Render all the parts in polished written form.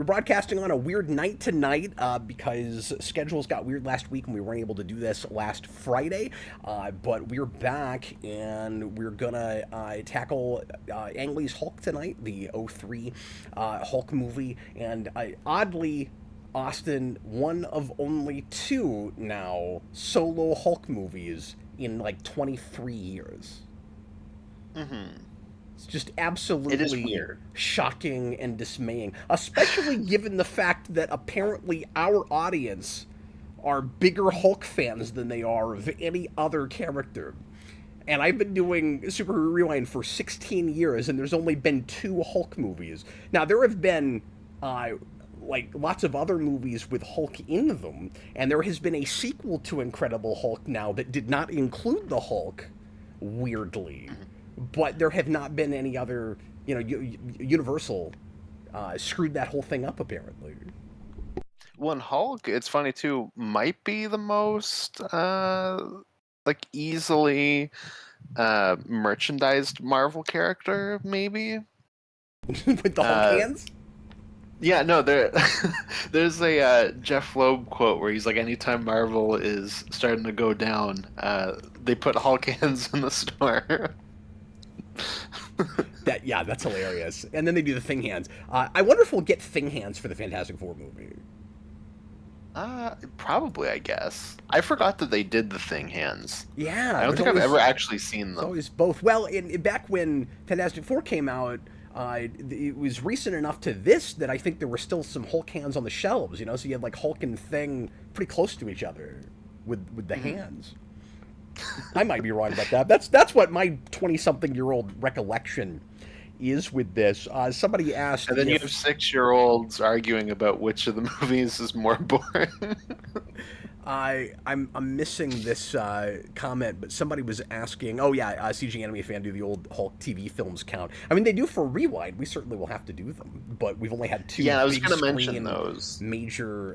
We're broadcasting on a weird night tonight because schedules got weird last week and we weren't able to do this last Friday. But we're back and we're gonna tackle Ang Lee's Hulk tonight, the '03 Hulk movie. And oddly, Austin, one of only two now solo Hulk movies in like 23 years. Mm-hmm. It's just It is absolutely weird. shocking and dismaying, especially given the fact that apparently our audience are bigger Hulk fans than they are of any other character. And I've been doing Super Rewind for 16 years, and there's only been two Hulk movies. Now, there have been like lots of other movies with Hulk in them, and there has been a sequel to Incredible Hulk now that did not include the Hulk, weirdly. But there have not been any other, Universal screwed that whole thing up apparently. One Hulk, it's funny too, might be the most like easily merchandised Marvel character, maybe. With the Hulk Uh, hands. yeah, no, there's a Jeff Loeb quote where he's like, anytime Marvel is starting to go down, they put Hulk hands in the store. That's hilarious. And then they do the Thing hands. I wonder if we'll get Thing hands for the Fantastic Four movie. Probably, I guess. I forgot that they did the Thing hands. Yeah, I don't think I've ever actually seen It's them. always both. Well, back when Fantastic Four came out, it was recent enough to this that I think there were still some Hulk hands on the shelves. So you had like Hulk and Thing pretty close to each other with the hands. I might be wrong about that. That's what my 20-something-year-old recollection is with this. Somebody asked, And then you if, have 6-year-olds arguing about which of the movies is more boring. I'm missing this comment, but somebody was asking. Oh yeah, CG Anime Fan, do the old Hulk TV films count? I mean, they do for Rewind. We certainly will have to do them, but we've only had two. Yeah, I was big going to mention screen those. major.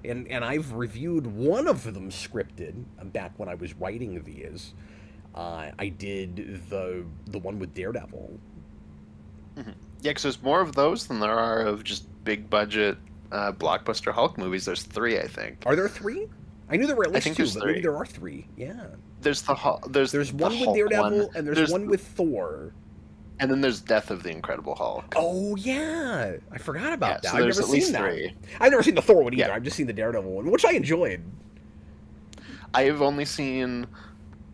And I've reviewed one of them scripted back when I was writing these. I did the one with Daredevil. Yeah, because there's more of those than there are of just big budget blockbuster Hulk movies. There's 3, I think. Are there 3? I knew there were at least think 2, there's but maybe 3. there are 3. Yeah. There's There's the one with Hulk Daredevil, one. and there's one with Thor. And then there's Death of the Incredible Hulk. Oh yeah, I forgot about that. so I've there's never at least seen that. 3. I've never seen the Thor one either. Yeah. I've just seen the Daredevil one, which I enjoyed. I have only seen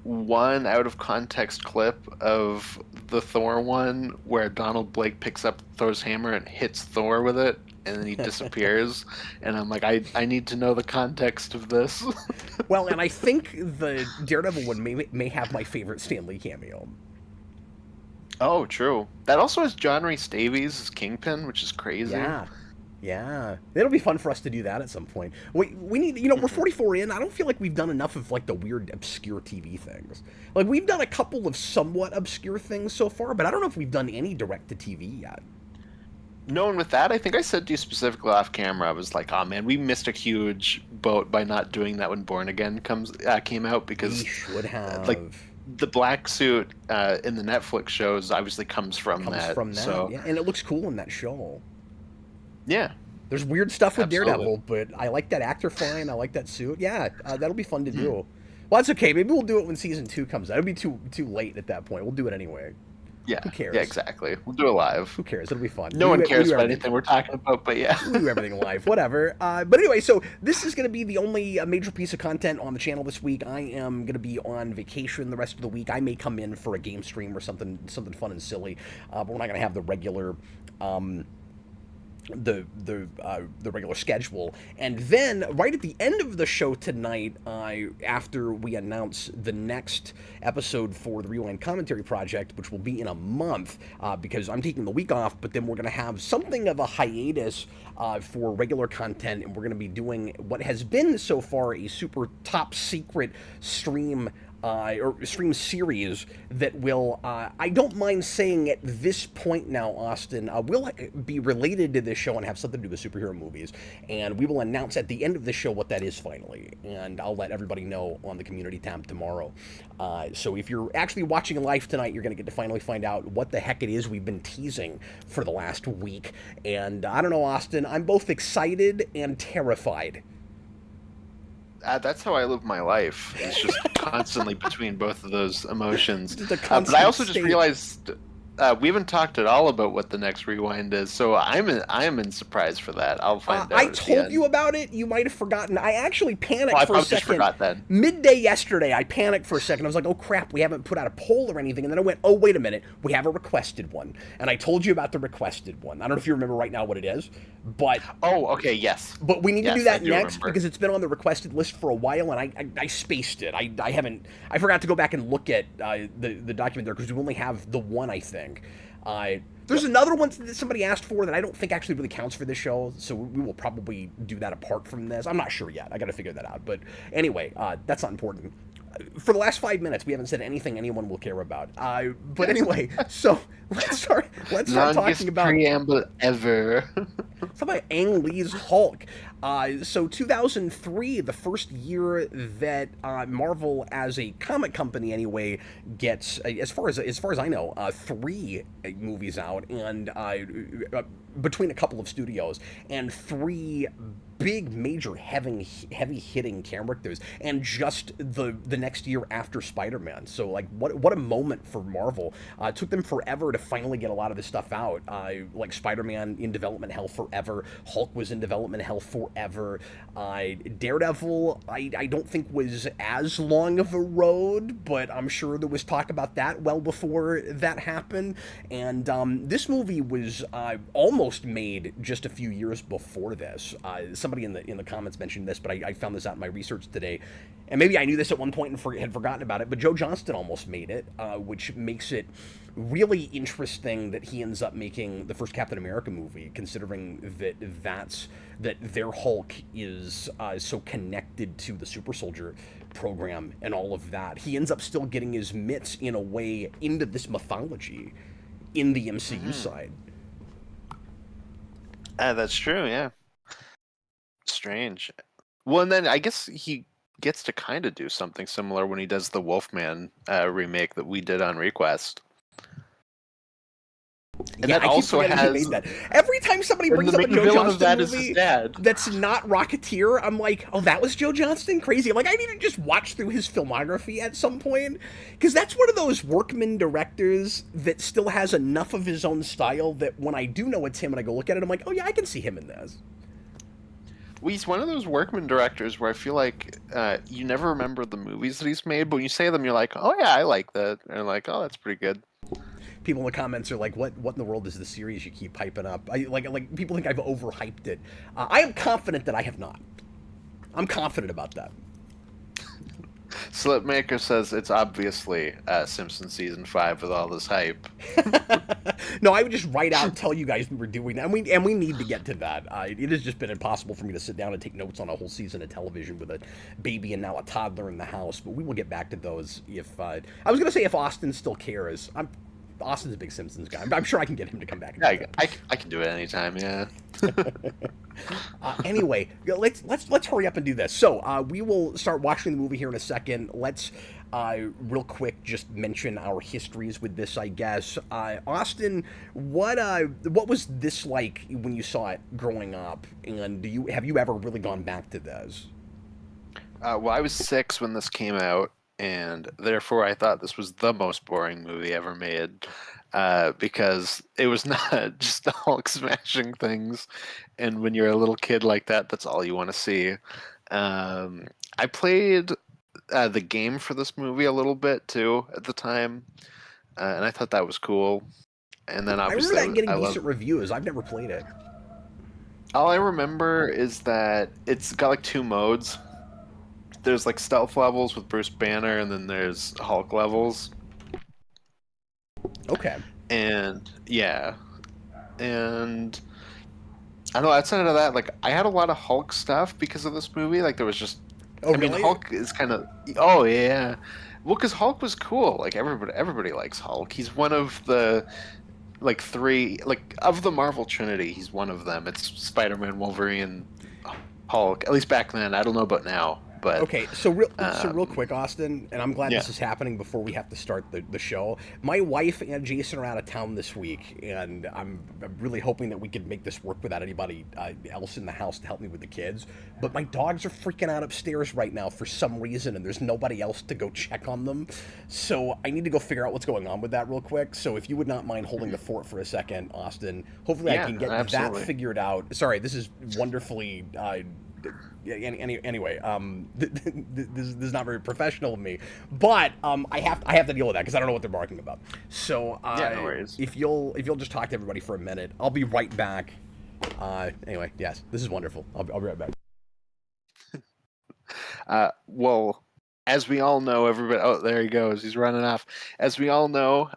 one out of context clip of the Thor one where Donald Blake picks up Thor's hammer and hits Thor with it, and then he disappears. And I'm like, I need to know the context of this. Well, and I think the Daredevil one may have my favorite Stan Lee cameo. Oh, true. That also has John Rhys Davies as Kingpin, which is crazy. Yeah. It'll be fun for us to do that at some point. We need, we're 44 in. I don't feel like we've done enough of like the weird obscure TV things. Like we've done a couple of somewhat obscure things so far, but I don't know if we've done any direct to TV yet. No, and with that, I think I said to you specifically off camera, I was like, oh man, we missed a huge boat by not doing that when Born Again came out, because We should have. like the black suit in the Netflix shows obviously comes from that. So yeah, and it looks cool in that show. yeah, There's weird stuff with Absolutely. Daredevil, but I like that actor fine. I like that suit. Yeah, that'll be fun to do. Well, that's okay. Maybe we'll do it when season 2 comes out. It'll be too late at that point. We'll do it anyway. yeah, Who cares? yeah, exactly. We'll do it live. Who cares? It'll be fun. No one cares do about everything. anything we're talking about, but yeah. We do everything live, whatever. But anyway, so this is going to be the only major piece of content on the channel this week. I am going to be on vacation the rest of the week. I may come in for a game stream or something fun and silly, but we're not going to have the regular. The regular schedule. And then right at the end of the show tonight, after we announce the next episode for the Rewind Commentary Project, which will be in a month, because I'm taking the week off, but then we're going to have something of a hiatus for regular content, and we're going to be doing what has been so far a super top secret stream or stream series that will, I don't mind saying at this point now, Austin, will be related to this show and have something to do with superhero movies. And we will announce at the end of the show what that is finally. And I'll let everybody know on the community tab tomorrow. So if you're actually watching live tonight, you're going to get to finally find out what the heck it is we've been teasing for the last week. And I don't know, Austin, I'm both excited and terrified. That's how I live my life. It's just constantly between both of those emotions. But Constant I also just state. realized we haven't talked at all about what the next rewind is, so I am in surprise for that. I'll find out. I told you about it. You might have forgotten. I actually panicked I for a probably just second. forgot then. Midday yesterday, I panicked for a second. I was like, oh crap, we haven't put out a poll or anything. And then I went, oh, wait a minute. We have a requested one. And I told you about the requested one. I don't know if you remember right now what it is, but... Oh, okay, yes. But we need to Yes, do that I do next remember. because it's been on the requested list for a while, and I spaced it. I haven't... I forgot to go back and look at the document there because we only have the one, I think. There's another one that somebody asked for that I don't think actually really counts for this show, so we will probably do that apart from this. I'm not sure yet. I got to figure that out. But anyway, that's not important. For the last 5 minutes, we haven't said anything anyone will care about. But anyway, so let's start talking about preamble ever. Let's talk about Ang Lee's Hulk. So 2003, the first year that Marvel, as a comic company anyway, gets, as far as I know, 3 movies out, and between a couple of studios, and 3 big, major, heavy hitting characters, and just the next year after Spider-Man. So like, what a moment for Marvel. It took them forever to finally get a lot of this stuff out. Like Spider-Man in development hell forever. Hulk was in development hell forever. Daredevil, I don't think was as long of a road, but I'm sure there was talk about that well before that happened. And this movie was almost made just a few years before this. Somebody in the comments mentioned this, but I found this out in my research today, and maybe I knew this at one point and had forgotten about it. But Joe Johnston almost made it, which makes it really interesting that he ends up making the first Captain America movie, considering that their Hulk is so connected to the Super Soldier program and all of that. He ends up still getting his mitts in a way into this mythology in the MCU side. That's true, yeah. Strange. Well, and then I guess he gets to kind of do something similar when he does the Wolfman remake that we did on Request. And yeah, that I also keep has... he made that. Every time somebody brings up a Joe Johnston movie that's not Rocketeer, I'm like, oh, that was Joe Johnston? Crazy. I'm like, I need to just watch through his filmography at some point, because that's one of those workman directors that still has enough of his own style that when I do know it's him and I go look at it, I'm like, oh yeah, I can see him in this. Well, he's one of those workman directors where I feel like you never remember the movies that he's made, but when you say them, you're like, oh yeah, I like that. And you're like, oh, that's pretty good. People in the comments are like, what in the world is the series you keep hyping up? Like people think I've overhyped it. I am confident that I have not. I'm confident about that. Slipmaker says it's obviously Simpsons season 5 with all this hype. No, I would just write out and tell you guys we were doing that, and we need to get to that. It has just been impossible for me to sit down and take notes on a whole season of television with a baby and now a toddler in the house. But we will get back to those if I was going to say if Austin still cares. Austin's a big Simpsons guy. I'm sure I can get him to come back. Yeah, I can do it anytime. Yeah. Anyway, let's hurry up and do this. So we will start watching the movie here in a second. Let's real quick just mention our histories with this, I guess. Austin, what was this like when you saw it growing up, and have you ever really gone back to this? Well, I was 6 when this came out, and therefore I thought this was the most boring movie ever made, because it was not just the Hulk smashing things, and when you're a little kid like that, that's all you want to see. I played the game for this movie a little bit too at the time, and I thought that was cool. And then obviously I remember that getting decent reviews. I've never played it. All I remember is that it's got like 2 modes. There's like stealth levels with Bruce Banner, and then there's Hulk levels. Okay. And yeah, and I don't know. Outside of that, like I had a lot of Hulk stuff because of this movie. Like there was just, oh, I mean, really? Hulk is kind of, oh yeah, Well, because Hulk was cool. Like everybody likes Hulk. He's one of the like three, like of the Marvel Trinity. He's one of them. It's Spider-Man, Wolverine, Hulk. At least back then. I don't know about now, but Okay, so real quick, Austin, and I'm glad yeah. this is happening before we have to start the show. My wife and Jason are out of town this week, and I'm really hoping that we can make this work without anybody else in the house to help me with the kids. But my dogs are freaking out upstairs right now for some reason, and there's nobody else to go check on them. So I need to go figure out what's going on with that real quick. So if you would not mind holding the fort for a second, Austin, hopefully I Yeah, can get absolutely. that figured out. Sorry, this is wonderfully. Yeah, anyway, this is not very professional of me, but I have to deal with that because I don't know what they're barking about. So Yeah, no worries. if you'll just talk to everybody for a minute, I'll be right back. Anyway, yes, this is wonderful. I'll be right back. Well, as we all know, everybody. Oh, there he goes. He's running off. As we all know,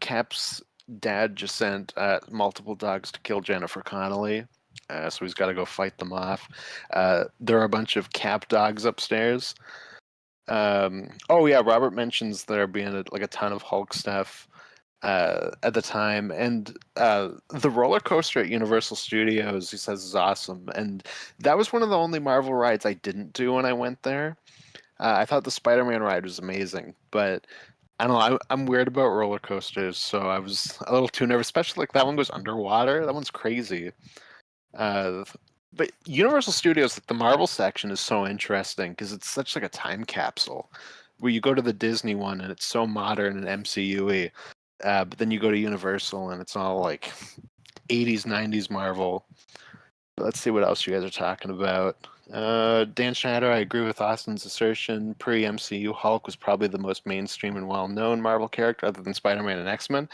Cap's dad just sent multiple dogs to kill Jennifer Connelly. So he's got to go fight them off. There are a bunch of Cap dogs upstairs. Oh yeah, Robert mentions there being like a ton of Hulk stuff at the time, and the roller coaster at Universal Studios, he says, is awesome. And that was one of the only Marvel rides I didn't do when I went there. I thought the Spider-Man ride was amazing, but I don't know. I'm weird about roller coasters, so I was a little too nervous. Especially like that one goes underwater. That one's crazy. Uh, but Universal Studios, like the Marvel section, is so interesting because it's such like a time capsule. Where you go to the Disney one and it's so modern and MCU-y, but then you go to Universal and it's all like 80s, 90s Marvel. But let's see what else you guys are talking about. Dan Schneider, I agree with Austin's assertion. Pre-MCU Hulk was probably the most mainstream and well-known Marvel character other than Spider-Man and X-Men.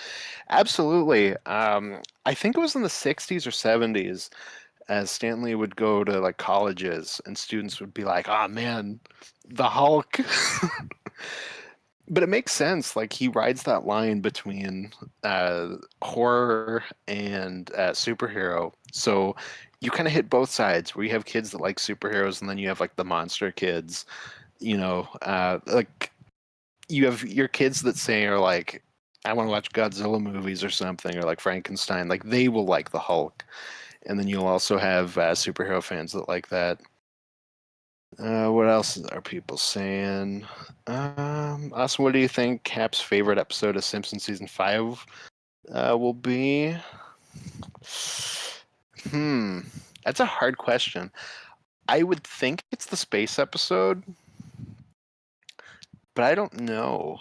Absolutely. I think it was in the 60s or 70s as Stanley would go to like colleges and students would be like, "Oh man, the Hulk." But it makes sense. Like he rides that line between horror and superhero. So you kind of hit both sides where you have kids that like superheroes and then you have like the monster kids, like you have your kids that say are like, I want to watch Godzilla movies or something, or like Frankenstein. Like they will like the Hulk. And then you'll also have superhero fans that like that. What else are people saying? Austin, what do you think Cap's favorite episode of Simpsons season 5 will be? That's a hard question. I would think it's the space episode, but I don't know.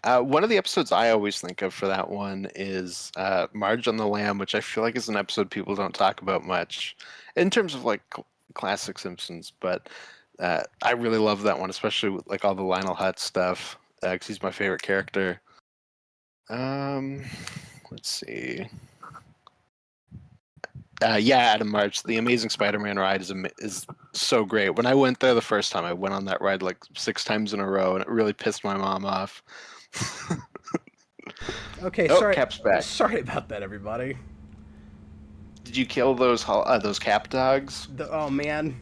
One of the episodes I always think of for that one is Marge on the Lamb, which I feel like is an episode people don't talk about much in terms of like classic Simpsons. But I really love that one, especially with like all the Lionel Hutz stuff, because he's my favorite character. Let's see. Yeah, Adam March, the Amazing Spider-Man ride is so great. When I went there the first time, I went on that ride like 6 times in a row, and it really pissed my mom off. Okay, Oh, sorry. Cap's back. Sorry about that, everybody. Did you kill those Cap dogs? Oh man,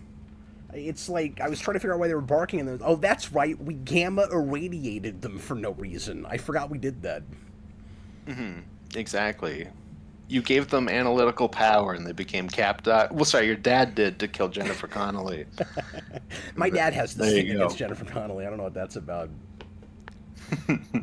it's like I was trying to figure out why they were barking, and oh, that's right, we gamma irradiated them for no reason. I forgot we did that. Exactly. You gave them analytical power, and they became Cap dog. Well, sorry, your dad did to kill Jennifer Connelly. My dad has this There you thing go. against Jennifer Connelly. I don't know what that's about.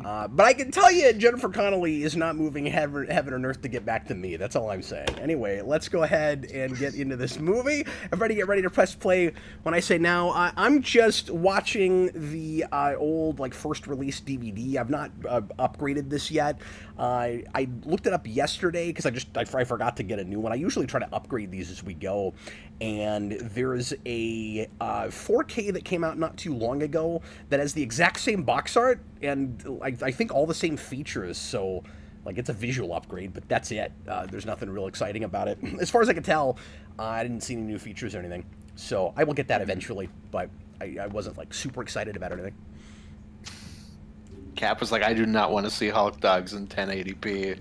But I can tell you, Jennifer Connelly is not moving heaven and earth to get back to me. That's all I'm saying. Anyway, let's go ahead and get into this movie. Everybody get ready to press play when I say now. I'm just watching the old, like, first release DVD. I've not upgraded this yet. I looked it up yesterday because I forgot to get a new one. I usually try to upgrade these as we go. And there's a 4K that came out not too long ago that has the exact same box art and I think all the same features. So, like, it's a visual upgrade, but that's it. There's nothing real exciting about it. As far as I can tell, I didn't see any new features or anything. So I will get that eventually, but I wasn't, like, super excited about anything. Cap was like, I do not want to see Hulk dogs in 1080p.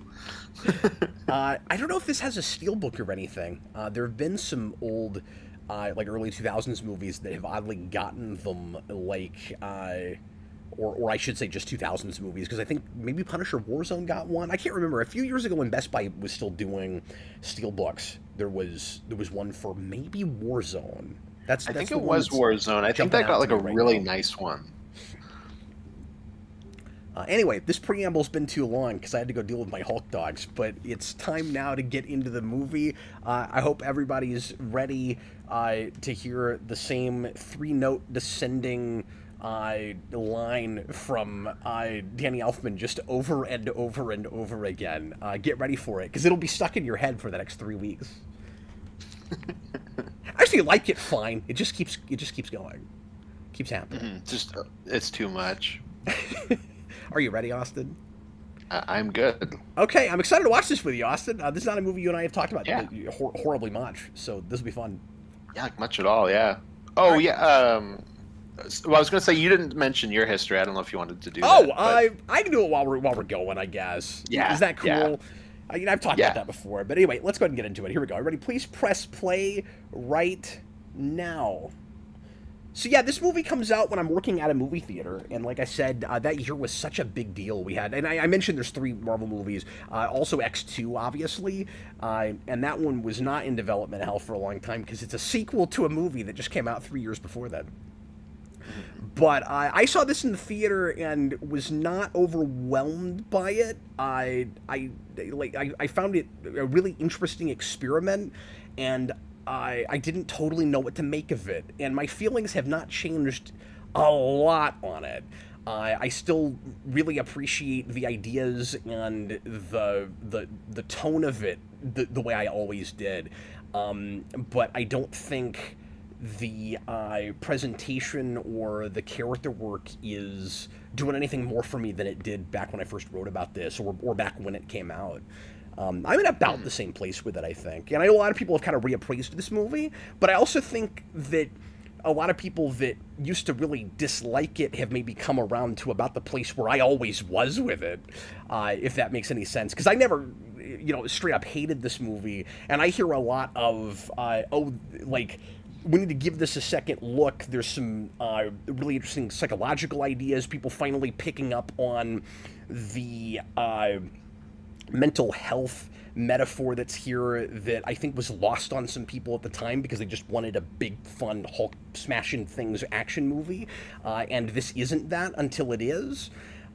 I don't know if this has a steelbook or anything. There have been some old, like early 2000s movies that have oddly gotten them, like or I should say just 2000s movies, because I think maybe Punisher Warzone got one. I can't remember. A few years ago when Best Buy was still doing steelbooks, there was one for maybe Warzone. I think it was Warzone. I think that got like a really nice one. Anyway, this preamble's been too long because I had to go deal with my Hulk dogs, but it's time now to get into the movie. I hope everybody's ready to hear the same 3-note descending line from Danny Elfman just over and over and over again. Get ready for it, because it'll be stuck in your head for the next 3 weeks. I actually like it fine. It just keeps going. Keeps happening. It's too much. Are you ready, Austin? I'm good. Okay, I'm excited to watch this with you, Austin. This is not a movie you and I have talked about horribly much, so this will be fun. Yeah, like much at all, yeah. Oh, right. Yeah, well, I was going to say, you didn't mention your history. I don't know if you wanted to do that. Oh, I can do it while we're going, I guess. Yeah. Is that cool? Yeah. I've talked about that before, but anyway, let's go ahead and get into it. Here we go. Everybody, please press play right now. So yeah, this movie comes out when I'm working at a movie theater, and like I said, that year was such a big deal. We had, and I mentioned there's 3 Marvel movies, also X2, obviously, and that one was not in development hell for a long time because it's a sequel to a movie that just came out 3 years before that. But I saw this in the theater and was not overwhelmed by it. I found it a really interesting experiment, and I didn't totally know what to make of it, and my feelings have not changed a lot on it. I still really appreciate the ideas and the tone of it the way I always did, but I don't think the presentation or the character work is doing anything more for me than it did back when I first wrote about this, or back when it came out. I'm in about the same place with it, I think. And I know a lot of people have kind of reappraised this movie, but I also think that a lot of people that used to really dislike it have maybe come around to about the place where I always was with it, if that makes any sense. Because I never, straight up hated this movie, and I hear a lot of, we need to give this a second look. There's some really interesting psychological ideas, people finally picking up on the mental health metaphor that's here that I think was lost on some people at the time because they just wanted a big, fun Hulk smashing things action movie, and this isn't that until it is.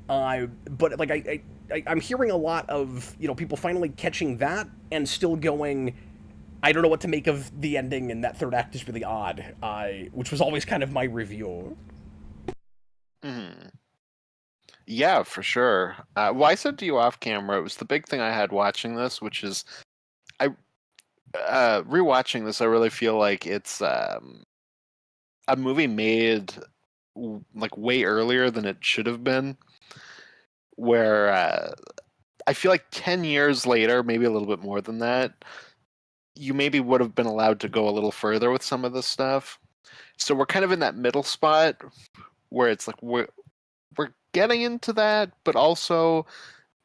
But like I'm hearing a lot of people finally catching that and still going, I don't know what to make of the ending, and that third act is really odd, which was always kind of my review. Yeah, for sure. Well, I said to you off camera, it was the big thing I had watching this, which is, rewatching this, I really feel like it's a movie made like way earlier than it should have been, where I feel like 10 years later, maybe a little bit more than that, you maybe would have been allowed to go a little further with some of this stuff. So we're kind of in that middle spot where it's like we're getting into that, but also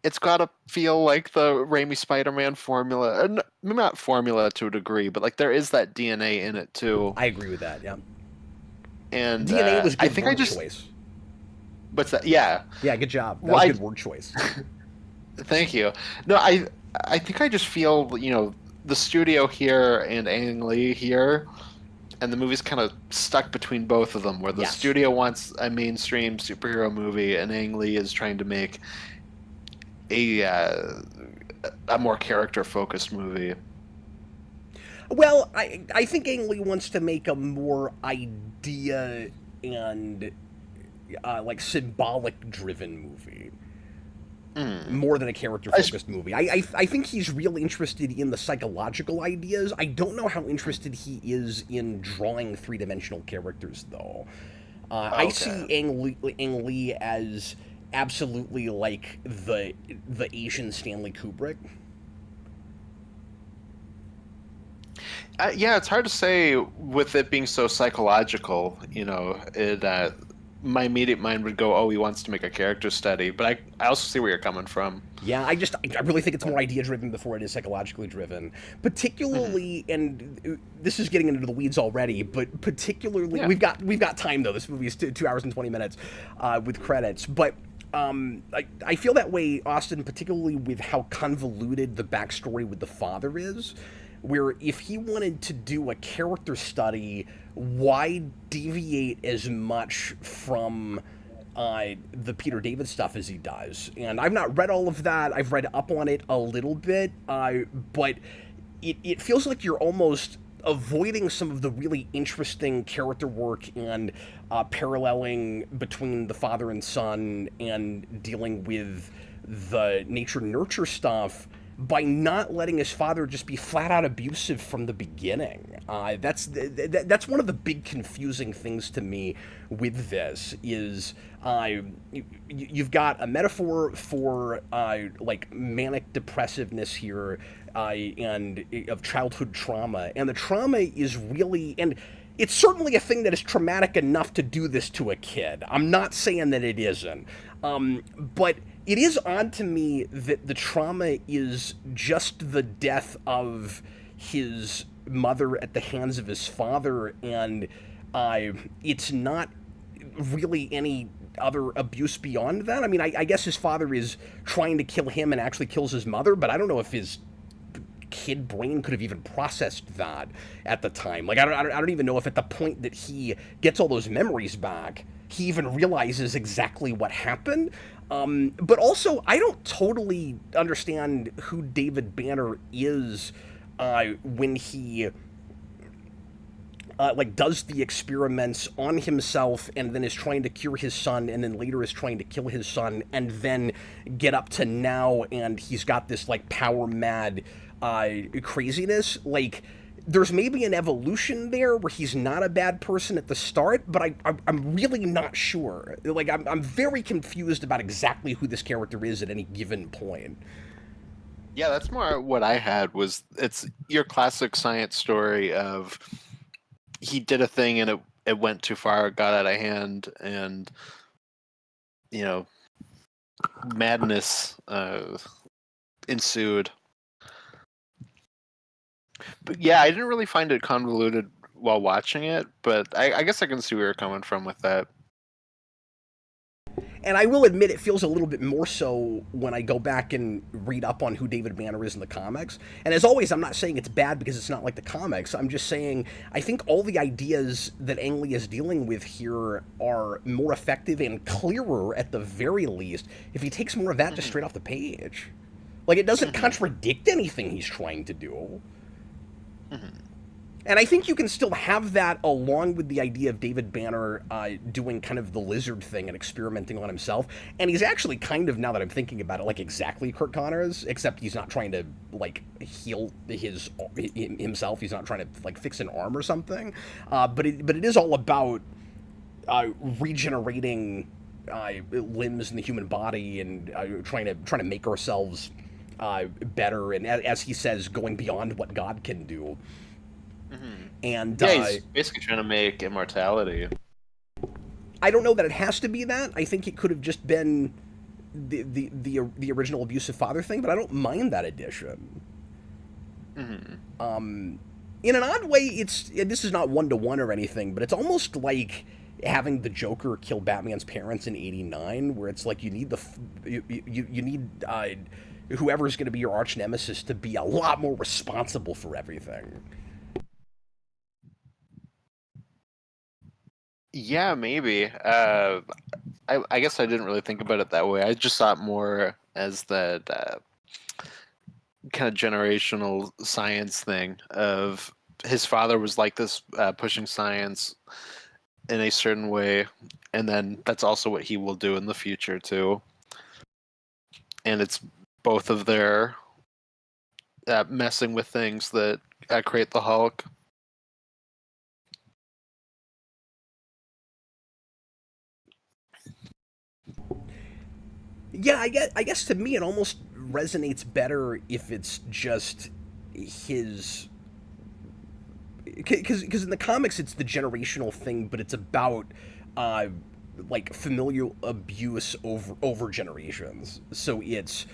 it's got to feel like the Raimi Spider-Man formula. Maybe not formula to a degree, but like there is that DNA in it too. I agree with that, yeah. And DNA was good I think word choice. What's that? Yeah. Yeah, good job. That was good word choice. Thank you. No, I think I just feel, the studio here and Ang Lee here, and the movie's kind of stuck between both of them, where the studio wants a mainstream superhero movie, and Ang Lee is trying to make a more character-focused movie. Well, I think Ang Lee wants to make a more idea and symbolic-driven movie. More than a character-focused movie. I think he's really interested in the psychological ideas. I don't know how interested he is in drawing three-dimensional characters, though. I see Ang Lee as absolutely like the Asian Stanley Kubrick. Yeah, it's hard to say with it being so psychological. my immediate mind would go, oh, he wants to make a character study, but I also see where you're coming from. Yeah, I really think it's more idea driven before it is psychologically driven. Particularly, and this is getting into the weeds already, but particularly Yeah. we've got time though. This movie is 2 hours and 20 minutes with credits, but I feel that way, Austin, particularly with how convoluted the backstory with the father is. Where if he wanted to do a character study, why deviate as much from the Peter David stuff as he does? And I've not read all of that. I've read up on it a little bit, but it feels like you're almost avoiding some of the really interesting character work and paralleling between the father and son and dealing with the nature nurture stuff by not letting his father just be flat out abusive from the beginning. That's one of the big confusing things to me with this is you've got a metaphor for like manic depressiveness here and of childhood trauma, and the trauma is really and. It's certainly a thing that is traumatic enough to do this to a kid. I'm not saying that it isn't. But it is odd to me that the trauma is just the death of his mother at the hands of his father, and it's not really any other abuse beyond that. I mean, I guess his father is trying to kill him and actually kills his mother, but I don't know if his kid brain could have even processed that at the time. Like, I don't even know if at the point that he gets all those memories back, he even realizes exactly what happened. But also, I don't totally understand who David Banner is when he like does the experiments on himself and then is trying to cure his son and then later is trying to kill his son and then get up to now and he's got this like power mad craziness. Like, there's maybe an evolution there where he's not a bad person at the start, but I'm really not sure. Like, I'm very confused about exactly who this character is at any given point. Yeah, that's more what I had was it's your classic science story of he did a thing and it went too far, it got out of hand, and you know, madness ensued. But yeah, I didn't really find it convoluted while watching it, but I guess I can see where you're coming from with that. And I will admit it feels a little bit more so when I go back and read up on who David Banner is in the comics. And as always, I'm not saying it's bad because it's not like the comics. I'm just saying I think all the ideas that Ang Lee is dealing with here are more effective and clearer at the very least if he takes more of that just straight off the page. Like, it doesn't contradict anything he's trying to do. And I think you can still have that along with the idea of David Banner doing kind of the lizard thing and experimenting on himself. And he's actually kind of, now that I'm thinking about it, like exactly Kurt Connors, except he's not trying to, like, heal himself. He's not trying to, like, fix an arm or something. But it is all about regenerating limbs in the human body and trying to make ourselves better. And as he says, going beyond what God can do. And yeah, he's basically trying to make immortality. I don't know that it has to be that. I think it could have just been the original abusive father thing, but I don't mind that addition. In an odd way, this is not 1-to-1 or anything, but it's almost like having the Joker kill Batman's parents in '89, where it's like you need you need whoever's going to be your arch nemesis to be a lot more responsible for everything. Yeah, maybe. I guess I didn't really think about it that way. I just saw it more as that kind of generational science thing of his father was like this, pushing science in a certain way, and then that's also what he will do in the future too. And it's both of their messing with things that create the Hulk. Yeah, I guess to me it almost resonates better if it's just his. Because in the comics it's the generational thing, but it's about like familial abuse over generations. So it's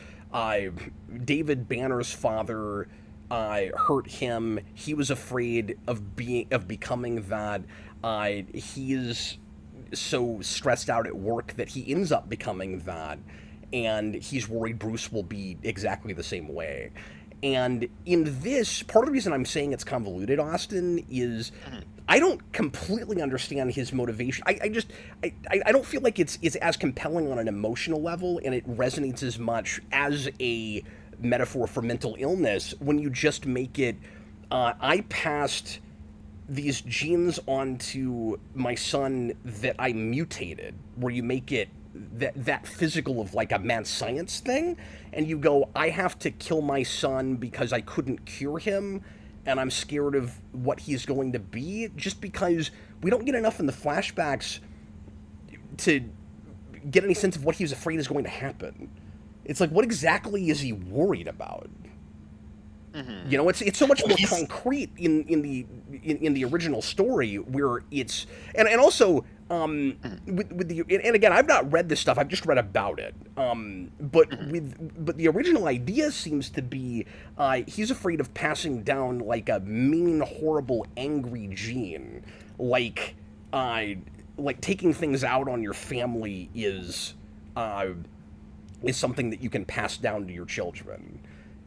David Banner's father hurt him. He was afraid of becoming that. He is so stressed out at work that he ends up becoming that, and he's worried Bruce will be exactly the same way. And in this, part of the reason I'm saying it's convoluted, Austin, is I don't completely understand his motivation. I don't feel like it's as compelling on an emotional level, and it resonates as much as a metaphor for mental illness when you just make it, I passed these genes onto my son that I mutated, where you make it that physical of like a mad science thing, and you go, I have to kill my son because I couldn't cure him, and I'm scared of what he's going to be, just because we don't get enough in the flashbacks to get any sense of what he's afraid is going to happen. It's like, what exactly is he worried about? Mm-hmm. You know, it's so much more concrete in the original story, where it's and also with the, and again, I've not read this stuff, I've just read about it. But the original idea seems to be he's afraid of passing down like a mean, horrible, angry gene, like taking things out on your family is something that you can pass down to your children.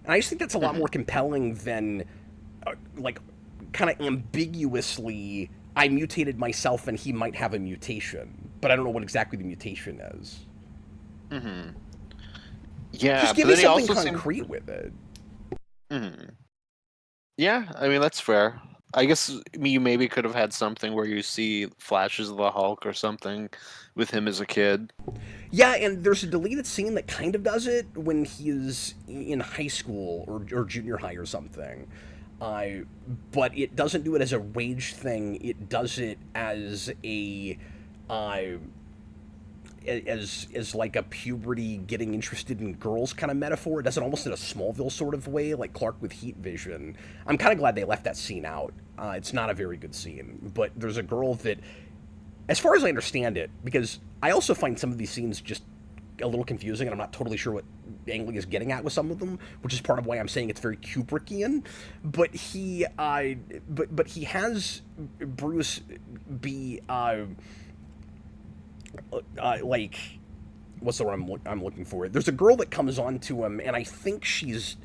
And I just think that's a lot more compelling than, like, kind of ambiguously, I mutated myself and he might have a mutation, but I don't know what exactly the mutation is. Mm-hmm. Yeah, just give me something concrete with it. Mm-hmm. Yeah, I mean, that's fair. I guess you maybe could have had something where you see flashes of the Hulk or something with him as a kid. Yeah, and there's a deleted scene that kind of does it when he's in high school or junior high or something. But it doesn't do it as a rage thing. It does it as a as like a puberty getting interested in girls kind of metaphor. It does it almost in a Smallville sort of way, like Clark with heat vision. I'm kind of glad they left that scene out. It's not a very good scene, but there's a girl that, as far as I understand it, because I also find some of these scenes just a little confusing, and I'm not totally sure what Ang Lee is getting at with some of them, which is part of why I'm saying it's very Kubrickian. But he has Bruce be like, what's the word I'm looking for? There's a girl that comes on to him, and I think she's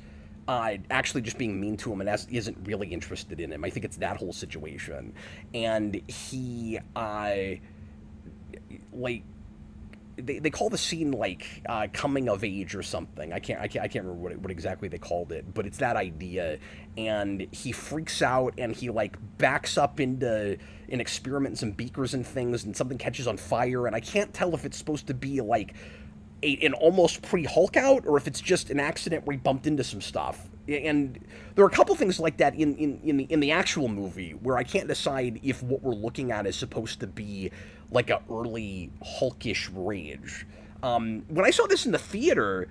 actually just being mean to him and isn't really interested in him. I think it's that whole situation, and he like they call the scene like coming of age or something. I can't remember what exactly they called it, but it's that idea. And he freaks out and he like backs up into an experiment, some beakers and things, and something catches on fire. And I can't tell if it's supposed to be like an almost pre-Hulk out, or if it's just an accident where he bumped into some stuff. And there are a couple things like that in the actual movie where I can't decide if what we're looking at is supposed to be like a early Hulkish rage. When I saw this in the theater,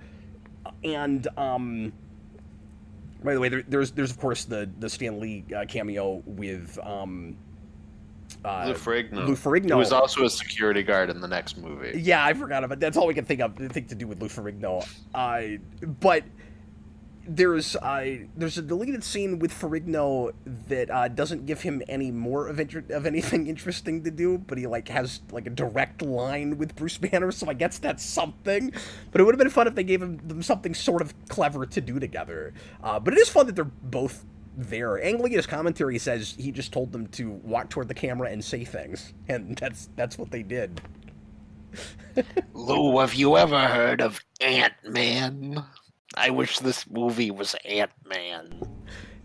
and by the way, there's of course the Stan Lee cameo with Lou Ferrigno. Lou Ferrigno, who was also a security guard in the next movie. Yeah, I forgot about that. That's all we can think to do with Lou Ferrigno. But there's a deleted scene with Ferrigno that doesn't give him any more of anything interesting to do, but he like has like a direct line with Bruce Banner, so I guess that's something. But it would have been fun if they gave them something sort of clever to do together. But it is fun that they're both there. Ang Lee in his commentary says he just told them to walk toward the camera and say things, and that's what they did. Lou, have you ever heard of Ant-Man? I wish this movie was Ant-Man.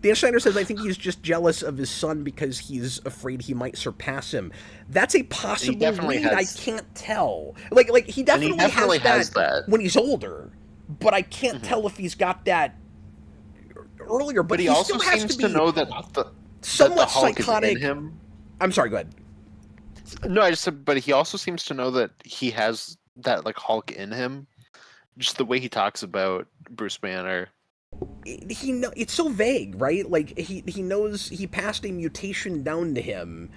Dan Schneider says, I think he's just jealous of his son because he's afraid he might surpass him. That's a possible read. I can't tell. Like he definitely has that when he's older, but I can't tell if he's got that earlier. But he also seems to know that somewhat the Hulk psychotic. Is in him. I'm sorry, go ahead. No, I just said, but he also seems to know that he has that like Hulk in him. Just the way he talks about Bruce Banner. It's so vague, right? Like he knows he passed a mutation down to him,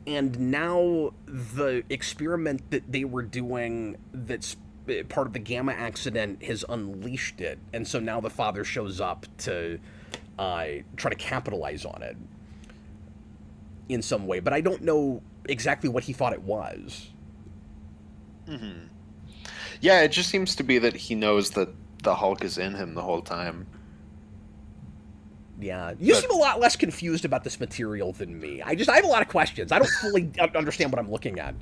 and now the experiment that they were doing that's part of the gamma accident has unleashed it, and so now the father shows up to try to capitalize on it in some way, but I don't know exactly what he thought it was. Mm-hmm. Yeah, it just seems to be that he knows that the Hulk is in him the whole time. Yeah, you seem a lot less confused about this material than me. I have a lot of questions. I don't fully understand what I'm looking at.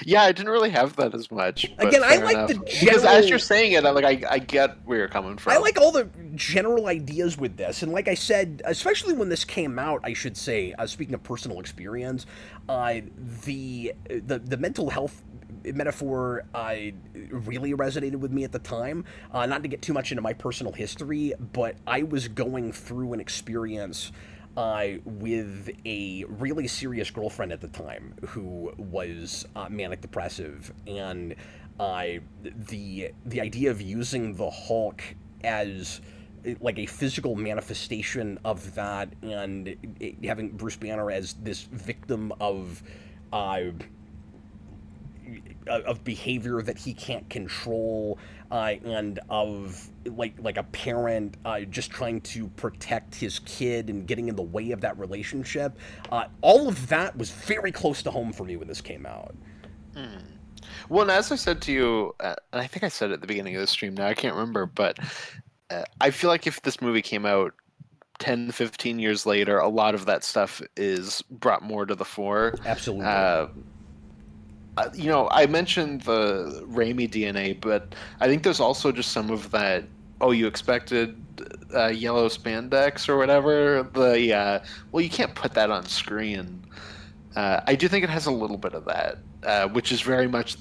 Yeah, I didn't really have that as much. Again, I like enough. the general... Because as you're saying it, I get where you're coming from. I like all the general ideas with this, and like I said, especially when this came out, I should say, speaking of personal experience, the mental health metaphor really resonated with me at the time. Not to get too much into my personal history, but I was going through an experience with a really serious girlfriend at the time who was manic depressive, and the idea of using the Hulk as like a physical manifestation of that, and having Bruce Banner as this victim of behavior that he can't control, and of like a parent just trying to protect his kid and getting in the way of that relationship. All of that was very close to home for me when this came out. Mm. Well, and as I said to you, and I think I said it at the beginning of the stream, now I can't remember, but I feel like if this movie came out 10, 15 years later, a lot of that stuff is brought more to the fore. Absolutely. I mentioned the Raimi DNA, but I think there's also just some of that, oh, you expected yellow spandex or whatever. Well, you can't put that on screen. I do think it has a little bit of that, which is very much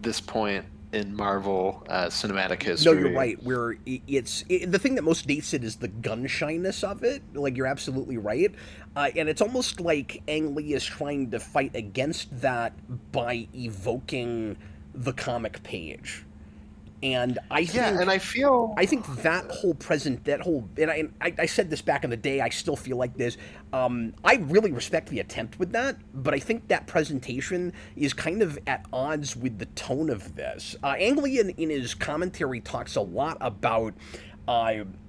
this point in Marvel cinematic history. No, you're right. Where the thing that most dates it is the gun shyness of it. Like, you're absolutely right. And it's almost like Ang Lee is trying to fight against that by evoking the comic page. And I think that whole and I said this back in the day, I still feel like this. I really respect the attempt with that, but I think that presentation is kind of at odds with the tone of this. Ang Lee in his commentary talks a lot about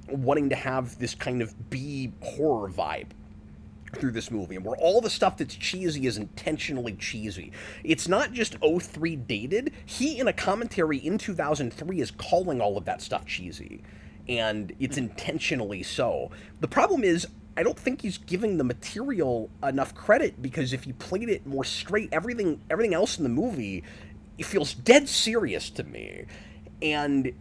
wanting to have this kind of B horror vibe through this movie, and where all the stuff that's cheesy is intentionally cheesy. It's not just 03 dated. He, in a commentary in 2003, is calling all of that stuff cheesy, and it's intentionally so. The problem is, I don't think he's giving the material enough credit, because if you played it more straight, everything else in the movie, it feels dead serious to me. And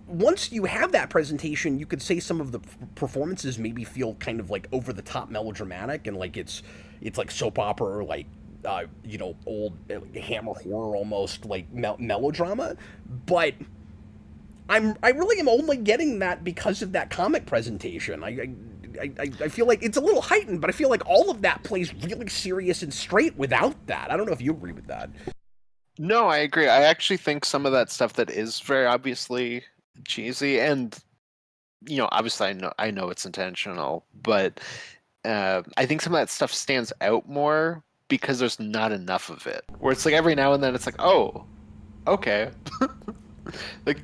once you have that presentation, you could say some of the performances maybe feel kind of like over the top melodramatic, and like it's like soap opera, or like old Hammer horror, almost like melodrama. But I really am only getting that because of that comic presentation. I feel like it's a little heightened, but I feel like all of that plays really serious and straight without that. I don't know if you agree with that. No, I agree. I actually think some of that stuff that is very obviously cheesy, and obviously I know it's intentional, but I think some of that stuff stands out more because there's not enough of it. Where it's like every now and then it's like, oh, okay. Like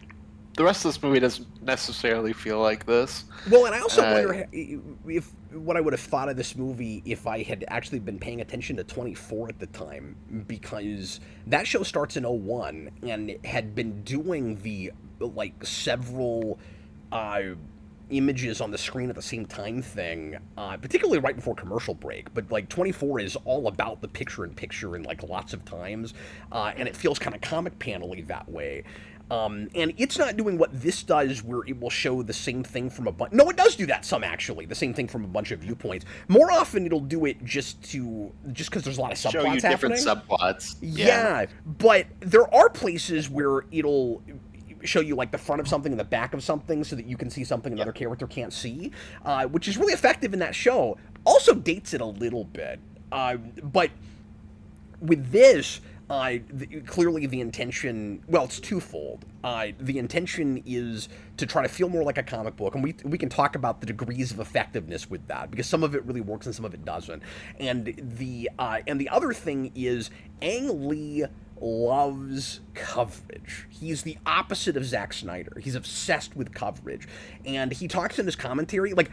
the rest of this movie doesn't necessarily feel like this. Well, and I also wonder if what I would have thought of this movie if I had actually been paying attention to 24 at the time, because that show starts in 01 and had been doing the several images on the screen at the same time thing, particularly right before commercial break. But 24 is all about the picture-in-picture and lots of times, and it feels kind of comic panel-y that way. And it's not doing what this does, where it will show the same thing from a bunch... No, it does do that some, actually. The same thing from a bunch of viewpoints. More often, it'll do it just because there's a lot of subplots happening. Show you different subplots. Yeah, but there are places where it'll show you the front of something and the back of something, so that you can see something another character can't see, which is really effective in that show. Also dates it a little bit. But with this... clearly the intention, well, it's twofold. The intention is to try to feel more like a comic book, and we can talk about the degrees of effectiveness with that, because some of it really works and some of it doesn't. And the other thing is Ang Lee loves coverage. He's the opposite of Zack Snyder. He's obsessed with coverage, and he talks in his commentary like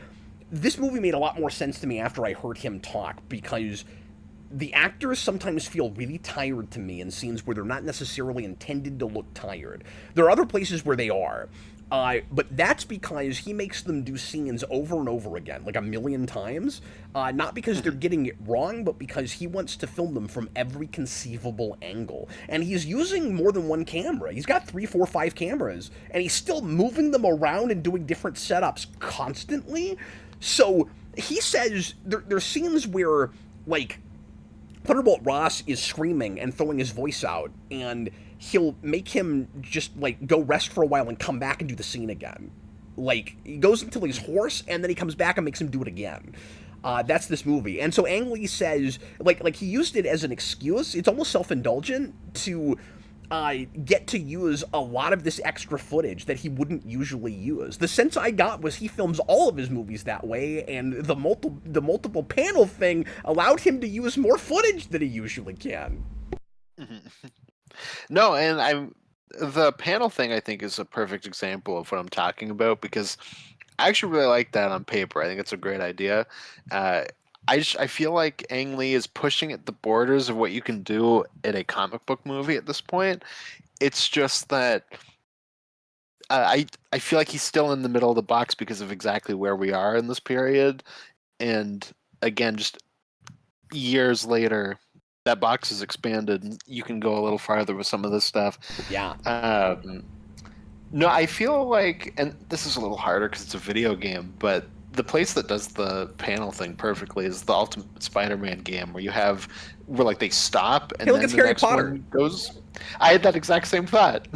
this movie made a lot more sense to me after I heard him talk, because the actors sometimes feel really tired to me in scenes where they're not necessarily intended to look tired. There are other places where they are, but that's because he makes them do scenes over and over again, like a million times, not because they're getting it wrong, but because he wants to film them from every conceivable angle. And he's using more than one camera. He's got 3, 4, 5 cameras, and he's still moving them around and doing different setups constantly. So he says there's scenes where, like, Thunderbolt Ross is screaming and throwing his voice out, and he'll make him just, like, go rest for a while and come back and do the scene again. Like, he goes until he's hoarse, and then he comes back and makes him do it again. That's this movie. And so Ang Lee says, like he used it as an excuse. It's almost self-indulgent to get to use a lot of this extra footage that he wouldn't usually use. The sense I got was he films all of his movies that way, and the multiple panel thing allowed him to use more footage than he usually can. No, and the panel thing I think is a perfect example of what I'm talking about, because I actually really like that on paper. I think it's a great idea. I feel like Ang Lee is pushing at the borders of what you can do in a comic book movie at this point. It's just that I feel like he's still in the middle of the box because of exactly where we are in this period. And again, just years later, that box is expanded and you can go a little farther with some of this stuff. Yeah. No, I feel like, and this is a little harder because it's a video game, but the place that does the panel thing perfectly is the Ultimate Spider-Man game, where like they stop and then the next one goes. I had that exact same thought.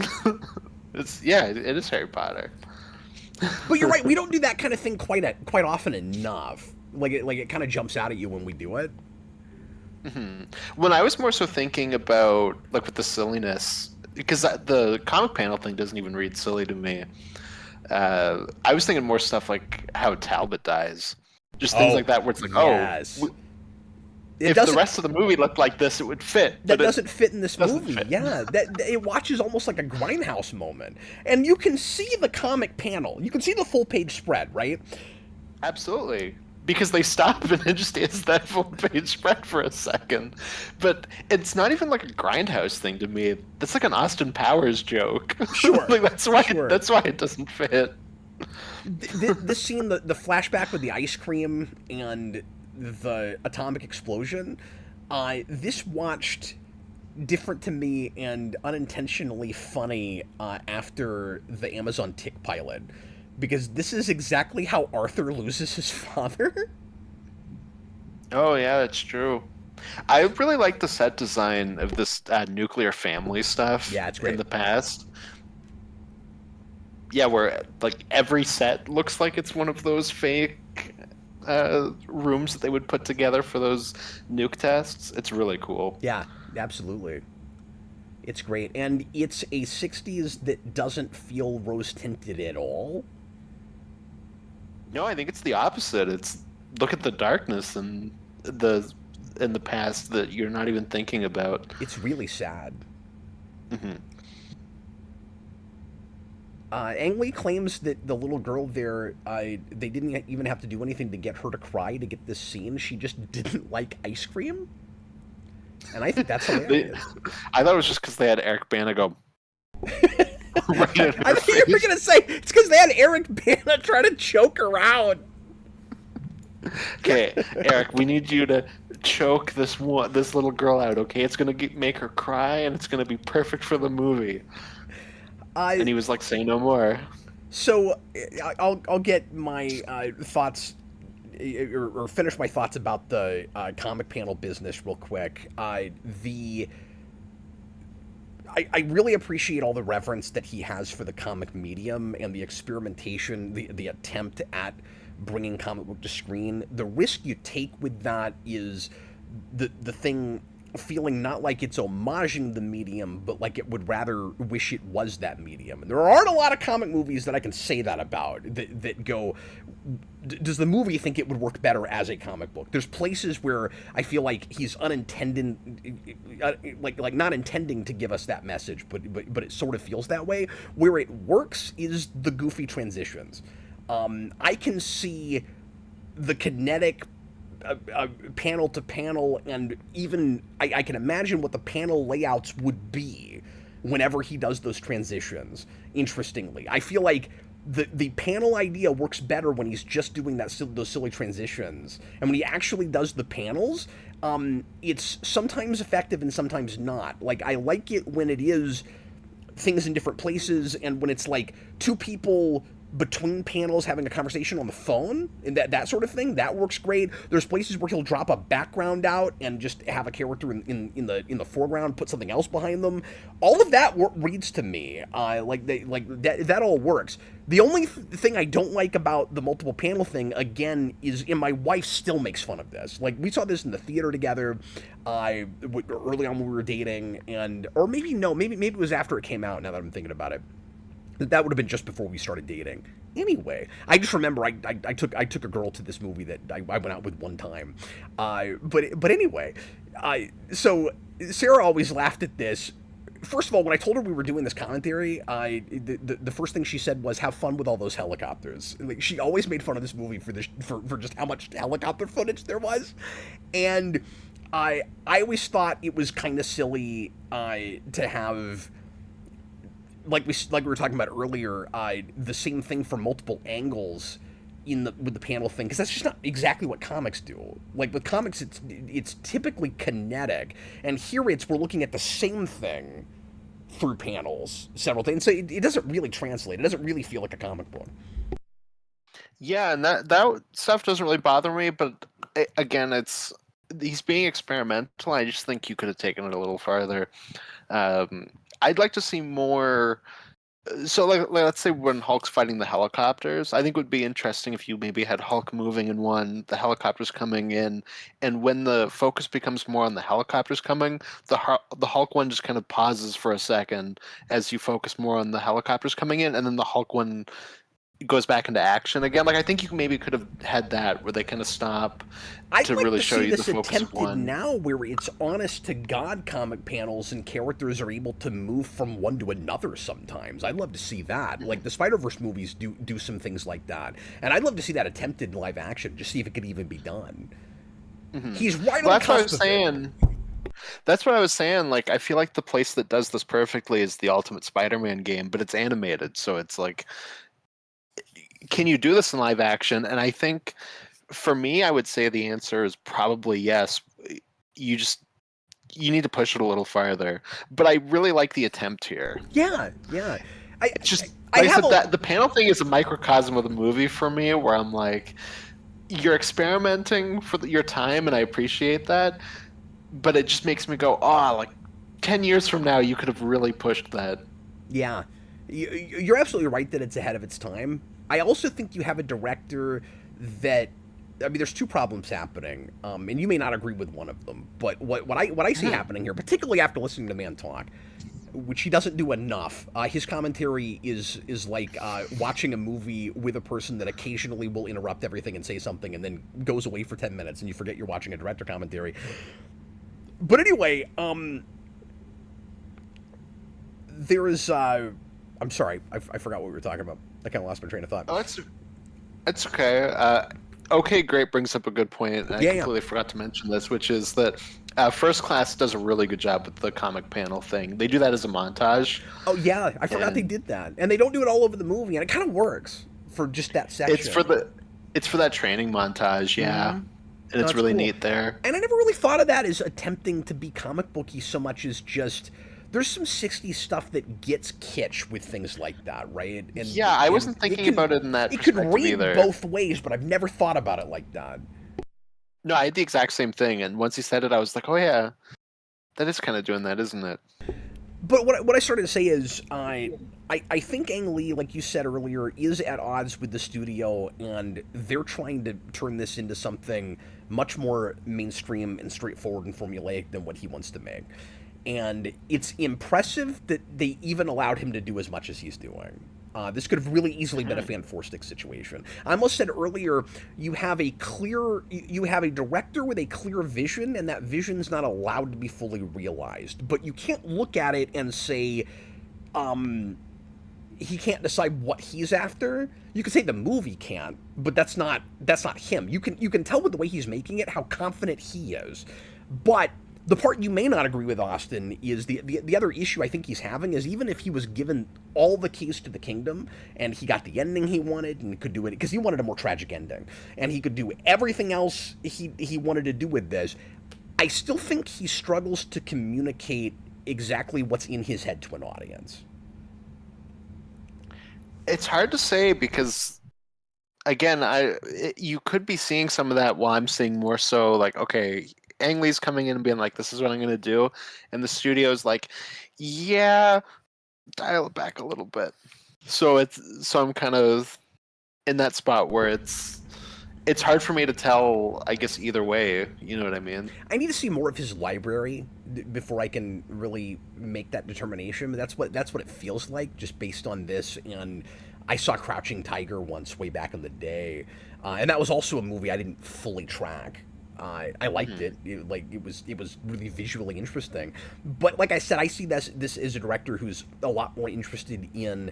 It is Harry Potter. But you're right, we don't do that kind of thing quite often enough. Like it kind of jumps out at you when we do it. Mm-hmm. When I was more so thinking about, like, with the silliness, because the comic panel thing doesn't even read silly to me. I was thinking more stuff like how Talbot dies, just things like that, where it's like, yes. If the rest of the movie looked like this, it would fit. That doesn't fit in this movie. Yeah, it watches almost like a Grindhouse moment, and you can see the comic panel. You can see the full page spread, right? Absolutely. Because they stop and it just is that full page spread for a second. But it's not even like a Grindhouse thing to me. That's like an Austin Powers joke. Sure. Like, that's why it doesn't fit. This scene, the flashback with the ice cream and the atomic explosion, this watched different to me and unintentionally funny after the Amazon Tick pilot. Because this is exactly how Arthur loses his father. Oh, yeah, that's true. I really like the set design of this nuclear family stuff. Yeah, it's great. In the past. Yeah, where, like, every set looks like it's one of those fake rooms that they would put together for those nuke tests. It's really cool. Yeah, absolutely. It's great. And it's a 60s that doesn't feel rose-tinted at all. No, I think it's the opposite. It's, look at the darkness in the past that you're not even thinking about. It's really sad. Mm-hmm. Ang Lee claims that the little girl there, they didn't even have to do anything to get her to cry to get this scene. She just didn't like ice cream. And I think that's hilarious. I thought it was just because they had Eric Bana go... I thought you were going to say it's because they had Eric Bana try to choke her out. Okay, Eric, we need you to choke this little girl out, okay? It's going to make her cry, and it's going to be perfect for the movie. And he was like, say no more. So, I'll get my thoughts, or finish my thoughts about the comic panel business real quick. I really appreciate all the reverence that he has for the comic medium and the experimentation, the attempt at bringing comic book to screen. The risk you take with that is the thing feeling not like it's homaging the medium, but like it would rather wish it was that medium. And there aren't a lot of comic movies that I can say that about, that go, does the movie think it would work better as a comic book? There's places where I feel like he's unintended, like not intending to give us that message, but it sort of feels that way. Where it works is the goofy transitions. I can see the kinetic panel to panel, and even I can imagine what the panel layouts would be whenever he does those transitions. Interestingly, I feel like the panel idea works better when he's just doing those silly transitions, and when he actually does the panels, it's sometimes effective and sometimes not. Like, I like it when it is things in different places, and when it's like two people between panels having a conversation on the phone, and that sort of thing, that works great. There's places where he'll drop a background out and just have a character in the foreground, put something else behind them. All of that reads to me that all works. The only thing I don't like about the multiple panel thing, again, is, and my wife still makes fun of this. Like, we saw this in the theater together early on when we were dating, or maybe it was after it came out, now that I'm thinking about it. That would have been just before we started dating. Anyway, I just remember I took a girl to this movie that I went out with one time. But anyway, so Sarah always laughed at this. First of all, when I told her we were doing this commentary, the first thing she said was, "Have fun with all those helicopters." Like, she always made fun of this movie for just how much helicopter footage there was, and I always thought it was kind of silly to have, like we were talking about earlier, the same thing from multiple angles with the panel thing, because that's just not exactly what comics do. Like, with comics, it's typically kinetic, and here we're looking at the same thing through panels several things. So it doesn't really translate. It doesn't really feel like a comic book. Yeah, and that stuff doesn't really bother me, but again, he's being experimental. I just think you could have taken it a little farther. I'd like to see more. So, let's say when Hulk's fighting the helicopters, I think it would be interesting if you maybe had Hulk moving in one, the helicopters coming in, and when the focus becomes more on the helicopters coming, the Hulk one just kind of pauses for a second as you focus more on the helicopters coming in, and then the Hulk one goes back into action again. Like, I think you maybe could have had that where they kind of stop to really show you the focus of one. Now, where it's honest to God comic panels and characters are able to move from one to another sometimes. I'd love to see that. Like, the Spider-Verse movies do some things like that, and I'd love to see that attempted in live action, just see if it could even be done. Mm-hmm. He's right on the cusp of it. That's what I was saying. Like, I feel like the place that does this perfectly is the Ultimate Spider-Man game, but it's animated, so it's like, can you do this in live action? And I think, for me, I would say the answer is probably yes. You need to push it a little farther. But I really like the attempt here. Yeah. The panel thing is a microcosm of the movie for me, where I'm like, you're experimenting for your time, and I appreciate that. But it just makes me go, like 10 years from now, you could have really pushed that. Yeah. You're absolutely right that it's ahead of its time. I also think you have a director that, I mean, there's two problems happening, and you may not agree with one of them, but what I see happening here, particularly after listening to the man talk, which he doesn't do enough, his commentary is like watching a movie with a person that occasionally will interrupt everything and say something and then goes away for 10 minutes and you forget you're watching a director commentary. But anyway, there is, I'm sorry, I forgot what we were talking about. I kind of lost my train of thought. Oh, it's okay. Okay, Great brings up a good point. I completely forgot to mention this, which is that First Class does a really good job with the comic panel thing. They do that as a montage. Oh, yeah. I forgot they did that. And they don't do it all over the movie, and it kind of works for just that section. It's for that training montage, yeah. Mm-hmm. And it's really cool. Neat there. And I never really thought of that as attempting to be comic booky so much as just... There's some 60s stuff that gets kitsch with things like that, right? And I wasn't thinking about it in that perspective either. It could read both ways, but I've never thought about it like that. No, I had the exact same thing, and once he said it, I was like, oh that is kind of doing that, isn't it? But what I started to say is, I think Ang Lee, like you said earlier, is at odds with the studio, and they're trying to turn this into something much more mainstream and straightforward and formulaic than what he wants to make. And it's impressive that they even allowed him to do as much as he's doing. This could have really easily been a fan four stick situation. I almost said earlier, you have a director with a clear vision, and that vision's not allowed to be fully realized. But you can't look at it and say, he can't decide what he's after. You could say the movie can't, but that's not him. You can tell with the way he's making it how confident he is. But the part you may not agree with, Austin, is the other issue I think he's having is even if he was given all the keys to the kingdom and he got the ending he wanted and could do it because he wanted a more tragic ending and he could do everything else he wanted to do with this, I still think he struggles to communicate exactly what's in his head to an audience. It's hard to say because, again, you could be seeing some of that while I'm seeing more so like, okay, Ang Lee's coming in and being like, this is what I'm going to do. And the studio's like, yeah, dial it back a little bit. So I'm kind of in that spot where it's hard for me to tell, I guess, either way. You know what I mean? I need to see more of his library before I can really make that determination. That's what it feels like, just based on this. And I saw Crouching Tiger once, way back in the day, and that was also a movie I didn't fully track. I liked it. It was really visually interesting. But like I said, I see this as a director who's a lot more interested in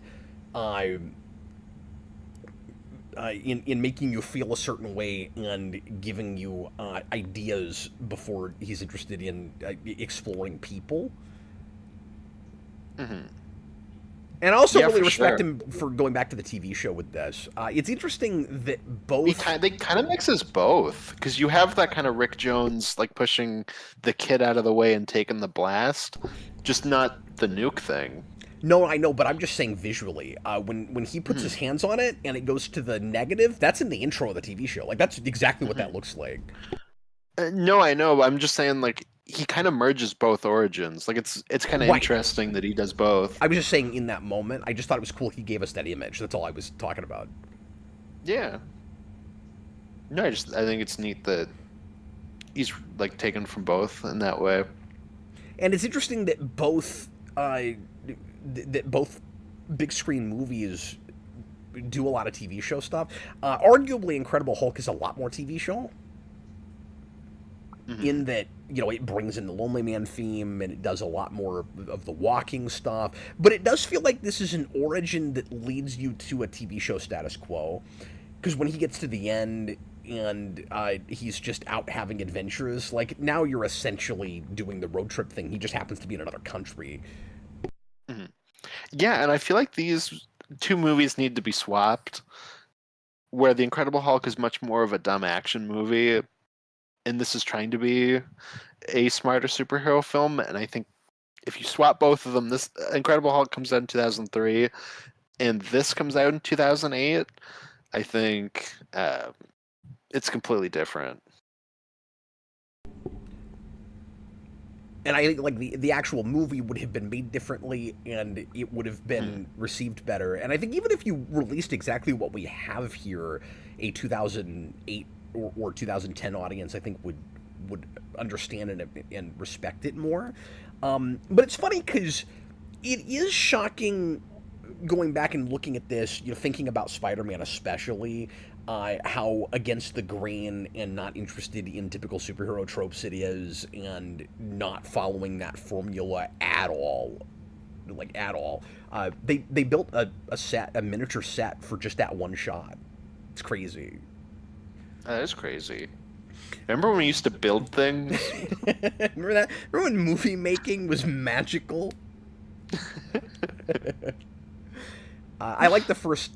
making you feel a certain way and giving you ideas before he's interested in exploring people. Mm-hmm. And I also really respect him for going back to the TV show with this. It's interesting that both... They kind of mixes both, because you have that kind of Rick Jones, like, pushing the kid out of the way and taking the blast, just not the nuke thing. No, I know, but I'm just saying visually. When he puts his hands on it and it goes to the negative, that's in the intro of the TV show. Like, that's exactly what that looks like. No, I know, but I'm just saying, like, he kind of merges both origins. Like, it's kind of interesting that he does both. I was just saying in that moment, I just thought it was cool he gave us that image. That's all I was talking about. Yeah. No, I think it's neat that he's, like, taken from both in that way. And it's interesting that both big screen movies do a lot of TV show stuff. Arguably, Incredible Hulk is a lot more TV show. In that, it brings in the Lonely Man theme and it does a lot more of the walking stuff. But it does feel like this is an origin that leads you to a TV show status quo. Because when he gets to the end and he's just out having adventures, like, now you're essentially doing the road trip thing. He just happens to be in another country. Mm-hmm. Yeah, and I feel like these two movies need to be swapped, where The Incredible Hulk is much more of a dumb action movie, and this is trying to be a smarter superhero film. And I think if you swap both of them, this Incredible Hulk comes out in 2003, and this comes out in 2008, I think it's completely different. And I think, like, the actual movie would have been made differently, and it would have been received better. And I think even if you released exactly what we have here, a 2008 or 2010 audience, I think would understand and respect it more. But it's funny because it is shocking going back and looking at this, thinking about Spider-Man especially, how against the grain and not interested in typical superhero tropes it is, and not following that formula at all. Like, at all. They built a miniature set for just that one shot. It's crazy. That is crazy. Remember when we used to build things? Remember that? Remember when movie making was magical? I like the first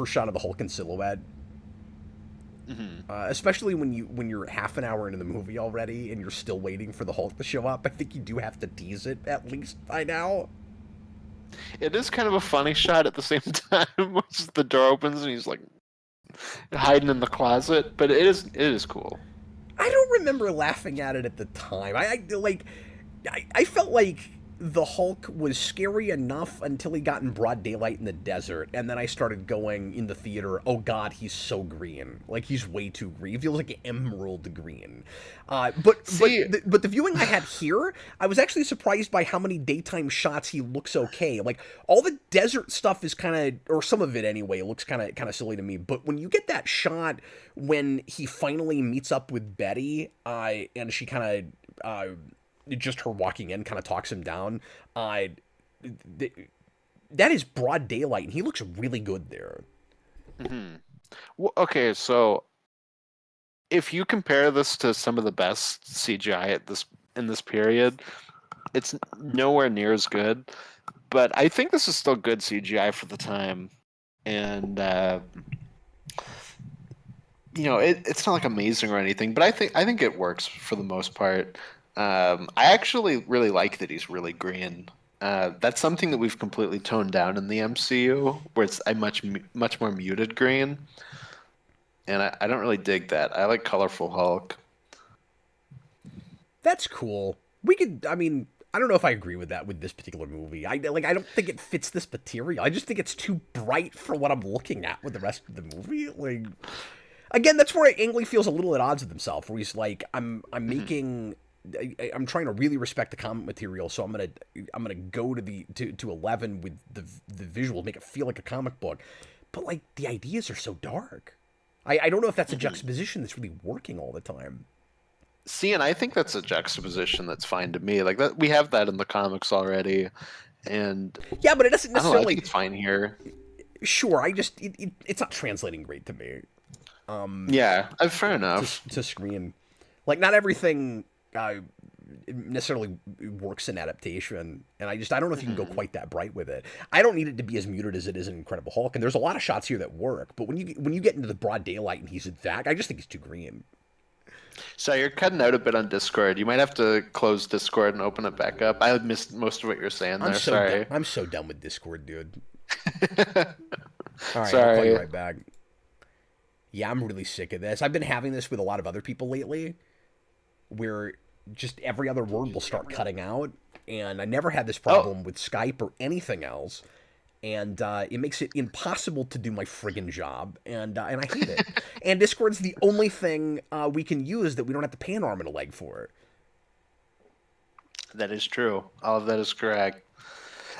shot of the Hulk in silhouette. Especially when you're half an hour into the movie already and you're still waiting for the Hulk to show up. I think you do have to tease it at least by now. It is kind of a funny shot at the same time, which is the door opens and he's like hiding in the closet, but it is cool. I don't remember laughing at it at the time. I felt like the Hulk was scary enough until he got in broad daylight in the desert, and then I started going in the theater, oh god, he's so green. Like, he's way too green. He feels like emerald green. See, But the viewing I had here, I was actually surprised by how many daytime shots he looks okay. Like, all the desert stuff is kind of, or some of it anyway, looks kind of silly to me. But when you get that shot when he finally meets up with Betty, and she kind of just her walking in kind of talks him down. That is broad daylight, and he looks really good there. Well, okay, so if you compare this to some of the best CGI in this period, it's nowhere near as good. But I think this is still good CGI for the time, and it's not like amazing or anything. But I think it works for the most part. I actually really like that he's really green. That's something that we've completely toned down in the MCU, where it's a much more muted green, and I don't really dig that. I like colorful Hulk. That's cool. I mean, I don't know if I agree with that with this particular movie. I don't think it fits this material. I just think it's too bright for what I'm looking at with the rest of the movie. Like, again, that's where Ang Lee feels a little at odds with himself, where he's like, I'm trying to really respect the comic material, so I'm gonna go to 11 with the visual, make it feel like a comic book, but like the ideas are so dark. I don't know if that's a juxtaposition that's really working all the time. See, and I think that's a juxtaposition that's fine to me. Like that, we have that in the comics already, and Yeah, but it doesn't I don't know. I necessarily. think it's fine here. Sure, it's not translating great to me. Yeah, fair enough. To screen, like not everything necessarily works in adaptation, and I don't know if you can go quite that bright with it. I don't need it to be as muted as it is in Incredible Hulk, and there's a lot of shots here that work, but when you get into the broad daylight and he's in that, I just think he's too green. So you're cutting out a bit on Discord. You might have to close Discord and open it back up. I missed most of what you're saying there. Sorry. I'm so done with Discord, dude. All right, Sorry. I'll call you right back. Yeah, I'm really sick of this. I've been having this with a lot of other people lately, where just every other word will start cutting out, and I never had this problem with Skype or anything else, and it makes it impossible to do my friggin' job, and I hate it. And Discord's the only thing we can use that we don't have to pay an arm and a leg for. That is true. All of that is correct.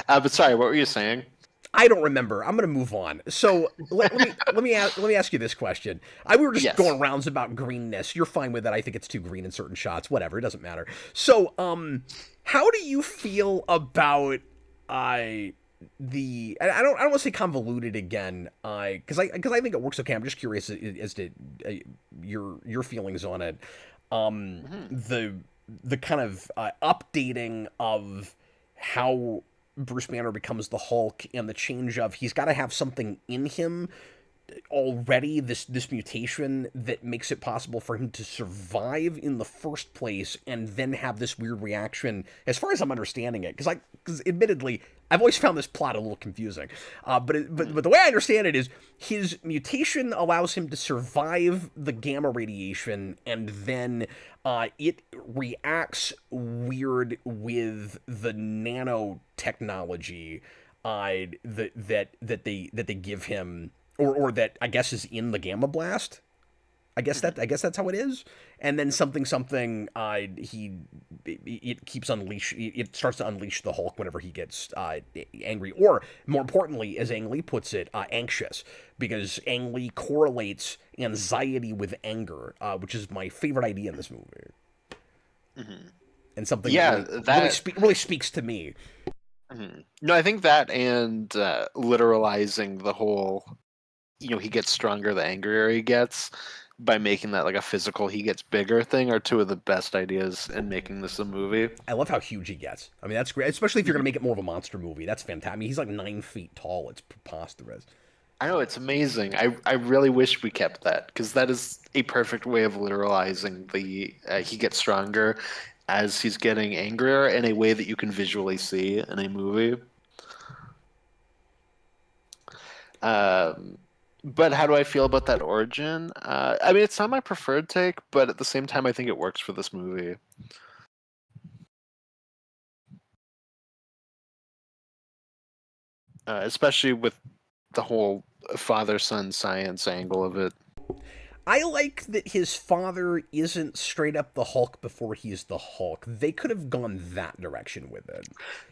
But sorry, what were you saying? I don't remember. I'm going to move on. So let me ask you this question. We were just going rounds about greenness. You're fine with that. I think it's too green in certain shots. Whatever. It doesn't matter. So how do you feel about I don't want to say convoluted again, because I think it works okay. I'm just curious as to your feelings on it. The kind of updating of how Bruce Banner becomes the Hulk, and the change of he's got to have something in him already, this mutation that makes it possible for him to survive in the first place, and then have this weird reaction, as far as I'm understanding it, because admittedly I've always found this plot a little confusing, but the way I understand it is his mutation allows him to survive the gamma radiation, and then it reacts weird with the nanotechnology that they give him, or that I guess is in the gamma blast. I guess that's how it is. And then something it keeps it starts to unleash the Hulk whenever he gets angry, or more importantly, as Ang Lee puts it, anxious, because Ang Lee correlates anxiety with anger, which is my favorite idea in this movie. And something really speaks to me. No, I think that and literalizing the whole, he gets stronger the angrier he gets, by making that like a physical he gets bigger thing, are two of the best ideas in making this a movie. I love how huge he gets. I mean, that's great, especially if you're going to make it more of a monster movie. That's fantastic. I mean, he's like 9 feet tall. It's preposterous. I know, it's amazing. I really wish we kept that, because that is a perfect way of literalizing the he gets stronger as he's getting angrier, in a way that you can visually see in a movie. But how do I feel about that origin? I mean, it's not my preferred take, but at the same time, I think it works for this movie. especially with the whole father-son science angle of it. I like that his father isn't straight up the Hulk before he's the Hulk. They could have gone that direction with it,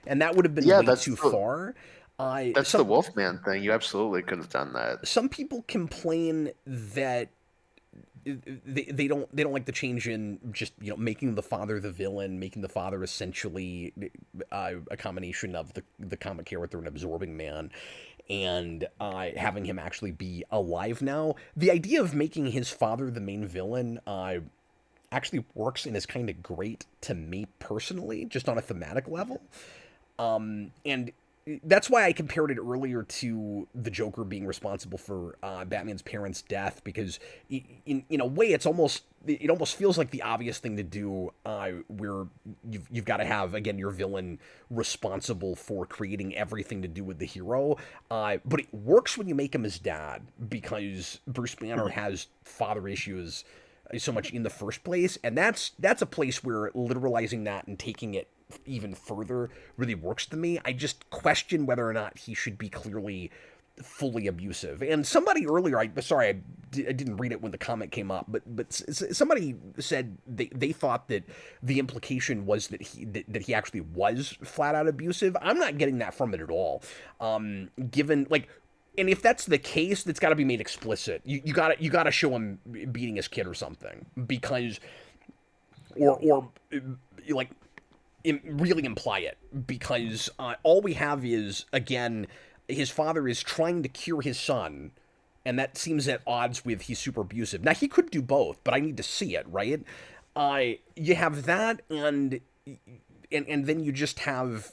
and that would have been Yeah, way too far. that's the Wolfman thing. You absolutely could have done that. Some people complain that they don't like the change in just making the father the villain, making the father essentially a combination of the comic character and absorbing man, and having him actually be alive now. The idea of making his father the main villain actually works and is kind of great to me personally, just on a thematic level. And that's why I compared it earlier to the Joker being responsible for Batman's parents' death, because in a way it almost feels like the obvious thing to do, where you've got to have again your villain responsible for creating everything to do with the hero, but it works when you make him his dad, because Bruce Banner has father issues so much in the first place, and that's a place where literalizing that and taking it even further really works to me. I just question whether or not he should be clearly fully abusive. And somebody earlier, I didn't read it when the comment came up, but somebody said they thought that the implication was that he actually was flat out abusive. I'm not getting that from it at all. Given like. And if that's the case, that's got to be made explicit. You got to show him beating his kid or something, because, or like, really imply it, because all we have is, again, his father is trying to cure his son, and that seems at odds with he's super abusive. Now he could do both, but I need to see it, right? You have that, and then you just have.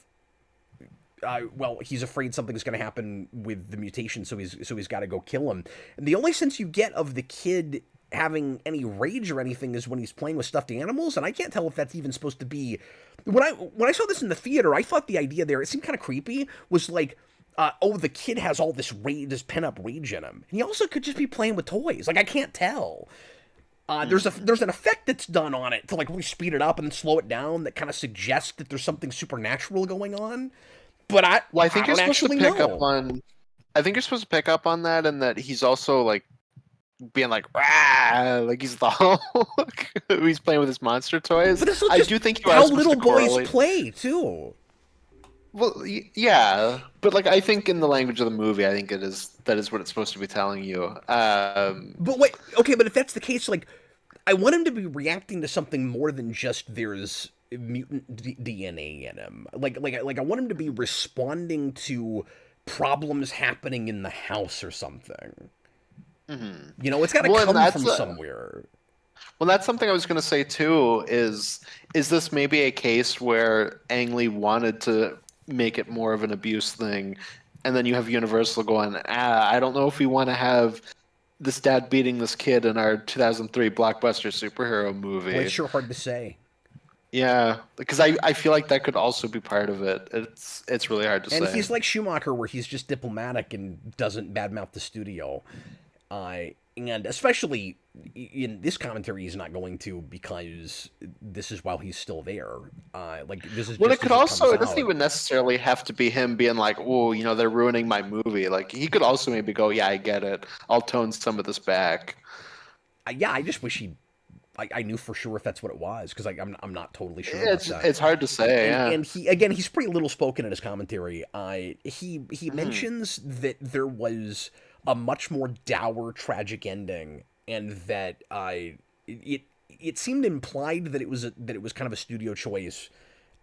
Well, he's afraid something's going to happen with the mutation, so he's got to go kill him. And the only sense you get of the kid having any rage or anything is when he's playing with stuffed animals, and I can't tell if that's even supposed to be. When I saw this in the theater, I thought the idea there, it seemed kind of creepy, was like, the kid has all this rage, this pent-up rage in him, and he also could just be playing with toys. Like, I can't tell. There's an effect that's done on it to like really speed it up and then slow it down that kind of suggests that there's something supernatural going on. But I think you're supposed to pick know. up on. I think you're supposed to pick up on that, and that he's also like being like, rah, like he's the Hulk. He's playing with his monster toys. But I do think you are how supposed little to correlate. boys play too. Well, yeah, but like I think in the language of the movie, I think that is what it's supposed to be telling you. But wait, okay, but if that's the case, like, I want him to be reacting to something more than just there's mutant DNA in him. Like I want him to be responding to problems happening in the house or something. Mm-hmm. It's got to come from somewhere. Well, that's something I was going to say too. Is this maybe a case where Ang Lee wanted to make it more of an abuse thing, and then you have Universal going, I don't know if we want to have this dad beating this kid in our 2003 blockbuster superhero movie. Well, it's sure hard to say. Yeah, because I feel like that could also be part of it. It's really hard to say. And he's like Schumacher, where he's just diplomatic and doesn't badmouth the studio. And especially in this commentary, he's not going to, because this is while he's still there. This is. Well, just it could also. It doesn't even necessarily have to be him being like, "Oh, they're ruining my movie." Like he could also maybe go, "Yeah, I get it. I'll tone some of this back." Yeah, I just wish I knew for sure if that's what it was, because I'm not totally sure. It's hard to say. And he's pretty little spoken in his commentary. He mentions that there was a much more dour, tragic ending, and that it seemed implied that it was kind of a studio choice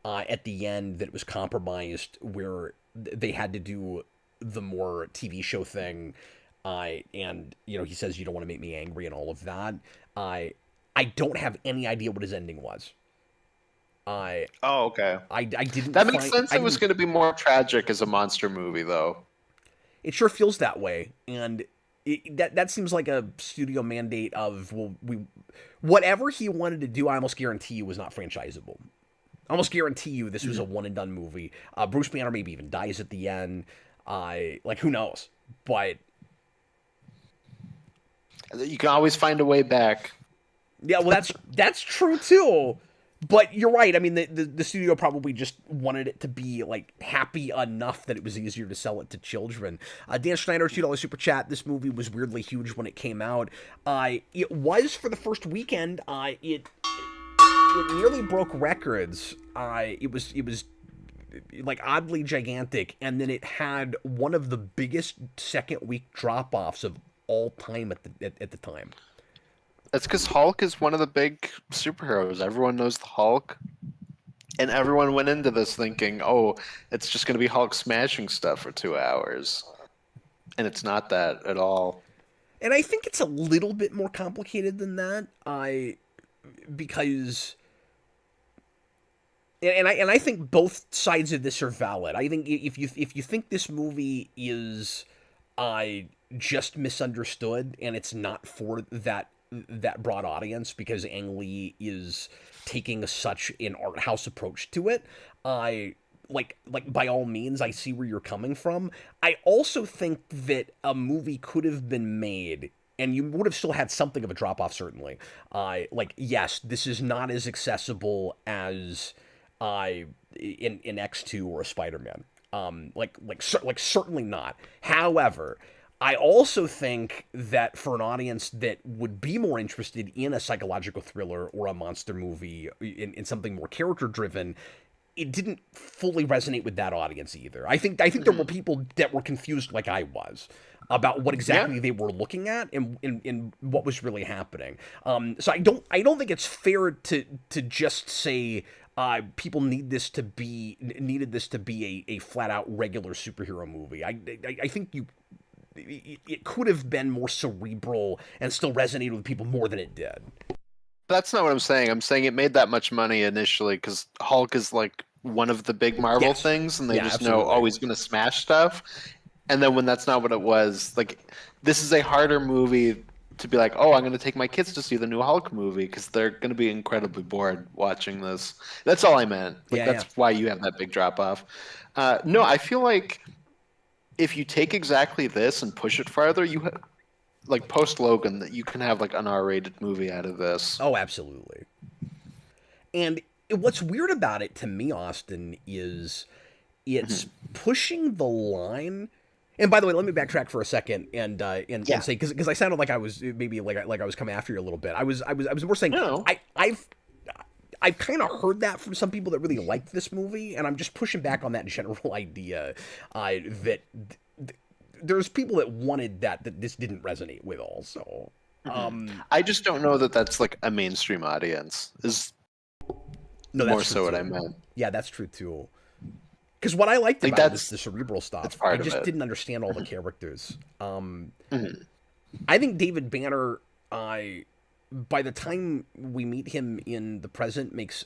at the end, that it was compromised, where they had to do the more TV show thing, and he says, "You don't want to make me angry," and all of that. I don't have any idea what his ending was. Oh, okay. I didn't. That makes sense. It was going to be more tragic as a monster movie, though. It sure feels that way, and that seems like a studio mandate of, whatever he wanted to do, I almost guarantee you was not franchisable. I almost guarantee you this was a one and done movie. Bruce Banner maybe even dies at the end. Who knows? But you can always find a way back. Yeah, well, that's true too. But you're right. I mean, the studio probably just wanted it to be like happy enough that it was easier to sell it to children. Dan Schneider, $2 super chat. This movie was weirdly huge when it came out. It was for the first weekend. It nearly broke records. It was like oddly gigantic, and then it had one of the biggest second week drop offs of all time at the time. That's because Hulk is one of the big superheroes. Everyone knows the Hulk. And everyone went into this thinking, oh, it's just going to be Hulk smashing stuff for 2 hours. And it's not that at all. And I think it's a little bit more complicated than that. Because I think both sides of this are valid. I think if you think this movie is just misunderstood and it's not for that broad audience because Ang Lee is taking such an art house approach to it, I like by all means I see where you're coming from. I also think that a movie could have been made and you would have still had something of a drop off certainly. Yes, this is not as accessible as in X2 or a Spider-Man. Certainly not. However, I also think that for an audience that would be more interested in a psychological thriller or a monster movie, in something more character driven, it didn't fully resonate with that audience either. I think there were people that were confused like I was about what exactly they were looking at and what was really happening. So I don't think it's fair to just say people needed this to be a flat out regular superhero movie. I think it could have been more cerebral and still resonated with people more than it did. That's not what I'm saying. I'm saying it made that much money initially because Hulk is like one of the big Marvel things, and they just know, oh, he's going to smash stuff. And then when that's not what it was, like, this is a harder movie to be like, oh, I'm going to take my kids to see the new Hulk movie because they're going to be incredibly bored watching this. That's all I meant. That's why you have that big drop off. No, I feel like if you take exactly this and push it farther, you like post Logan, that you can have like an R-rated movie out of this. Oh, absolutely. And what's weird about it to me, Austin, is it's pushing the line. And by the way, let me backtrack for a second and say because I sounded like I was maybe like I was coming after you a little bit. I was more saying I've kind of heard that from some people that really liked this movie, and I'm just pushing back on that general idea that there's people that wanted that this didn't resonate with also. I just don't know that that's like a mainstream audience. Is more so what I meant. Yeah, that's true too. Because what I liked about it is the cerebral stuff. I just didn't understand all the characters. I think David Banner, by the time we meet him in the present, makes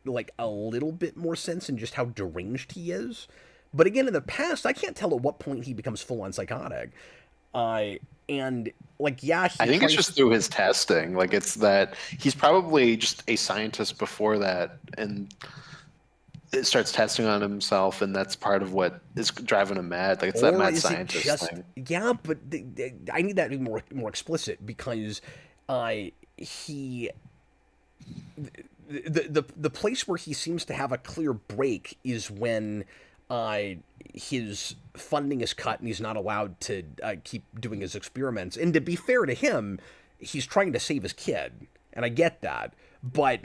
like a little bit more sense in just how deranged he is. But again, in the past, I can't tell at what point he becomes full-on psychotic. And like, I think it's just through his testing. Like, it's that he's probably just a scientist before that, and it starts testing on himself, and that's part of what is driving him mad. Like, it's that mad scientist thing. Yeah, but I need that to be more explicit because the place where he seems to have a clear break is when his funding is cut and he's not allowed to keep doing his experiments. And to be fair to him, he's trying to save his kid, and I get that. But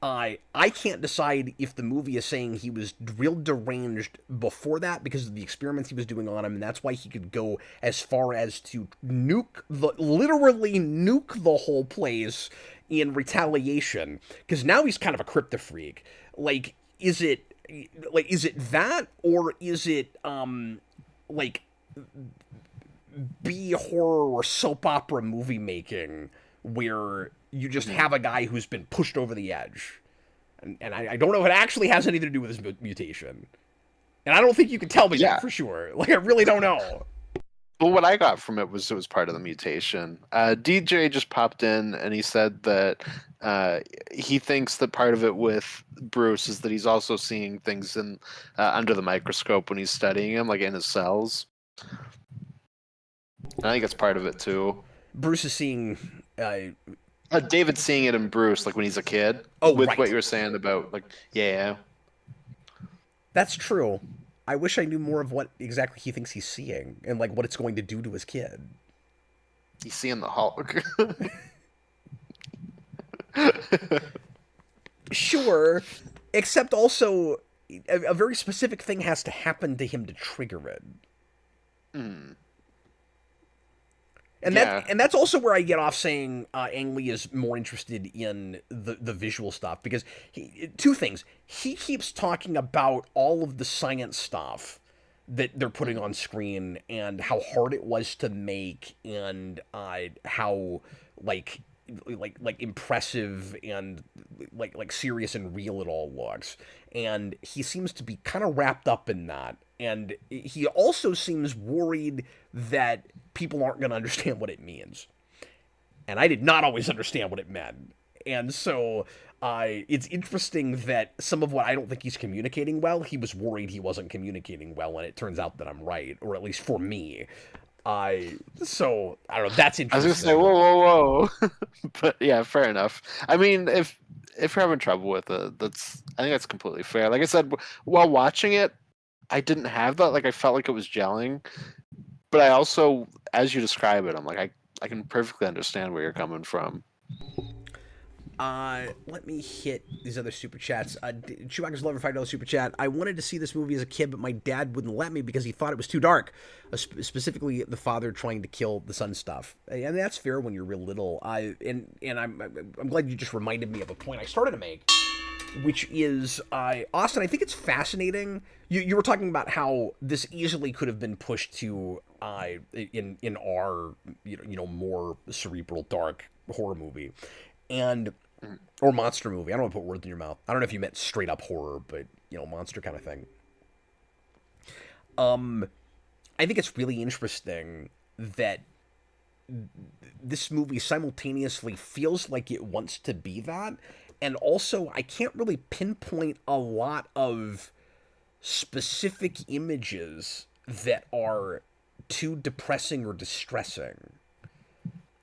I can't decide if the movie is saying he was real deranged before that because of the experiments he was doing on him, and that's why he could go as far as to literally nuke the whole place in retaliation. Because now he's kind of a crypto freak. Like, is it that, or is it like B horror or soap opera movie making where you just have a guy who's been pushed over the edge? And I don't know if it actually has anything to do with his mutation. And I don't think you can tell me that for sure. Like, I really don't know. Well, what I got from it was part of the mutation. DJ just popped in and he said that he thinks that part of it with Bruce is that he's also seeing things in under the microscope when he's studying him, like in his cells. I think that's part of it too. Bruce is seeing David seeing it in Bruce, like when he's a kid, Oh, with right. what you were saying about, like, yeah, That's true. I wish I knew more of what exactly he thinks he's seeing and like what it's going to do to his kid. he's seeing the Hulk. Sure, except also a very specific thing has to happen to him to trigger it. Mm. And Yeah. that's also where I get off saying Ang Lee is more interested in the visual stuff because two things. He keeps talking about all of the science stuff that they're putting on screen and how hard it was to make and how like impressive and like serious and real it all looks. And he seems to be kind of wrapped up in that. And he also seems worried that people aren't going to understand what it means. And I did not always understand what it meant. And so it's interesting that some of what I don't think he's communicating well, he was worried he wasn't communicating well, and it turns out that I'm right, or at least for me. So I don't know. That's I was interesting. gonna say, whoa. But yeah, fair enough. I mean, if you're having trouble with it, I think that's completely fair. Like I said, while watching it, I didn't have that. Like I felt like it was gelling, but I also, as you describe it, I'm like, I can perfectly understand where you're coming from. Let me hit these other super chats. Chewbacca's Lover $5 super chat. I wanted to see this movie as a kid, but my dad wouldn't let me because he thought it was too dark. Specifically, the father trying to kill the son stuff, and that's fair when you're real little. I'm glad you just reminded me of a point I started to make, which is Austin. I think it's fascinating. You were talking about how this easily could have been pushed to in our more cerebral dark horror movie, and or monster movie. I don't want to put words in your mouth. I don't know if you meant straight up horror, but monster kind of thing. I think it's really interesting that this movie simultaneously feels like it wants to be that, and also I can't really pinpoint a lot of specific images that are too depressing or distressing.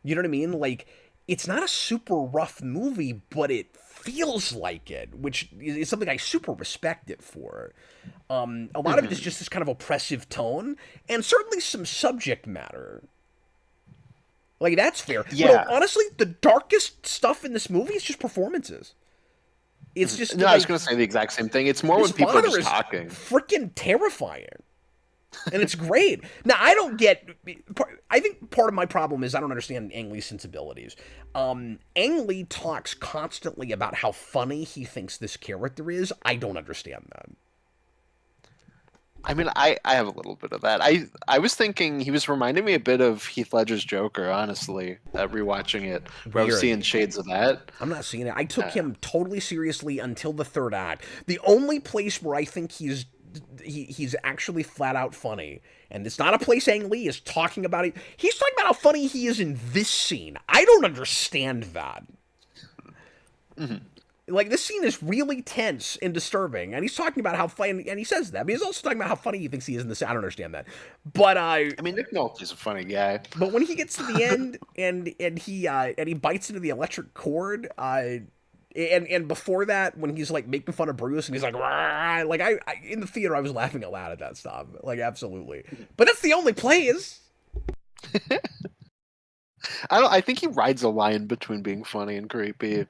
You know what I mean? Like, it's not a super rough movie, but it feels like it, which is something I super respect it for. A lot of it is just this kind of oppressive tone, and certainly some subject matter. Like, that's fair. Yeah. But honestly, the darkest stuff in this movie is just performances. It's just No, I was going to say the exact same thing. It's more when people are just talking. Freaking terrifying. And it's great. Now, I don't get... I think part of my problem is I don't understand Ang Lee's sensibilities. Ang Lee talks constantly about how funny he thinks this character is. I don't understand that. I mean, I have a little bit of that. I was thinking he was reminding me a bit of Heath Ledger's Joker, honestly, rewatching it. Where I was seeing shades of that. I'm not seeing it. I took him totally seriously until the third act. The only place where I think he's actually flat out funny, and it's not a place Ang Lee is talking about it. He's talking about how funny he is in this scene. I don't understand that. Like, this scene is really tense and disturbing, and he's talking about how funny, and he says that, but he's also talking about how funny he thinks he is in this. I don't understand that, but I mean, Nick Nolte's a funny guy. But when he gets to the end and he bites into the electric cord, and before that, when he's like making fun of Bruce and he's like, "Rah," like I in the theater I was laughing out loud at that stuff, like absolutely. But that's the only plays. I think he rides a line between being funny and creepy.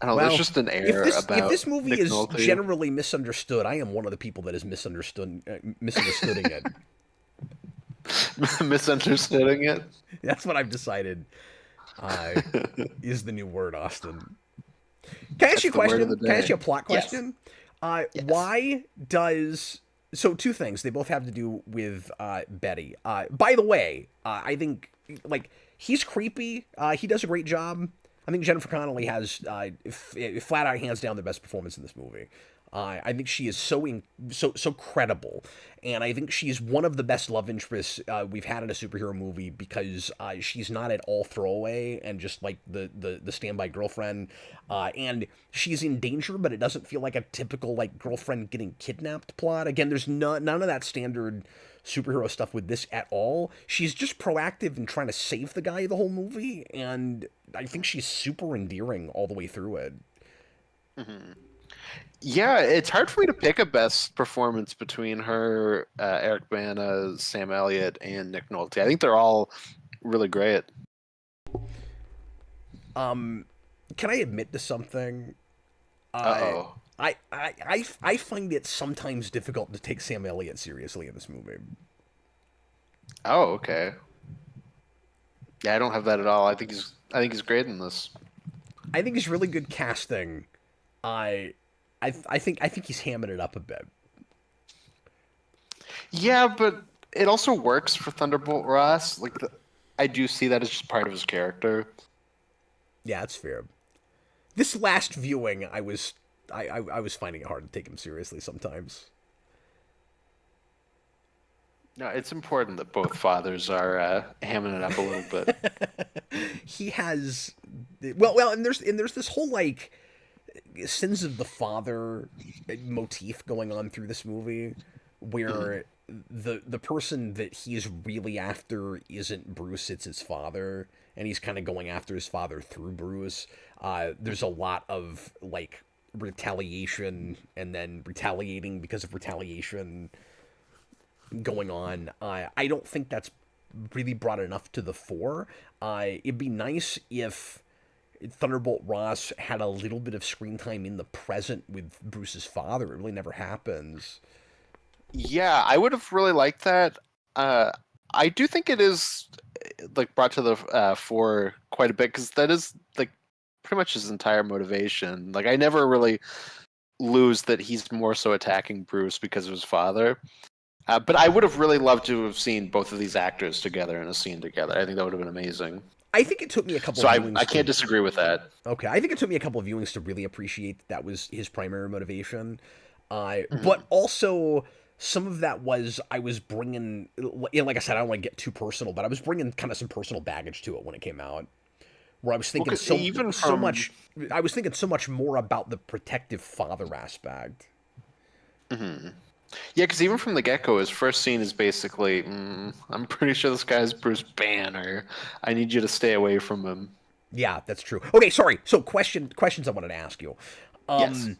I don't know, there's just an air about if this movie Nick is Nolte. generally misunderstood, I am one of the people that is misunderstanding it. Misunderstanding it. That's what I've decided is the new word, Austin. Can I ask you a question? Can I ask you a plot question? Yes. Why does... So, two things. They both have to do with Betty. By the way, I think, like, he's creepy. He does a great job. I think Jennifer Connelly has, flat out, hands down, the best performance in this movie. I think she is so credible, and I think she's one of the best love interests we've had in a superhero movie because she's not at all throwaway and just like the standby girlfriend, and she's in danger, but it doesn't feel like a typical like girlfriend getting kidnapped plot. Again, there's none of that standard superhero stuff with this at all. She's just proactive in trying to save the guy the whole movie, and I think she's super endearing all the way through it. Yeah, it's hard for me to pick a best performance between her, Eric Bana, Sam Elliott, and Nick Nolte. I think they're all really great. Can I admit to something? Uh-oh. I find it sometimes difficult to take Sam Elliott seriously in this movie. Oh, okay. Yeah, I don't have that at all. I think he's great in this. I think he's really good casting. I think he's hamming it up a bit. Yeah, but it also works for Thunderbolt Ross. Like, I do see that as just part of his character. Yeah, that's fair. This last viewing, I was finding it hard to take him seriously sometimes. No, it's important that both fathers are hamming it up a little bit. He has, well, and there's this whole like sins of the father motif going on through this movie, where the person that he's really after isn't Bruce, it's his father, and he's kind of going after his father through Bruce. There's a lot of like retaliation and then retaliating because of retaliation going on. I don't think that's really brought enough to the fore. It'd be nice if Thunderbolt Ross had a little bit of screen time in the present with Bruce's father. It really never happens. Yeah, I would have really liked that. I do think it is like brought to the fore quite a bit, because that is like pretty much his entire motivation. Like, I never really lose that he's more so attacking Bruce because of his father. But I would have really loved to have seen both of these actors together in a scene together. I think that would have been amazing. I think it took me a couple of viewings. I can't disagree with that. Okay, I think it took me a couple of viewings to really appreciate that was his primary motivation. But also, some of that was I was bringing, like I said, I don't want to get too personal, but I was bringing kind of some personal baggage to it when it came out. Where I was thinking I was thinking so much more about the protective father aspect. Mm-hmm. Yeah, because even from the get-go, his first scene is basically, I'm pretty sure this guy's Bruce Banner. I need you to stay away from him. Yeah, that's true. Okay, sorry. So questions I wanted to ask you. Yes.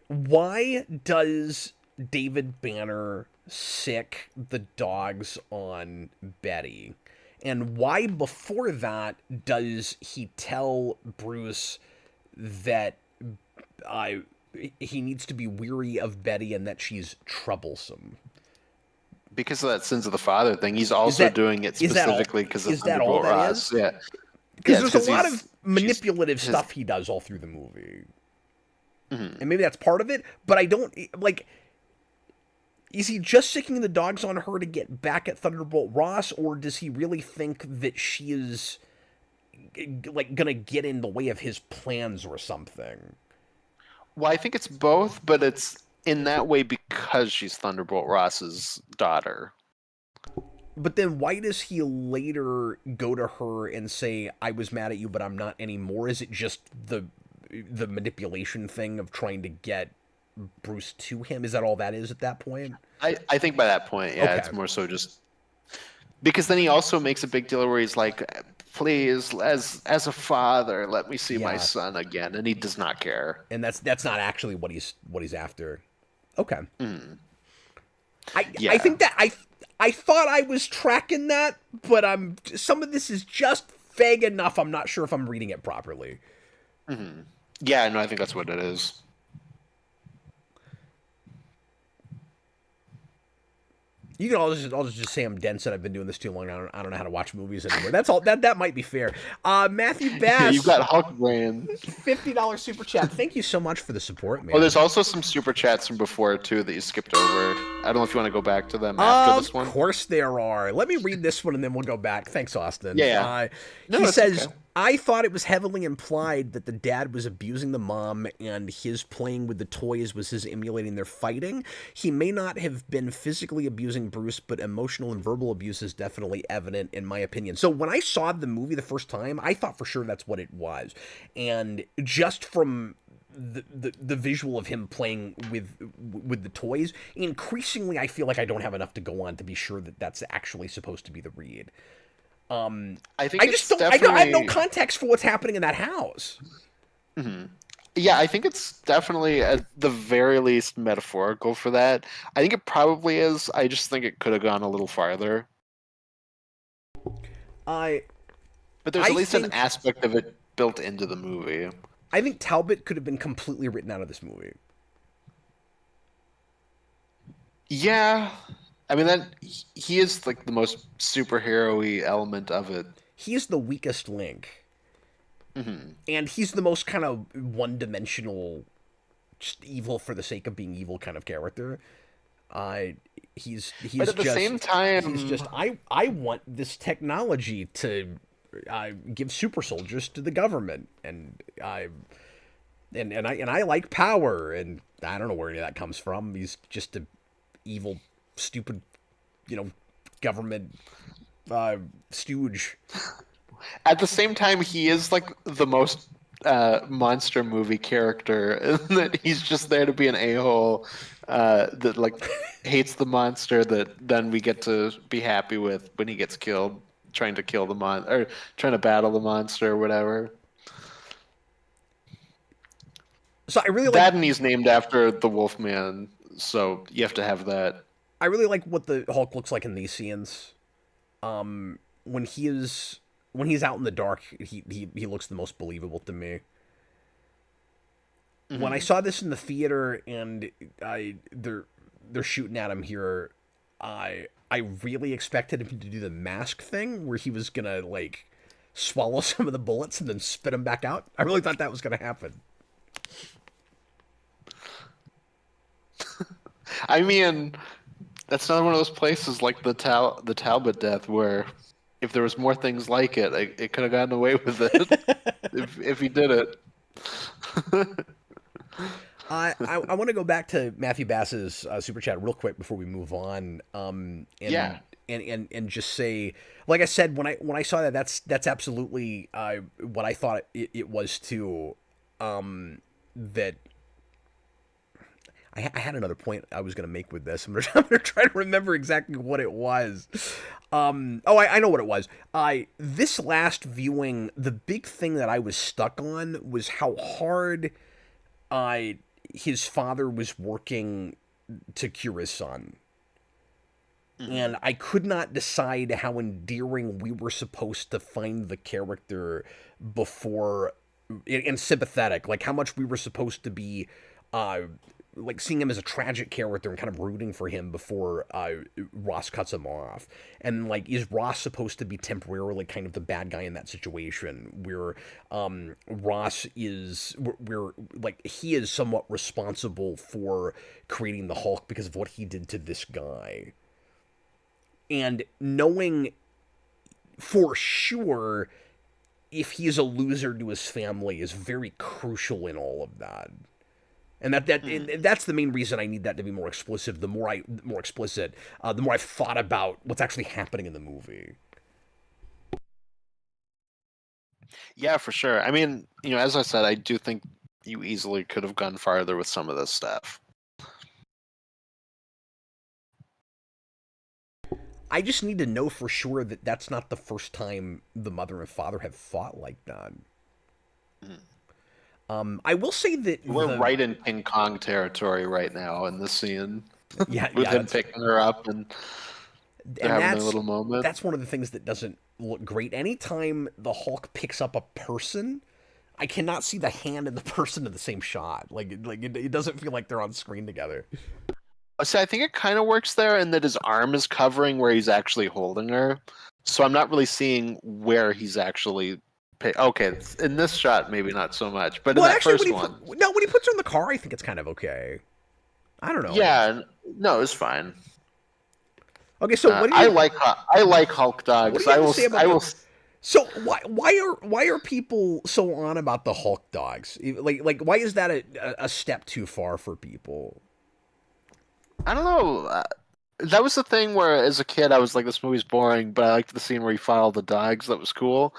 Why does David Banner sick the dogs on Betty? And why before that does he tell Bruce that he needs to be weary of Betty and that she's troublesome? Because of that sins of the father thing. He's also doing it specifically because of Thunderbolt Ross. Yeah. Because there's a lot of manipulative stuff he does all through the movie. Mm-hmm. And maybe that's part of it, but I don't, like, is he just sicking the dogs on her to get back at Thunderbolt Ross, or does he really think that she is, like, gonna get in the way of his plans or something? Well, I think it's both, but it's in that way because she's Thunderbolt Ross's daughter. But then why does he later go to her and say, I was mad at you, but I'm not anymore? Is it just the manipulation thing of trying to get Bruce to him? Is that all that is at that point? I think by that point, yeah, okay. It's more so just... Because then he also makes a big deal where he's like, please, as a father, let me see my son again, and he does not care. And that's not actually what he's after. Okay. Mm. I think that I thought I was tracking that, but some of this is just vague enough. I'm not sure if I'm reading it properly. Mm-hmm. Yeah, no, I think that's what it is. You can all just say I'm dense and I've been doing this too long. I don't know how to watch movies anymore. That's all. That might be fair. Matthew Bass, yeah, you've got Hulk brain. $50 super chat. Thank you so much for the support, man. Oh, there's also some super chats from before too that you skipped over. I don't know if you want to go back to them after this one. Of course there are. Let me read this one and then we'll go back. Thanks, Austin. Yeah. He says, okay. I thought it was heavily implied that the dad was abusing the mom and his playing with the toys was his emulating their fighting. He may not have been physically abusing Bruce, but emotional and verbal abuse is definitely evident in my opinion. So when I saw the movie the first time, I thought for sure that's what it was. And just from the visual of him playing with the toys. Increasingly, I feel like I don't have enough to go on to be sure that that's actually supposed to be the read. I think I just it's don't. I have no definitely. context for what's happening in that house. Yeah, I think it's definitely at the very least metaphorical for that. I think it probably is. I just think it could have gone a little farther. I But there's I at least an think aspect of it built into the movie. I think Talbot could have been completely written out of this movie. Yeah, I mean that he is like the most superhero-y element of it. He is the weakest link, and he's the most kind of one-dimensional, just evil for the sake of being evil kind of character. Uh, he's But at the just same time, he's just I want this technology to give super soldiers to the government, and I like power, and I don't know where any of that comes from. He's just a evil, stupid, government stooge. at the same time, he is like the most monster movie character, in that he's just there to be an a-hole that like hates the monster that then we get to be happy with when he gets killed, trying to kill the or trying to battle the monster or whatever. So I really like That, and he's named after the Wolfman, so you have to have that. I really like what the Hulk looks like in these scenes. When he's out in the dark, he looks the most believable to me. When I saw this in the theater and they're shooting at him here, I really expected him to do the mask thing where he was gonna like swallow some of the bullets and then spit them back out. I really thought that was gonna happen. I mean, that's not one of those places like the Talbot death where if there was more things like it, it could have gotten away with it if he did it. I want to go back to Matthew Bass's super chat real quick before we move on. Yeah. And just say, like I said, when I saw that, that's absolutely what I thought it was too. That I had another point I was going to make with this. I'm gonna try to remember exactly what it was. I know what it was. This last viewing, the big thing that I was stuck on was how hard his father was working to cure his son. And I could not decide how endearing we were supposed to find the character before, and sympathetic, like how much we were supposed to be like seeing him as a tragic character and kind of rooting for him before Ross cuts him off. And like, is Ross supposed to be temporarily kind of the bad guy in that situation where Ross is, where like he is somewhat responsible for creating the Hulk because of what he did to this guy. And knowing for sure if he's a loser to his family is very crucial in all of that. And that's the main reason I need that to be more explicit. The more explicit, the more I've thought about what's actually happening in the movie. Yeah, for sure. I mean, as I said, I do think you easily could have gone farther with some of this stuff. I just need to know for sure that that's not the first time the mother and father have fought like that. I will say that we're right in King Kong territory right now in this scene. With him picking her up and having a little moment. That's one of the things that doesn't look great. Anytime the Hulk picks up a person, I cannot see the hand and the person in the same shot. It doesn't feel like they're on screen together. See, I think it kind of works there in that his arm is covering where he's actually holding her. So I'm not really seeing where he's actually... Okay, in this shot, maybe not so much. But in that first one... when he puts her in the car, I think it's kind of okay. I don't know. Yeah, no, it's fine. Okay, so what do you... I like Hulk dogs. I will. So why are people so on about the Hulk dogs? Like why is that a step too far for people? I don't know. That was the thing where, as a kid, I was like, this movie's boring, but I liked the scene where he fought all the dogs. That was cool.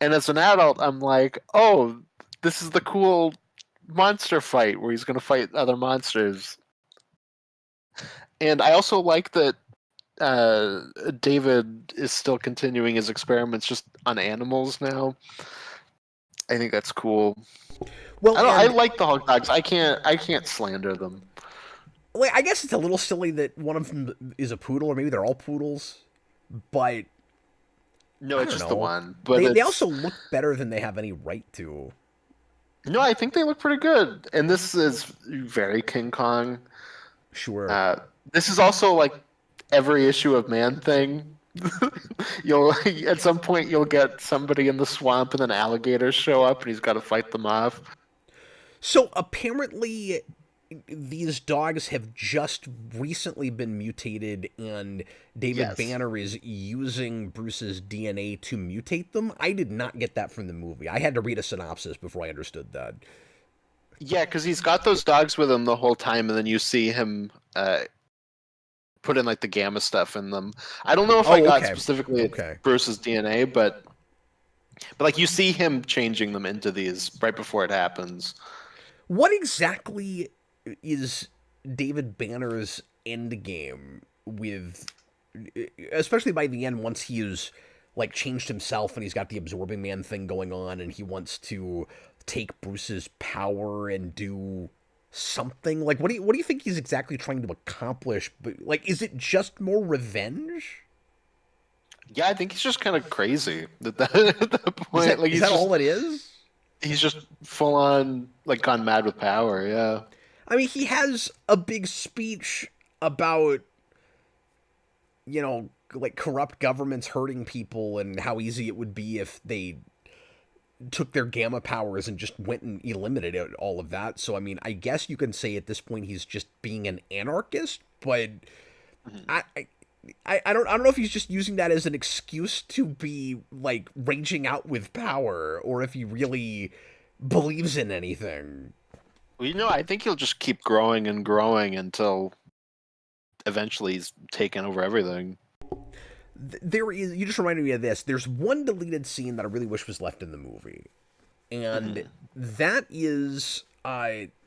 And as an adult, I'm like, oh, this is the cool monster fight where he's going to fight other monsters. And I also like that David is still continuing his experiments just on animals now. I think that's cool. Well, I like the Hulk dogs. I can't slander them. Like, I guess it's a little silly that one of them is a poodle, or maybe they're all poodles. But no, it's just the one. But they also look better than they have any right to. No, I think they look pretty good. And this is very King Kong. Sure. This is also like every issue of Man Thing. You'll at some point you'll get somebody in the swamp and then alligators show up and he's got to fight them off. So apparently these dogs have just recently been mutated, and David Banner is using Bruce's DNA to mutate them. I did not get that from the movie. I had to read a synopsis before I understood that. Yeah, because he's got those dogs with him the whole time, and then you see him put in like the gamma stuff in them. I don't know if I got specifically Bruce's DNA, but like you see him changing them into these right before it happens. What exactly is David Banner's end game with, especially by the end, once he's like changed himself and he's got the absorbing man thing going on and he wants to take Bruce's power and do something? Like, what do you think he's exactly trying to accomplish? But like, is it just more revenge? Yeah, I think he's just kind of crazy at that point. Is that all it is? He's just full on like gone mad with power. Yeah. I mean, he has a big speech about, you know, like corrupt governments hurting people and how easy it would be if they took their gamma powers and just went and eliminated all of that. So, I mean, I guess you can say at this point he's just being an anarchist, but I don't know if he's just using that as an excuse to be like raging out with power, or if he really believes in anything. Well, you know, I think he'll just keep growing and growing until eventually he's taken over everything. There is, you just reminded me of this. There's one deleted scene that I really wish was left in the movie. And that is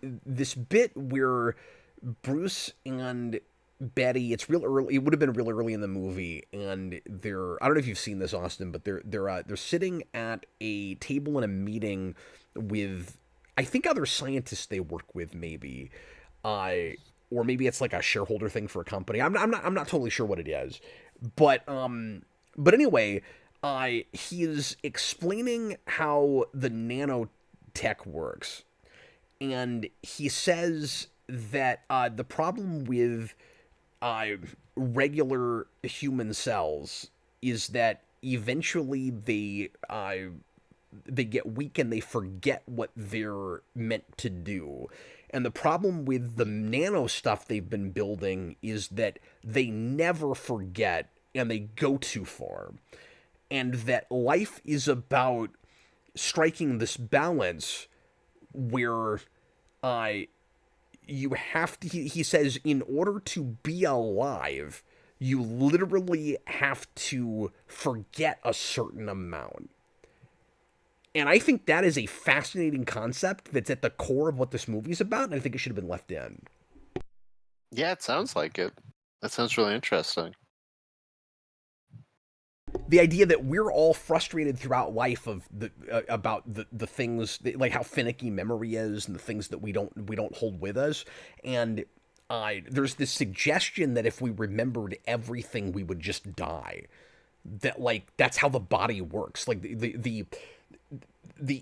this bit where Bruce and Betty, it's real early, it would have been real early in the movie, and I don't know if you've seen this, Austin, but they're sitting at a table in a meeting with, I think, other scientists they work with, maybe, or maybe it's like a shareholder thing for a company. I'm not totally sure what it is, but anyway, he is explaining how the nanotech works, and he says that the problem with regular human cells is that eventually they get weak and they forget what they're meant to do. And the problem with the nano stuff they've been building is that they never forget and they go too far. And that life is about striking this balance where you have to, he says, in order to be alive, you literally have to forget a certain amount. And I think that is a fascinating concept that's at the core of what this movie's about, and I think it should have been left in. Yeah, it sounds like it. That sounds really interesting. The idea that we're all frustrated throughout life about the things that, like how finicky memory is and the things that we don't hold with us, and there's this suggestion that if we remembered everything, we would just die. That like that's how the body works. Like the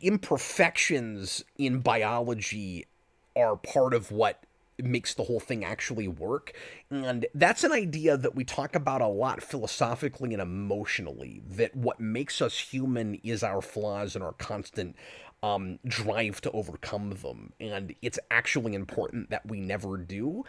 imperfections in biology are part of what makes the whole thing actually work. And that's an idea that we talk about a lot philosophically and emotionally, that what makes us human is our flaws and our constant drive to overcome them. And it's actually important that we never do.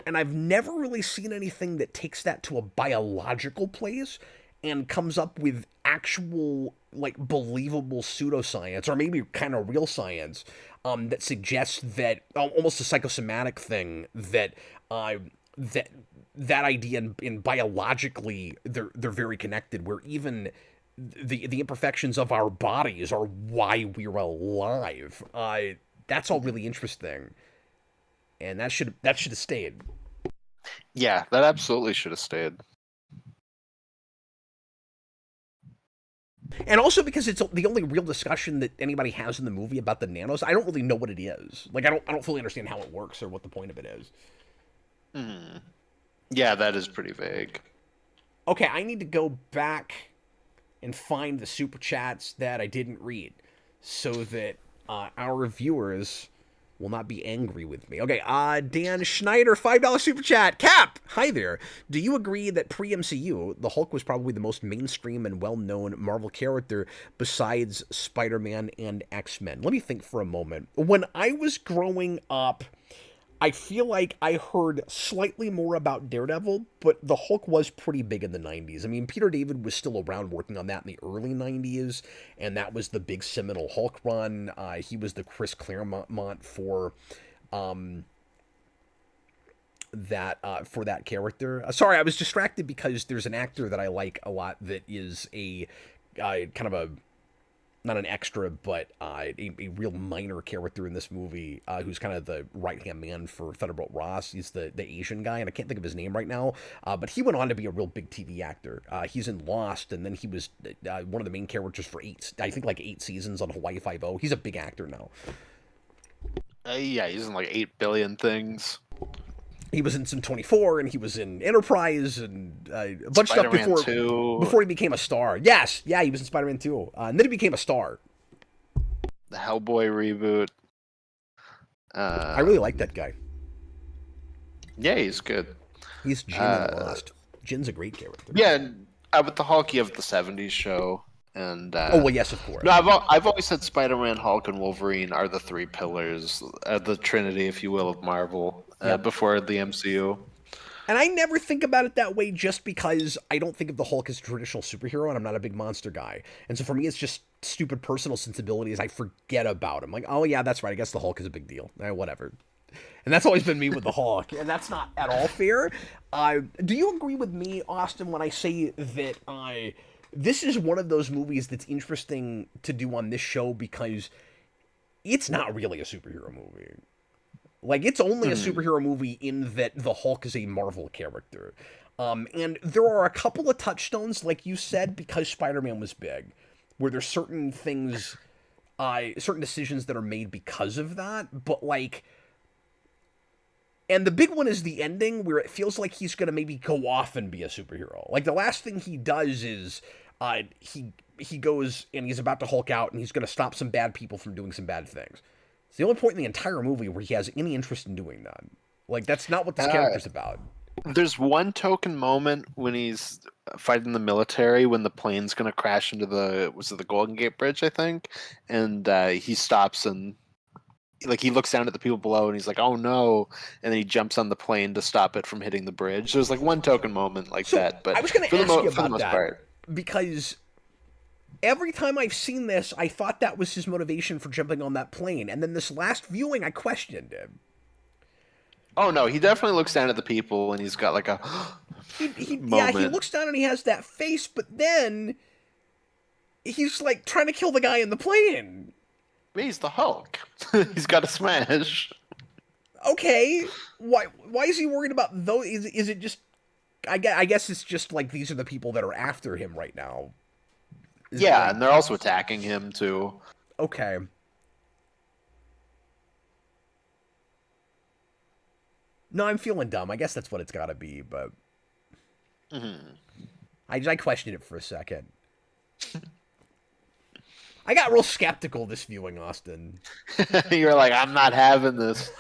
And I've never really seen anything that takes that to a biological place and comes up with actual, like, believable pseudoscience, or maybe kind of real science, that suggests that, almost a psychosomatic thing, that that idea in biologically they're very connected, where even the imperfections of our bodies are why we're alive. that's all really interesting, and that should have stayed. Yeah, that absolutely should have stayed. And also because it's the only real discussion that anybody has in the movie about the nanos. I don't really know what it is. Like, I don't fully understand how it works or what the point of it is. Yeah, that is pretty vague. Okay, I need to go back and find the super chats that I didn't read, so that our viewers will not be angry with me. Okay, Dan Schneider, $5 super chat. Cap, hi there. Do you agree that pre-MCU, the Hulk was probably the most mainstream and well-known Marvel character besides Spider-Man and X-Men? Let me think for a moment. When I was growing up, I feel like I heard slightly more about Daredevil, but the Hulk was pretty big in the 90s. I mean, Peter David was still around working on that in the early 90s, and that was the big seminal Hulk run. He was the Chris Claremont for that character. Sorry, I was distracted because there's an actor that I like a lot that is a kind of a not an extra, but a real minor character in this movie, who's kind of the right-hand man for Thunderbolt Ross. He's the Asian guy, and I can't think of his name right now, but he went on to be a real big TV actor. He's in Lost, and then he was one of the main characters for 8 seasons on Hawaii Five-0. He's a big actor now. Yeah, he's in like 8 billion things. He was in some 24, and he was in Enterprise, and a bunch of stuff before he became a star. Yes, yeah, he was in Spider-Man 2, and then he became a star. The Hellboy reboot. I really like that guy. Yeah, he's good. He's Jin in Lost. Jin's a great character. Yeah, with the Hulk, you have the 70s show. And oh, well, yes, of course. No, I've always said Spider-Man, Hulk, and Wolverine are the three pillars, the trinity, if you will, of Marvel before the MCU. And I never think about it that way just because I don't think of the Hulk as a traditional superhero, and I'm not a big monster guy. And so for me, it's just stupid personal sensibilities. I forget about him. Like, oh, yeah, that's right. I guess the Hulk is a big deal. Whatever. And that's always been me with the Hulk, and that's not at all fair. Do you agree with me, Austin, when I say that this is one of those movies that's interesting to do on this show because it's not really a superhero movie. Like, it's only a superhero movie in that the Hulk is a Marvel character. And there are a couple of touchstones, like you said, because Spider-Man was big, where there's certain things, certain decisions that are made because of that, but, like... And the big one is the ending, where it feels like he's going to maybe go off and be a superhero. Like, the last thing he does is... he goes and he's about to Hulk out, and he's going to stop some bad people from doing some bad things. It's the only point in the entire movie where he has any interest in doing that. Like, that's not what this character's about. There's one token moment when he's fighting the military, when the plane's going to crash into the Golden Gate Bridge, I think, and he stops and like he looks down at the people below and he's like, "Oh no!" and then he jumps on the plane to stop it from hitting the bridge. There's like one token moment like that. But I was going to ask you about that because every time I've seen this, I thought that was his motivation for jumping on that plane, and then this last viewing, I questioned him. Oh no, he definitely looks down at the people and he's got like a yeah, he looks down and he has that face, but then he's like trying to kill the guy in the plane. He's the Hulk. He's got a smash. Okay, why is he worried about those? Is it just? I guess it's just like these are the people that are after him right now. Yeah, and they're also attacking him too. Okay. No, I'm feeling dumb. I guess that's what it's got to be, but I questioned it for a second. I got real skeptical this viewing, Austin. You're like, I'm not having this.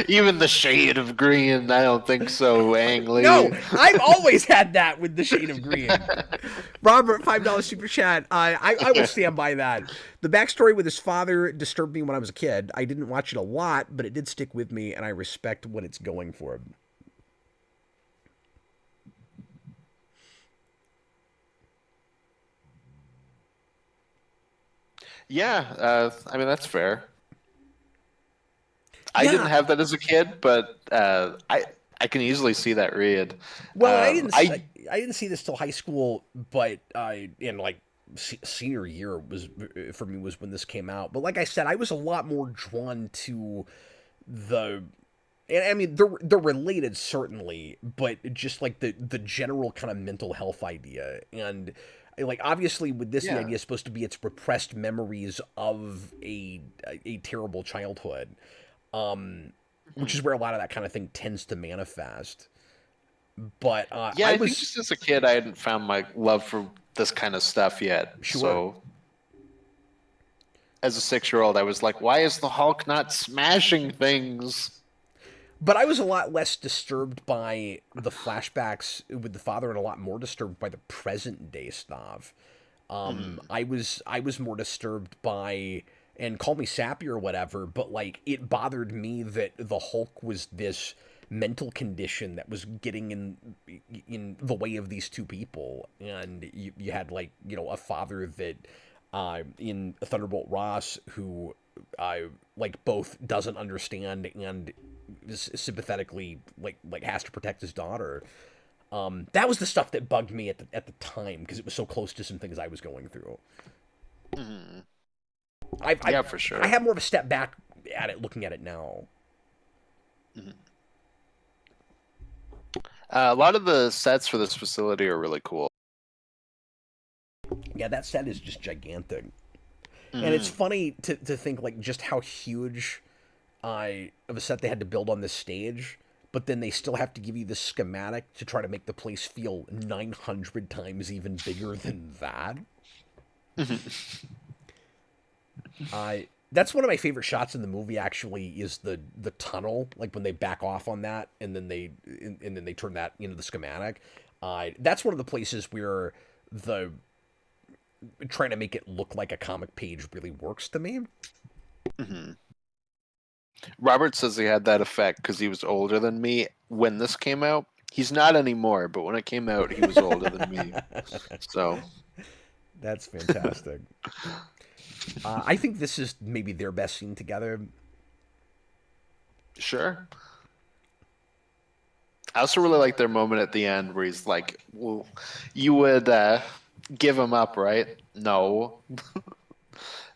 Even the shade of green, I don't think so, Ang Lee. No, I've always had that with the shade of green. Robert, $5 super chat. I will stand by that. The backstory with his father disturbed me when I was a kid. I didn't watch it a lot, but it did stick with me, and I respect what it's going for. Yeah, I mean, that's fair. I didn't have that as a kid, but I can easily see that read. Well, I didn't see this till high school, but in like senior year was for me was when this came out. But like I said, I was a lot more drawn to the. And I mean, they're related certainly, but just like the general kind of mental health idea, and like obviously with this, the Yeah. idea is supposed to be it's repressed memories of a terrible childhood, which Mhm. is where a lot of that kind of thing tends to manifest. But Yeah, I I think was just as a kid, I hadn't found my love for this kind of stuff yet. sure. So as a 6-year-old, I was like, why is the Hulk not smashing things? But I was a lot less disturbed by the flashbacks with the father, and a lot more disturbed by the present day stuff. Mhm. I was more disturbed by, and call me sappy or whatever, but like it bothered me that the Hulk was this mental condition that was getting in the way of these two people, and you had like a father that in Thunderbolt Ross who like both doesn't understand and is sympathetically like has to protect his daughter. That was the stuff that bugged me at the time because it was so close to some things I was going through. Mhm. I've, I've Yeah, for I sure. have more of a step back at it looking at it now. Mhm. A lot of the sets for this facility are really cool. Yeah, that set is just gigantic, and it's Mhm. funny to think like just how huge of a set they had to build on this stage. But then they still have to give you the schematic to try to make the place feel 900 times even bigger than that. Mhm. That's one of my favorite shots in the movie. Actually, is the tunnel, like when they back off on that, and then they turn that into the schematic. That's one of the places where the trying to make it look like a comic page really works to me. Mhm. Robert says he had that effect because he was older than me when this came out. He's not anymore, but when it came out, he was older than me. So, That's fantastic. I think this is maybe their best scene together. sure. I also really like their moment at the end where he's like, "Well, you would give him up, right?" No.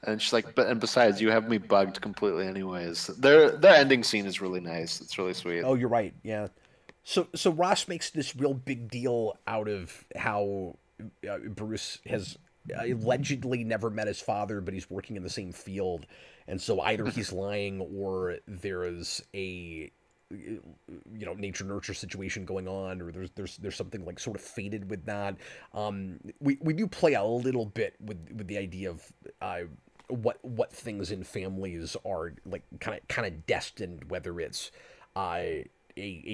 And she's like, "But and besides, you have me bugged completely, anyways." Their ending scene is really nice. It's really sweet. Oh, you're right. Yeah. So Ross makes this real big deal out of how Bruce has allegedly never met his father, but he's working in the same field, and so either he's lying or there is a nature nurture situation going on, or there's something like sort of fated with that. We do play a little bit with the idea of what things in families are like kind of destined, whether it's a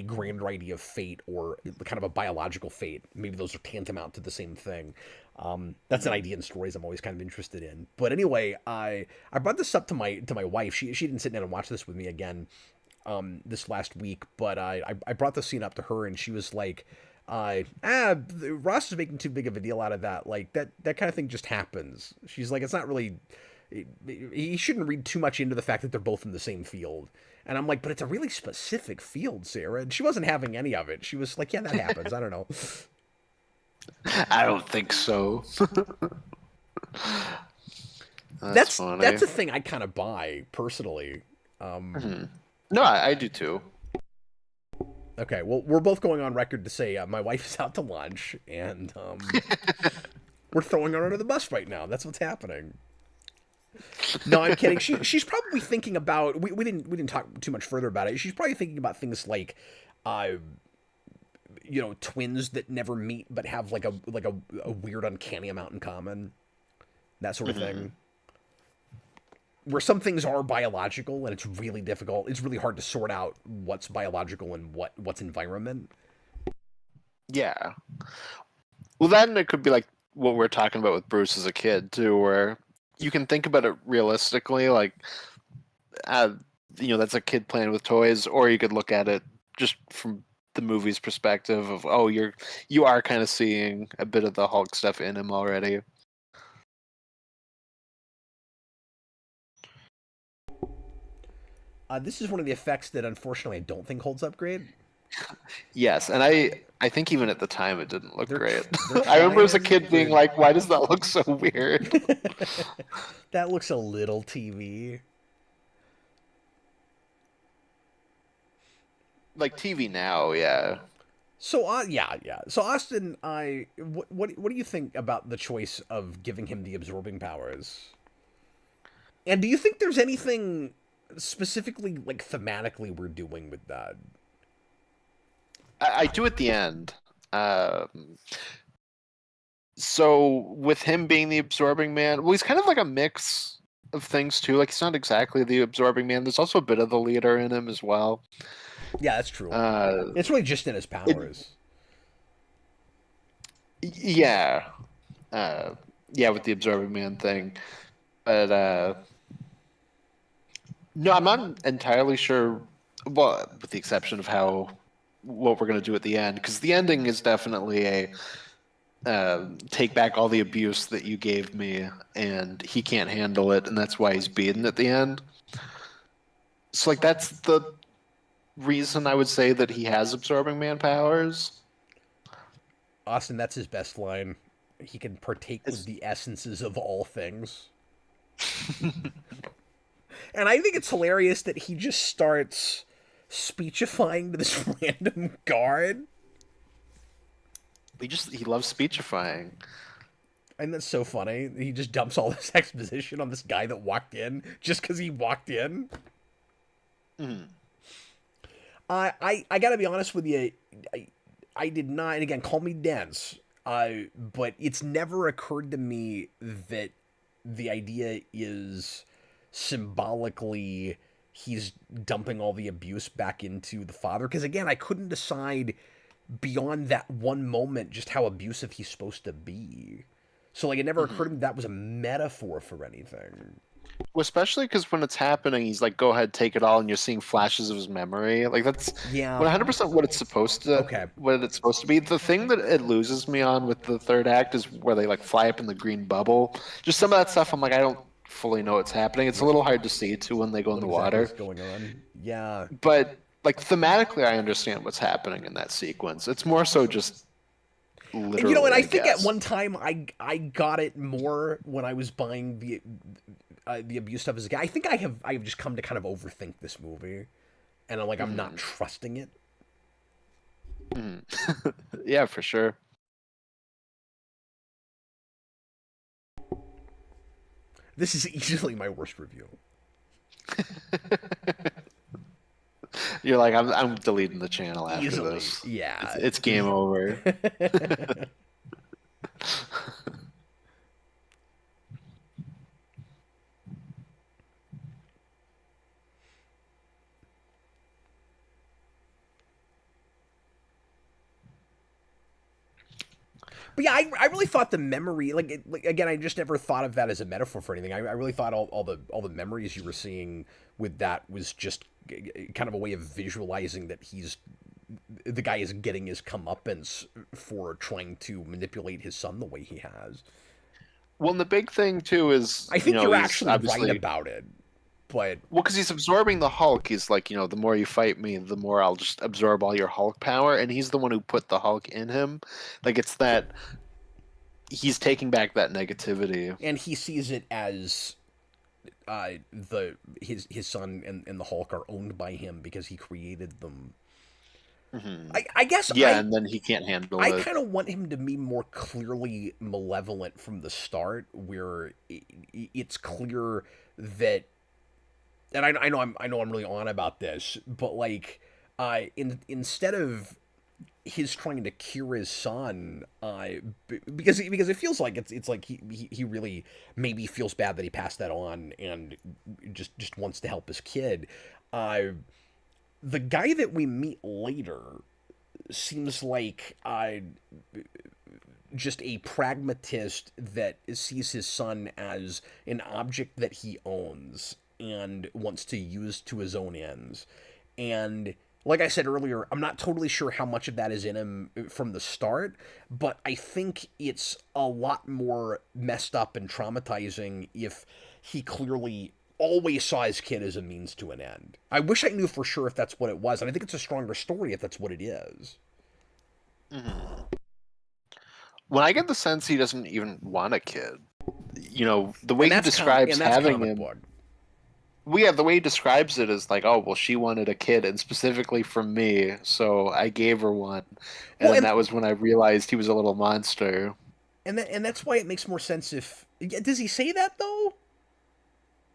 grander idea of fate or kind of a biological fate. Maybe those are tantamount to the same thing. That's an Mhm. idea in stories I'm always kind of interested in. But anyway, I brought this up to my wife. She didn't sit down and watch this with me again this last week, but I brought the scene up to her and she was like, Ross is making too big of a deal out of that. Like that kind of thing just happens. She's like, it's not really. He shouldn't read too much into the fact that they're both in the same field. And I'm like, but it's a really specific field, Sarah. And she wasn't having any of it. She was like, yeah, that happens. I don't know. I don't think so. That's That's funny. a thing I kind of buy personally. Mhm. No, I do too. Okay, well, we're both going on record to say my wife is out to lunch, and we're throwing her under the bus right now. That's what's happening. No, I'm kidding. She's probably thinking about we didn't talk too much further about it. She's probably thinking about things like uh twins that never meet but have like a weird uncanny amount in common. That sort of Mhm. thing. Where some things are biological and it's really difficult. It's really hard to sort out what's biological and what's environment. Yeah. Well, then it could be like what we're talking about with Bruce as a kid too, where you can think about it realistically, like, uh, that's a kid playing with toys, or you could look at it just from the movie's perspective of, oh, you are kind of seeing a bit of the Hulk stuff in him already. This is one of the effects that unfortunately I don't think holds up great. Yes, and I think even at the time it didn't look They're great. they're I remember as a trying, kid being like, "Why does that look so weird?" that looks a little TV. Like TV now, yeah. So, yeah. So, Austin, what do you think about the choice of giving him the absorbing powers? And do you think there's anything specifically, like, thematically we're doing with that? I do at the end. Um, so with him being the absorbing man, well, he's kind of like a mix of things too. Like he's not exactly the absorbing man. There's also a bit of the leader in him as well. Yeah, that's true. Uh, It's really just in his it, powers. yeah, uh, yeah, with the absorbing man thing. But no, I'm not entirely sure. Well, with the exception of how what we're gonna do at the end, because the ending is definitely a take back all the abuse that you gave me, and he can't handle it, and that's why he's beaten at the end. So, like, that's the reason I would say that he has absorbing man powers. Austin, that's his best line. He can partake with It's, the essences of all things. And I think it's hilarious that he just starts speechifying to this random guard. he loves speechifying. And that's so funny. He just dumps all this exposition on this guy that walked in just because he walked in. Mm. I gotta be honest with you. I did not, and again, call me dense, but it's never occurred to me that the idea is symbolically he's dumping all the abuse back into the father. Because again, I couldn't decide beyond that one moment just how abusive he's supposed to be. So like, it never occurred to me that was a metaphor for anything. Well, especially because when it's happening, he's like, "Go ahead, take it all," and you're seeing flashes of his memory. Like that's Yeah. 100% what it's supposed to. Okay. What it's supposed to be. The thing that it loses me on with the third act is where they like fly up in the green bubble. Just some of that stuff, I'm like, I don't fully know what's happening. It's a little hard to see too when they go in What the exactly is water. going on? Yeah. But like thematically, I understand what's happening in that sequence. It's more so just And you know, and literally, I I think at guess. one time I got it more when I was buying the abuse stuff as a guy. I think I have just come to kind of overthink this movie, and I'm not Mhm. trusting it. Mhm. Yeah, for sure. This is easily my worst review. You're like, I'm deleting the channel after Easily, this. yeah. It's game over. But yeah, I really thought the memory, like again, I just never thought of that as a metaphor for anything. I really thought all the memories you were seeing with that was just kind of a way of visualizing that the guy is getting his comeuppance for trying to manipulate his son the way he has. Well, and the big thing too is, I think you're he's actually right obviously about it, but well, because he's absorbing the Hulk. He's like, the more you fight me, the more I'll just absorb all your Hulk power, and he's the one who put the Hulk in him. Like it's that he's taking back that negativity. and he sees it as the his son and the Hulk are owned by him because he created them. Hmm. I guess Yeah, and then he can't handle I it. kind of want him to be more clearly malevolent from the start, where it's clear that, and I know I'm really on about this, but like, instead of his trying to cure his son, because it feels like it's like he really maybe feels bad that he passed that on and just wants to help his kid. Uh, the guy that we meet later seems like just a pragmatist that sees his son as an object that he owns and wants to use to his own ends. And like I said earlier, I'm not totally sure how much of that is in him from the start, but I think it's a lot more messed up and traumatizing if he clearly always saw his kid as a means to an end. I wish I knew for sure if that's what it was, and I think it's a stronger story if that's what it is. Mm-hmm. Well, I get the sense he doesn't even want a kid. You know, the way he describes and that's having comic him. book. Well, yeah, the way he describes it is like, oh, well, she wanted a kid, and specifically from me, so I gave her one, and Well, then that was when I realized he was a little monster. and that's why it makes more sense if does he say that though?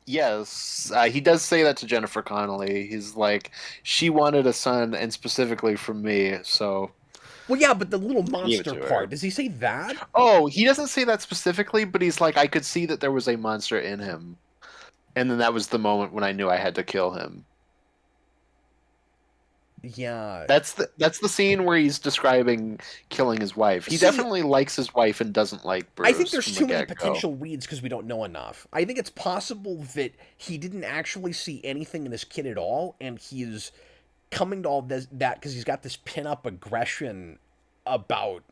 Yes, he does say that to Jennifer Connelly. He's like, she wanted a son, and specifically from me, so Well, yeah, but the little I gave it monster to her. part, does he say that? Oh, he doesn't say that specifically, but he's like, I could see that there was a monster in him. And then that was the moment when I knew I had to kill him. Yeah. That's the scene where he's describing killing his wife. He See, definitely likes his wife and doesn't like Bruce. I think there's from too the many get-go. potential reads because we don't know enough. I think it's possible that he didn't actually see anything in his kid at all, and he's coming to all that because he's got this pin-up aggression about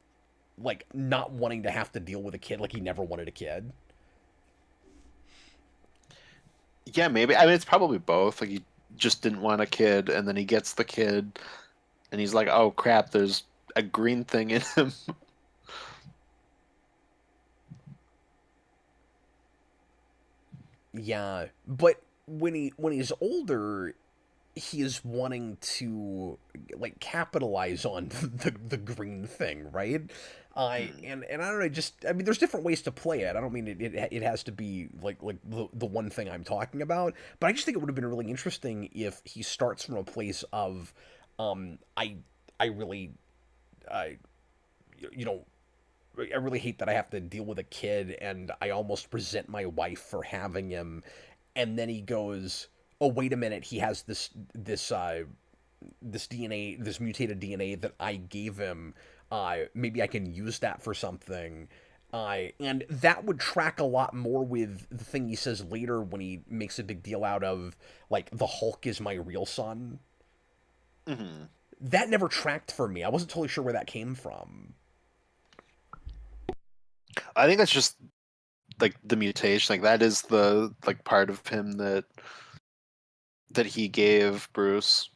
like not wanting to have to deal with a kid, like he never wanted a kid. Yeah, maybe. I mean, it's probably both. Like he just didn't want a kid, and then he gets the kid, and he's like, "Oh crap, there's a green thing in him." Yeah, but when he's older, he is wanting to like capitalize on the green thing, right? And I don't know, just I mean, there's different ways to play it. I don't mean it has to be like the one thing I'm talking about, but I just think it would have been really interesting if he starts from a place of, I really, I, you know, I really hate that I have to deal with a kid, and I almost resent my wife for having him. And then he goes, "Oh, wait a minute! He has this DNA, this mutated DNA that I gave him. Maybe I can use that for something." And that would track a lot more with the thing he says later when he makes a big deal out of like the Hulk is my real son. Hmm. That never tracked for me. I wasn't totally sure where that came from. I think that's just like the mutation. Like that is the like part of him that he gave Bruce.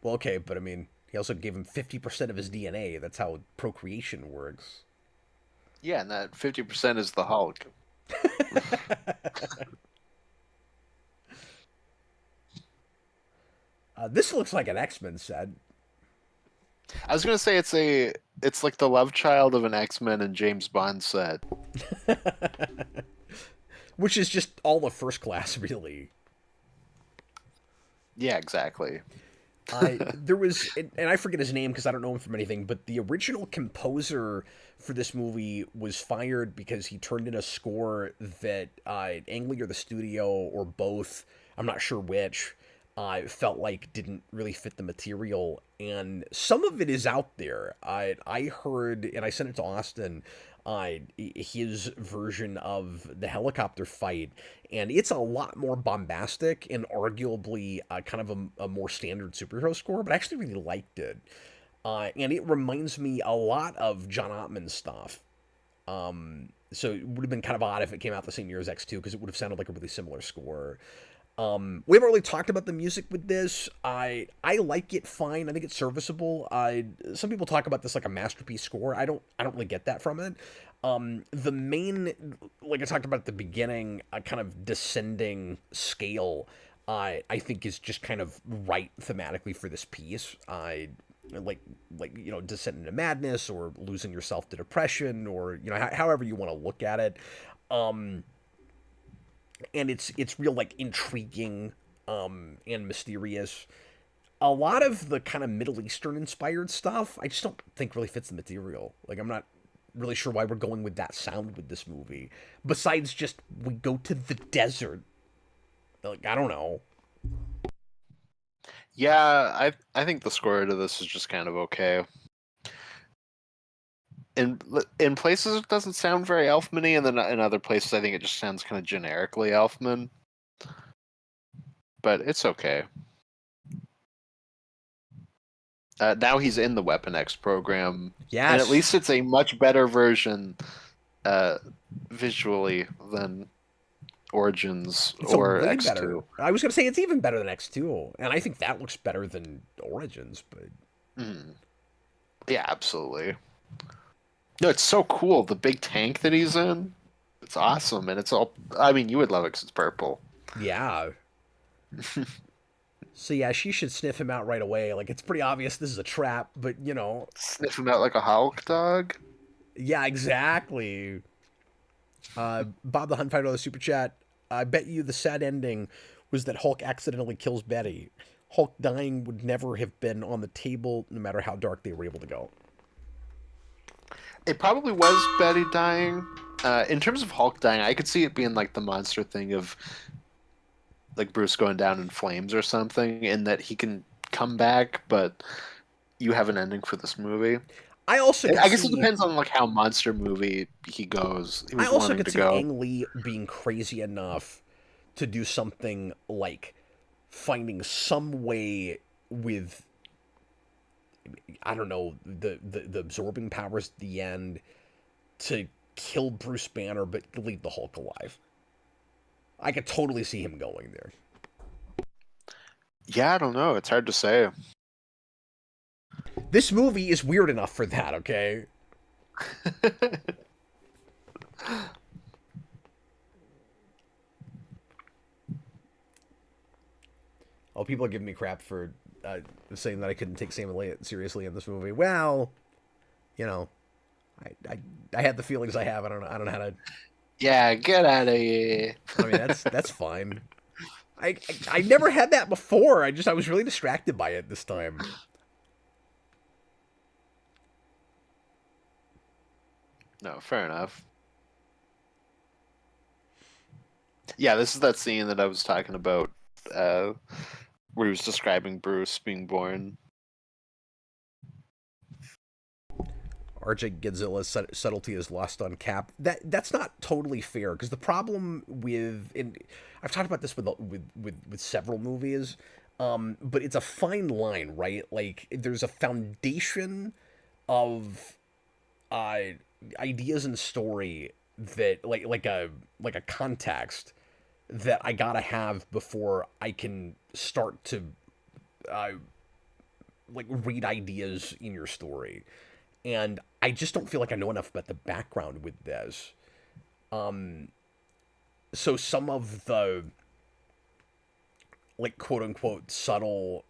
Well, okay, but I mean, he also gave him 50% of his DNA. That's how procreation works. Yeah, and that 50% is the Hulk. This looks like an X-Men set. I was gonna say it's like the love child of an X-Men and James Bond set. Which is just all the first class, really. Yeah, exactly. There was, and I forget his name because I don't know him from anything, but the original composer for this movie was fired because he turned in a score that Ang Lee or the studio or both, I'm not sure which, felt like didn't really fit the material. And some of it is out there. I heard, and I sent it to Austin, his version of the helicopter fight, and it's a lot more bombastic and arguably kind of a more standard superhero score, but I actually really liked it. And it reminds me a lot of John Ottman's stuff. So it would have been kind of odd if it came out the same year as X2 because it would have sounded like a really similar score. We haven't really talked about the music with this. I like it fine. I think it's serviceable. Some people talk about this like a masterpiece score. I don't really get that from it. The main, like I talked about at the beginning, kind of descending scale, I think is just kind of right thematically for this piece. Like descent into madness or losing yourself to depression or however you want to look at it. And it's real like intriguing and mysterious. A lot of the kind of Middle Eastern inspired stuff I just don't think really fits the material. Like I'm not really sure why we're going with that sound with this movie, besides just we go to the desert. Like I don't know. Yeah, I think the score to this is just kind of okay. In places it doesn't sound very Elfman-y, and then in other places I think it just sounds kind of generically Elfman. But it's okay. Now he's in the Weapon X program, Yes. and at least it's a much better version uh, visually than Origins It's a or way better. X2. I was gonna say it's even better than X2, and I think that looks better than Origins. But Mm. Yeah, absolutely. No, it's so cool. The big tank that he's in, it's awesome, and it's all. I mean, you would love it because it's purple. yeah. So yeah, she should sniff him out right away. Like it's pretty obvious this is a trap, but Sniff him out like a Hulk dog. yeah, exactly. Bob the Hunt $5 super chat. I bet you the sad ending was that Hulk accidentally kills Betty. Hulk dying would never have been on the table, no matter how dark they were able to go. It probably was Betty dying. In terms of Hulk dying, I could see it being like the monster thing of like Bruce going down in flames or something, and that he can come back, but you have an ending for this movie. I also could I guess it see. depends on like how monster movie he goes. He I was also wanting could to see go. Ang Lee being crazy enough to do something like finding some way with I don't know the absorbing powers at the end to kill Bruce Banner but leave the Hulk alive. I could totally see him going there. Yeah, I don't know. It's hard to say. This movie is weird enough for that, okay? Oh, people are giving me crap for saying that I couldn't take Sam Elliott seriously in this movie. Well, you know, I had the feelings I have. I don't know how to. Yeah, get out of here. I mean, that's fine. I never had that before. I was really distracted by it this time. No, fair enough. Yeah, this is that scene that I was talking about, where he was describing Bruce being born. RJ Godzilla's subtlety is lost on Cap. That's not totally fair because the problem with and I've talked about this with several movies, but it's a fine line, right? Like there's a foundation of uh, ideas and story that like a context that I gotta have before I can start to uh, like read ideas in your story. And I just don't feel like I know enough about the background with this. So some of the like quote unquote subtle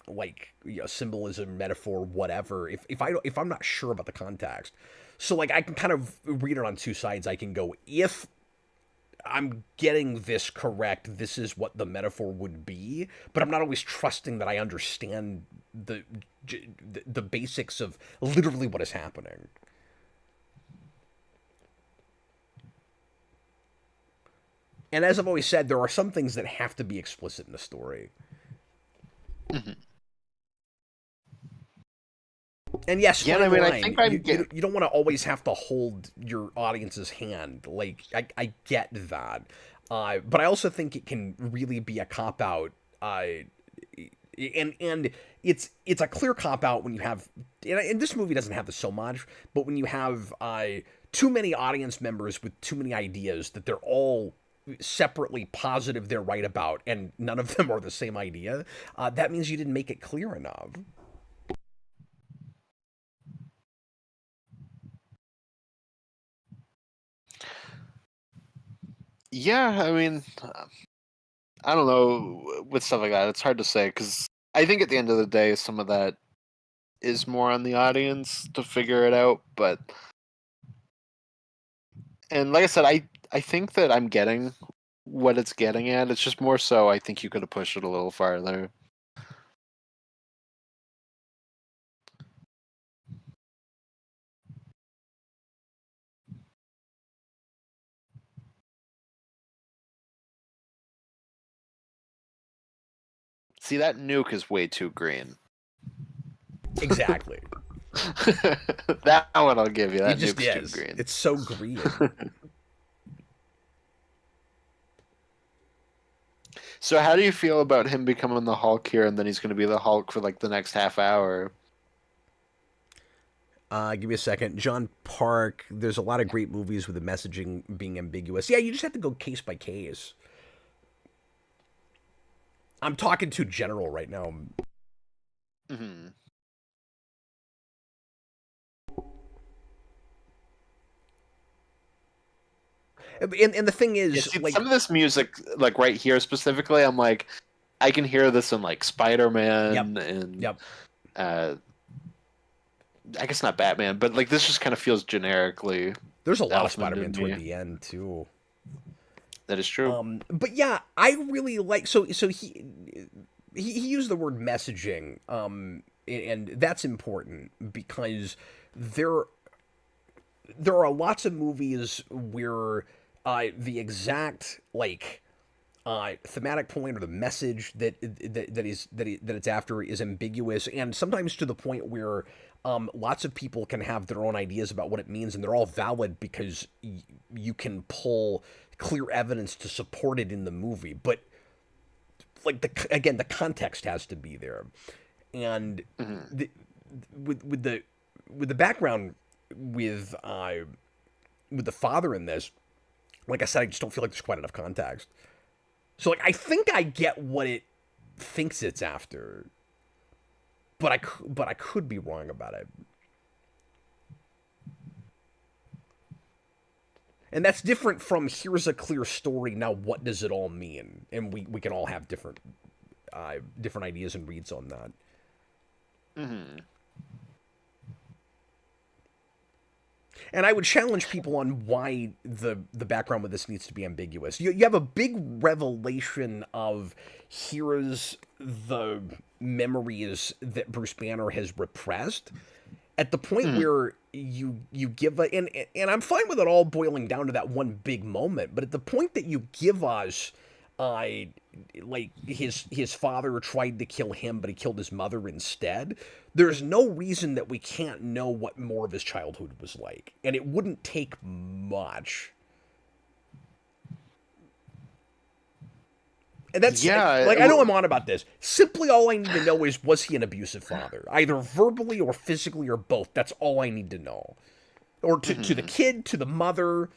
like symbolism, metaphor, whatever. If I'm not sure about the context, so like I can kind of read it on two sides. I can go if I'm getting this correct, this is what the metaphor would be, but I'm not always trusting that I understand the the basics of literally what is happening. And as I've always said, there are some things that have to be explicit in the story. Mhm. And yes, Yeah, fine I mean, I line. think I'm getting. You don't want to always have to hold your audience's hand. Like I get that, but I also think it can really be a cop out. And it's a clear cop out when you have and this movie doesn't have this so much, but when you have too many audience members with too many ideas that they're all separately positive they're right about and none of them are the same idea, that means you didn't make it clear enough. Yeah, I mean, I don't know with stuff like that. It's hard to say because I think at the end of the day, some of that is more on the audience to figure it out. But and like I said, I think that I'm getting what it's getting at. It's just more so I think you could have pushed it a little farther. See, that nuke is way too green. Exactly. That one I'll give you. It That just nuke's too is. green. It's so green. So how do you feel about him becoming the Hulk here, and then he's going to be the Hulk for like the next half hour? Give me a second. John Park, there's a lot of great movies with the messaging being ambiguous. Yeah, you just have to go case by case. I'm talking too general right now. Mm-hmm. And the thing is, Yeah, see, like, some of this music, like right here specifically, I'm like, I can hear this in like Spider-Man and uh, I guess not Batman, but like this just kind of feels generically there's a lot of Elfman to Spider-Man toward me. the end too. That is true. But yeah, I really like. So he used the word messaging, and that's important because there there are lots of movies where the exact like thematic point or the message that it's after is ambiguous, and sometimes to the point where lots of people can have their own ideas about what it means, and they're all valid because you can pull clear evidence to support it in the movie. But like the context has to be there, and with the background with the father in this, like I said, I just don't feel like there's quite enough context. So like I think I get what it thinks it's after, but I could be wrong about it. And that's different from here's a clear story. Now what does it all mean? And we can all have different ideas and reads on that. Mm-hmm. And I would challenge people on why the background with this needs to be ambiguous. You have a big revelation of here's the memories that Bruce Banner has repressed. At the point where you give a and I'm fine with it all boiling down to that one big moment, but at the point that you give us like his father tried to kill him, but he killed his mother instead. There's no reason that we can't know what more of his childhood was like, and it wouldn't take much. And that's like I know I'm on about this. Simply all I need to know is was he an abusive father, either verbally or physically or both. That's all I need to know, or to the kid, to the mother.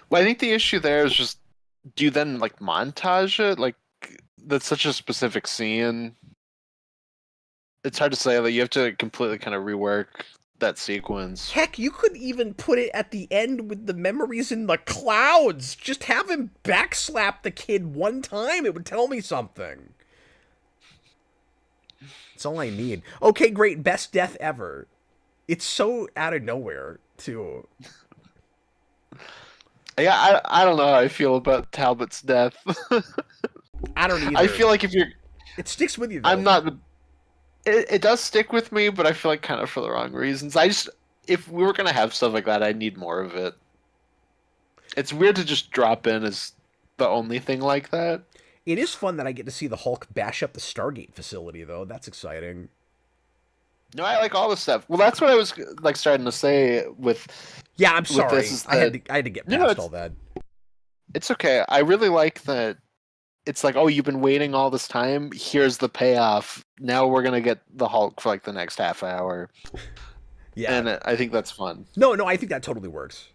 Well, I think the issue there is just, do you then like montage it? Like that's such a specific scene. It's hard to say that you have to completely kind of rework that sequence. Heck, you could even put it at the end with the memories in the clouds. Just have him backslap the kid one time. It would tell me something. That's all I need. Okay, great. Best death ever. It's so out of nowhere, too. Yeah, I don't know how I feel about Talbot's death. I don't either. I feel like if you're... It sticks with you, though. I'm not... It does stick with me, but I feel like kind of for the wrong reasons. If we were going to have stuff like that, I'd need more of it. It's weird to just drop in as the only thing like that. It is fun that I get to see the Hulk bash up the Stargate facility, though. That's exciting. No, I like all this stuff. Well, that's what I was like starting to say with... Yeah, I'm sorry. I had to get past all that. It's okay. I really like that. It's like, oh, you've been waiting all this time. Here's the payoff. Now we're gonna get the Hulk for like the next half hour. Yeah, and I think that's fun. No, I think that totally works.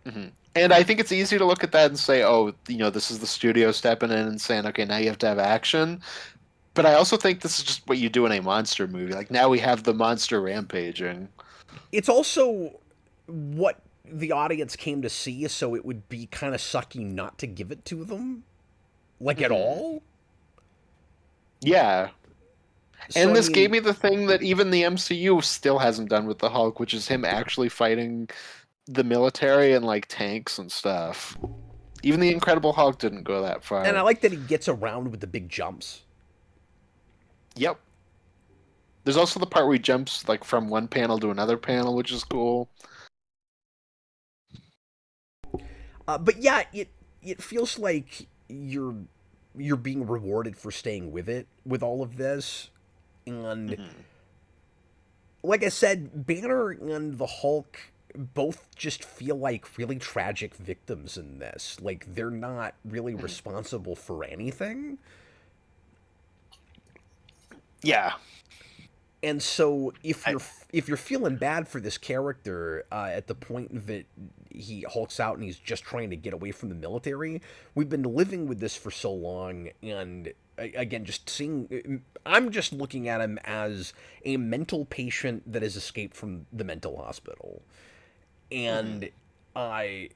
Mm-hmm. And I think it's easy to look at that and say, oh, this is the studio stepping in and saying, okay, now you have to have action. But I also think this is just what you do in a monster movie. Like now we have the monster rampaging. It's also what the audience came to see, so it would be kind of sucky not to give it to them. Like at all? Yeah. And this gave me the thing that even the MCU still hasn't done with the Hulk, which is him actually fighting the military and like tanks and stuff. Even the Incredible Hulk didn't go that far. And I like that he gets around with the big jumps. Yep. There's also the part where he jumps like from one panel to another panel, which is cool. But yeah, it feels like you're being rewarded for staying with it with all of this, and like I said, Banner and the Hulk both just feel like really tragic victims in this. Like they're not really responsible for anything. Yeah. And so if I, you're feeling bad for this character at the point that he hulks out and he's just trying to get away from the military, we've been living with this for so long, and again, just seeing, I'm just looking at him as a mental patient that has escaped from the mental hospital, and I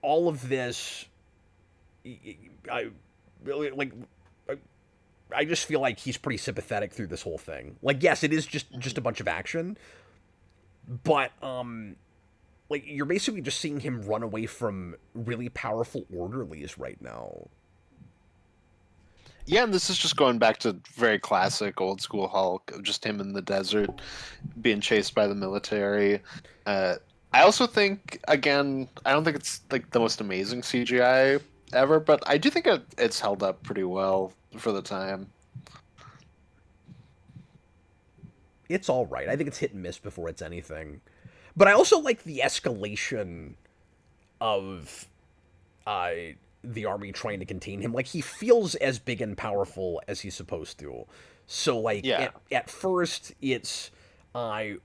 all of this, I really like. I just feel like he's pretty sympathetic through this whole thing. Like, yes, it is just a bunch of action, but like you're basically just seeing him run away from really powerful orderlies right now. yeah, and this is just going back to very classic old school Hulk, of just him in the desert being chased by the military. I also think, again, I don't think it's like the most amazing CGI ever, but I do think it's held up pretty well for the time. It's all right. I think it's hit and miss before it's anything. But I also like the escalation of uh, the army trying to contain him. Like, he feels as big and powerful as he's supposed to. So, like, Yeah. at first, it's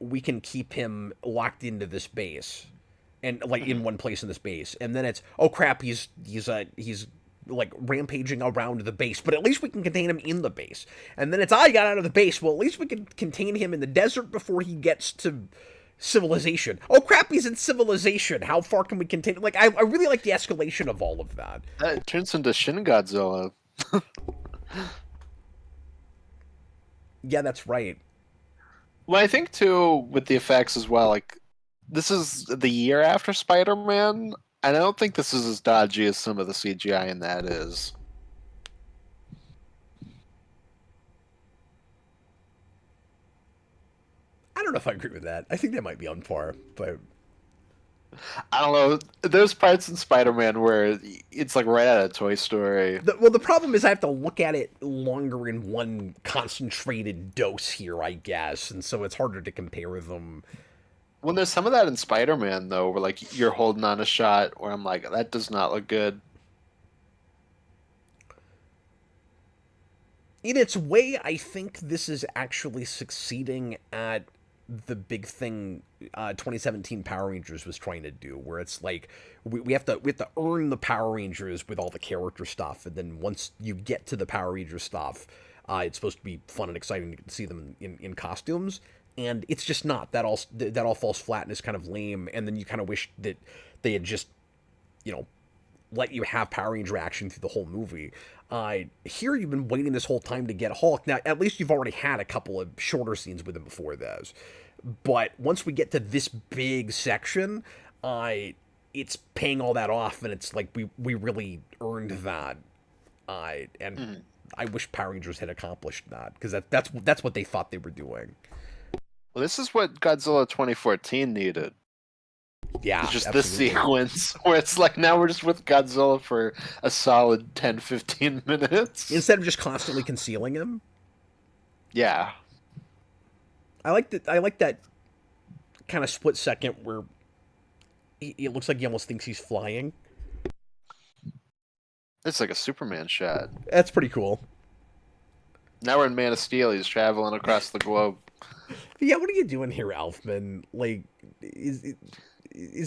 we can keep him locked into this base, and like in one place in this base, and then it's, oh crap, he's like rampaging around the base, but at least we can contain him in the base. And then it's, I got out of the base, well, at least we can contain him in the desert before he gets to civilization. Oh crap, he's in civilization. How far can we contain him? Like, I really like the escalation of all of that. It turns into Shin Godzilla. Yeah, that's right. Well, I think too with the effects as well. Like, this is the year after Spider-Man, and I don't think this is as dodgy as some of the CGI in that is. I don't know if I agree with that. I think that might be on par, but I don't know. There's parts in Spider-Man where it's like right out of Toy Story. the problem is I have to look at it longer in one concentrated dose here, I guess, and so it's harder to compare them. When there's some of that in Spider-Man though, where like you're holding on a shot, where I'm like, that does not look good. In its way, I think this is actually succeeding at the big thing 2017 Power Rangers was trying to do, where it's like we have to earn the Power Rangers with all the character stuff, and then once you get to the Power Ranger stuff, it's supposed to be fun and exciting to see them in costumes, and it's just not. That all falls flat and is kind of lame, and then you kind of wish that they had just, you know, let you have Power Ranger action through the whole movie. Here you've been waiting this whole time to get Hulk. Now, at least you've already had a couple of shorter scenes with him before this. But once we get to this big section, it's paying all that off, and it's like we really earned that. And I wish Power Rangers had accomplished that, because that's what they thought they were doing. Well, this is what Godzilla 2014 needed. Yeah, It's just absolutely. this sequence where it's like now we're just with Godzilla for a solid 10-15 minutes. Instead of just constantly concealing him. Yeah. I like that kind of split second where it looks like he almost thinks he's flying. It's like a Superman shot. That's pretty cool. Now we're in Man of Steel. He's traveling across the globe. But yeah, what are you doing here, Alfman? Like, is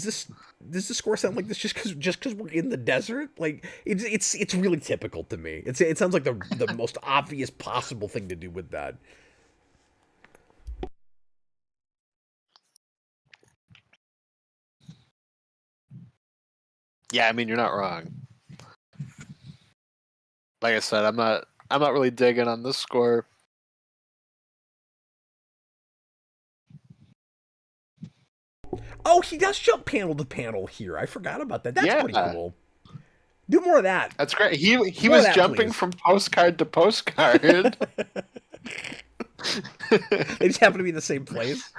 this, does the score sound like this just because we're in the desert? Like, it's really typical to me. It sounds like the most obvious possible thing to do with that. Yeah, I mean you're not wrong. Like I said, I'm not really digging on this score. Oh, he does jump panel to panel here. I forgot about that. That's Yeah. pretty cool. Do more of that. That's great. He More was of that, jumping please. from postcard to postcard. They just happen to be in the same place.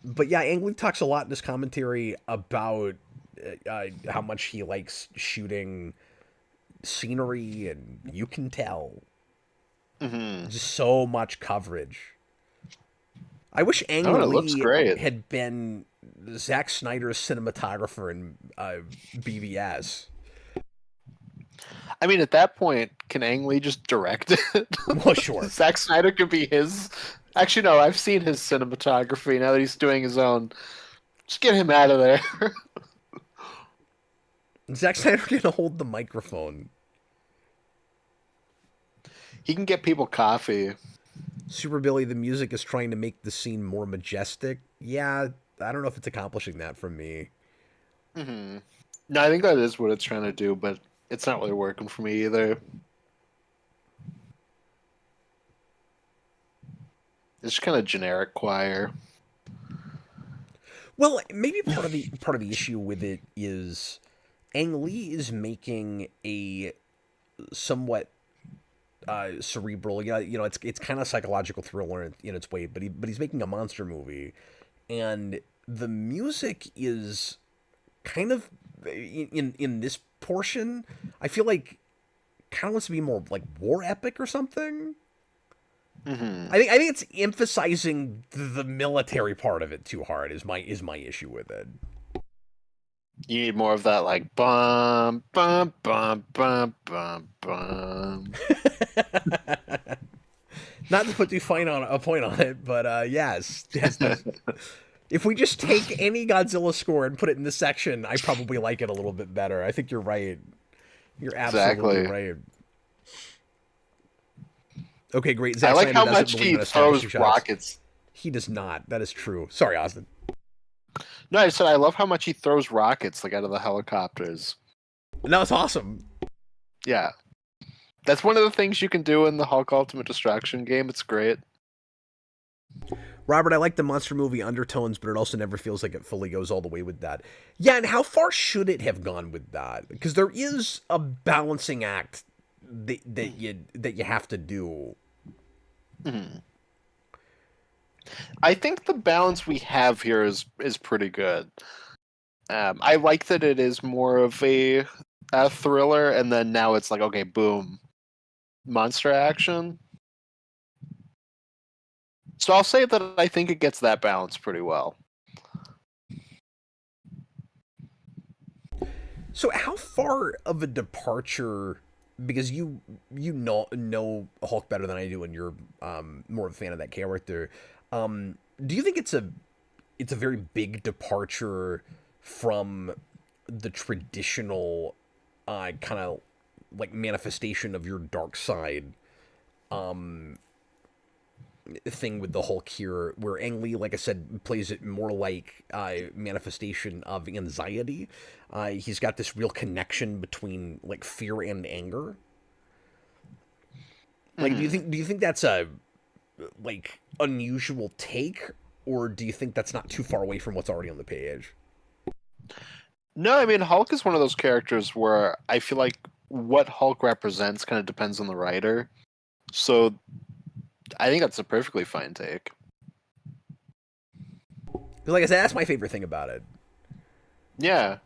But yeah, Ang Lee talks a lot in this commentary about how much he likes shooting scenery, and you can tell. Just so much coverage. I wish Ang Oh, it looks Lee great. had been Zack Snyder's cinematographer in BVS. I mean, at that point, can Ang Lee just direct it? Well, sure. Zack Snyder could be his. Actually, no. I've seen his cinematography. Now that he's doing his own, just get him out of there. Zack Snyder can hold the microphone. He can get people coffee. Super Billy, the music is trying to make the scene more majestic. Yeah, I don't know if it's accomplishing that for me. Mm-hmm. No, I think that is what it's trying to do, but it's not really working for me either. It's kind of generic choir. Well, maybe part of the issue with it is Ang Lee is making a somewhat cerebral, it's kind of psychological thriller in its way, but he's making a monster movie, and the music is kind of in this portion. I feel like kind of wants to be more like war epic or something. Mm-hmm. I think it's emphasizing the military part of it too hard. Is my issue with it. You need more of that, like bum bum bum bum bum bum. Not to put too fine on a point on it, but yes. If we just take any Godzilla score and put it in this section, I probably like it a little bit better. I think you're right. You're absolutely right. Okay, great. Zack I like Snyder how doesn't much believe he in establishing throws shots. rockets. He does not. That is true. Sorry, Austin. No, I said I love how much he throws rockets like out of the helicopters. And that was awesome. Yeah. That's one of the things you can do in the Hulk Ultimate Destruction game. It's great. Robert, I like the monster movie undertones, but it also never feels like it fully goes all the way with that. Yeah, and how far should it have gone with that? Because there is a balancing act that you have to do. Mm-hmm. I think the balance we have here is pretty good. I like that it is more of a thriller, and then now it's like, okay, boom, monster action. So I'll say that I think it gets that balance pretty well. So how far of a departure, because you know Hulk better than I do, and you're more of a fan of that character, do you think it's a very big departure from the traditional kind of like manifestation of your dark side thing with the Hulk here, where Ang Lee, like I said, plays it more like a manifestation of anxiety. He's got this real connection between like fear and anger. Like, do you think that's a like unusual take, or do you think that's not too far away from what's already on the page? No, I mean, Hulk is one of those characters where I feel like what Hulk represents kind of depends on the writer. So I think that's a perfectly fine take. Like I said, that's my favorite thing about it. Yeah.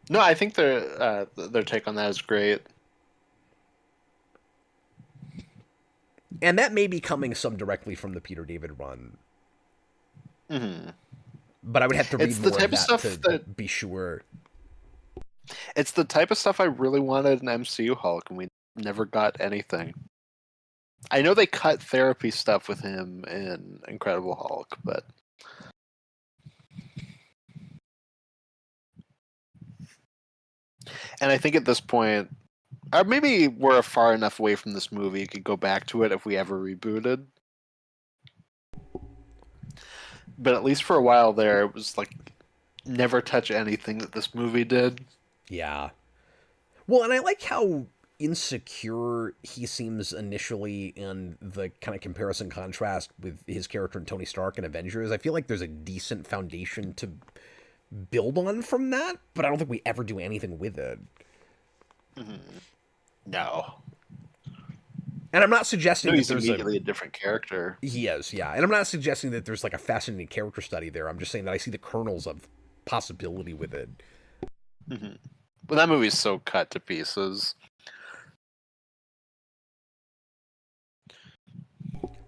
No, I think their take on that is great. And that may be coming some directly from the Peter David run. Mm-hmm. But I would have to read more of that to be sure. It's the type of stuff I really wanted in MCU Hulk, and we never got anything. I know they cut therapy stuff with him in Incredible Hulk, but and I think at this point, or maybe we're far enough away from this movie you could go back to it if we ever rebooted. But at least for a while there, it was like never touch anything that this movie did. Yeah. Well, and I like how insecure he seems initially, and the kind of comparison contrast with his character in Tony Stark in Avengers. I feel like there's a decent foundation to build on from that, but I don't think we ever do anything with it. Mm-hmm. No. And I'm not suggesting he's that there's immediately a different character. He is, yeah. And I'm not suggesting that there's like a fascinating character study there. I'm just saying that I see the kernels of possibility with it. Mm-hmm. But that movie's so cut to pieces.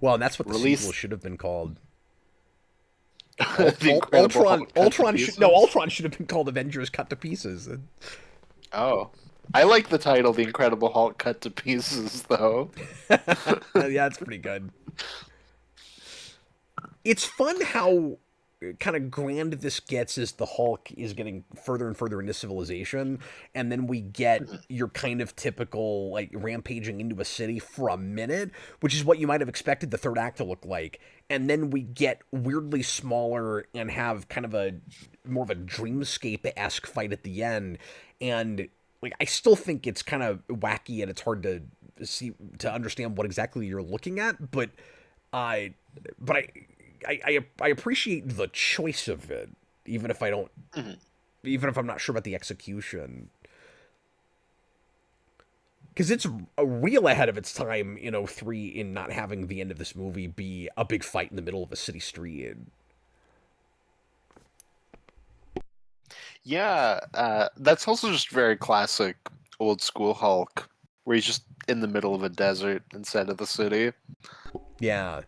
Well, and that's what the sequel should have been called. Ultron Ultron should have been called Avengers Cut to Pieces. Oh, I like the title, The Incredible Hulk Cut to Pieces, though. Yeah, it's pretty good. It's fun how kind of grand this gets as the Hulk is getting further and further into civilization, and then we get your kind of typical like rampaging into a city for a minute, which is what you might have expected the third act to look like, and then we get weirdly smaller and have kind of a more of a dreamscape-esque fight at the end, and like I still think it's kind of wacky and it's hard to see to understand what exactly you're looking at, I but I appreciate the choice of it, even if I don't, Mhm. even if I'm not sure about the execution, because it's a real ahead of its time in '03 in not having the end of this movie be a big fight in the middle of a city street. Yeah, that's also just very classic old school Hulk, where he's just in the middle of a desert instead of the city. Yeah.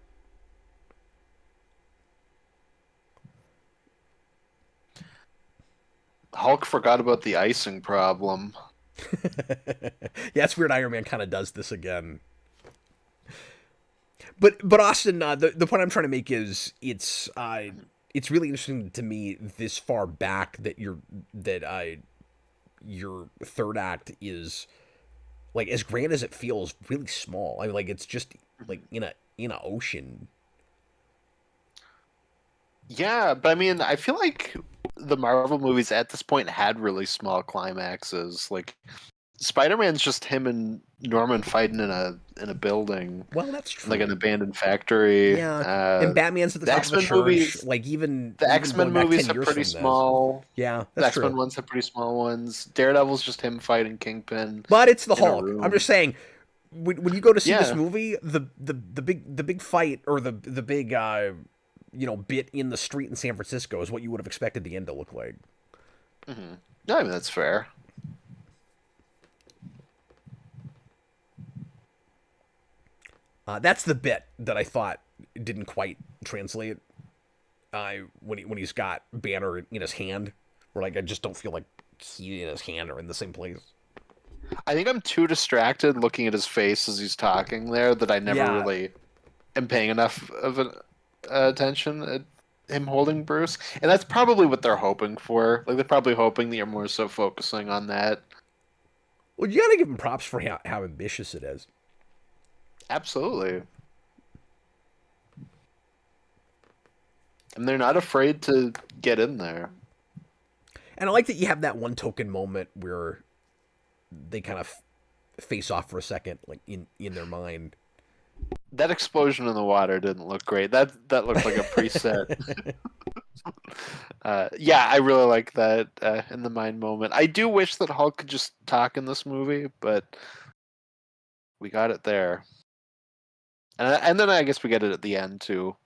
Hulk forgot about the icing problem. Yeah, it's weird. Iron Man kind of does this again. But Austin, the point I'm trying to make is it's really interesting to me this far back that your third act is like as grand as it feels, really small. I mean, like it's just like in a ocean. Yeah, but I mean, I feel like the Marvel movies at this point had really small climaxes. Like Spider-Man's just him and Norman fighting in a building, Well, that's like an true. abandoned factory. Yeah, and Batman's at the The top of a X-Men church. movies, Like the even X-Men going back movies 10 have years pretty from this. small. Yeah, The that's X-Men true. ones have pretty small ones. Daredevil's just him fighting Kingpin But it's the in a Hulk. I'm room. just saying when you go to see this Yeah. movie, the big fight or the big bit in the street in San Francisco is what you would have expected the end to look like. Hmm. No, I mean that's fair. That's the bit that I thought didn't quite translate. When he's got Banner in his hand, where like I just don't feel like he and his hand are in the same place. I think I'm too distracted looking at his face as he's talking there that I never Yeah, really am paying enough of attention at him holding Bruce, and that's probably what they're hoping for. Like they're probably hoping that you're more so focusing on that. well, you gotta give him props for how ambitious it is, Absolutely, and they're not afraid to get in there. and I like that you have that one token moment where they kind of face off for a second, like in their mind. That explosion in the water didn't look great. That looked like a preset. Yeah, I really like that in the mind moment. I do wish that Hulk could just talk in this movie, but we got it there, and then I guess we get it at the end too.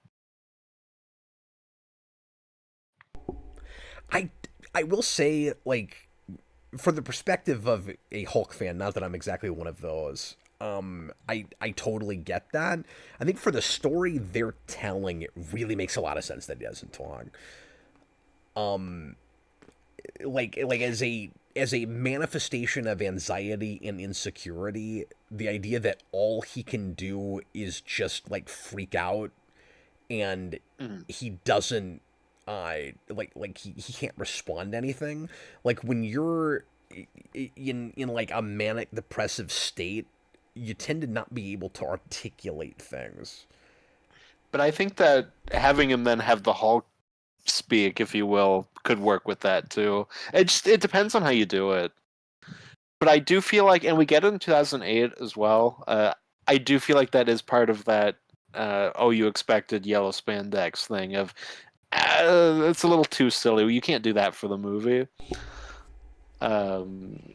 I I will say like from the perspective of a Hulk fan, not that I'm exactly one of those. I totally get that. I think for the story they're telling, it really makes a lot of sense that he doesn't talk. Like as a manifestation of anxiety and insecurity, the idea that all he can do is just like freak out and Mhm. he doesn't he can't respond to anything. Like when you're in like a manic depressive state, you tend to not be able to articulate things. But I think that having him then have the Hulk speak, if you will, could work with that too. It depends on how you do it. But I do feel like, and we get it in 2008 as well. I do feel like that is part of that. Oh, you expected yellow spandex thing of it's a little too silly. You can't do that for the movie. Um,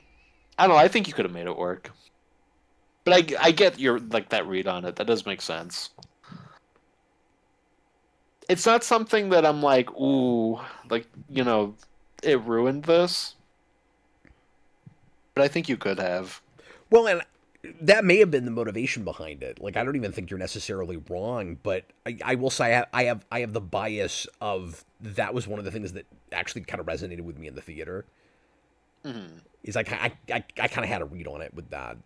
I don't know. I think you could have made it work. But I get your like that read on it. That does make sense. It's not something that I'm like, ooh, like it ruined this. But I think you could have. Well, and that may have been the motivation behind it. Like I don't even think you're necessarily wrong, but I will say I have the bias of that was one of the things that actually kind of resonated with me in the theater. Mm-hmm. Is I kind of had a read on it with that,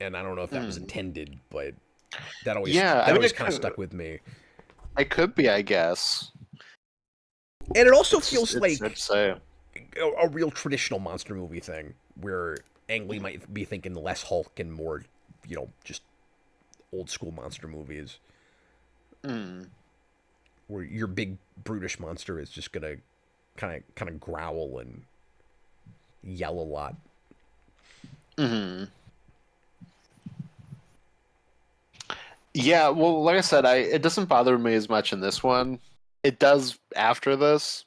and I don't know if that was Mm. intended, but Yeah, I that mean, always kind of stuck with me. it could be, I guess. And it also feels It's like I'd say. a real traditional monster movie thing, where Ang Lee might be thinking less Hulk and more, just old school monster movies, Mm. where your big brutish monster is just gonna kind of growl and yell a lot. Hmm. Yeah, well, like I said, it doesn't bother me as much in this one. It does after this,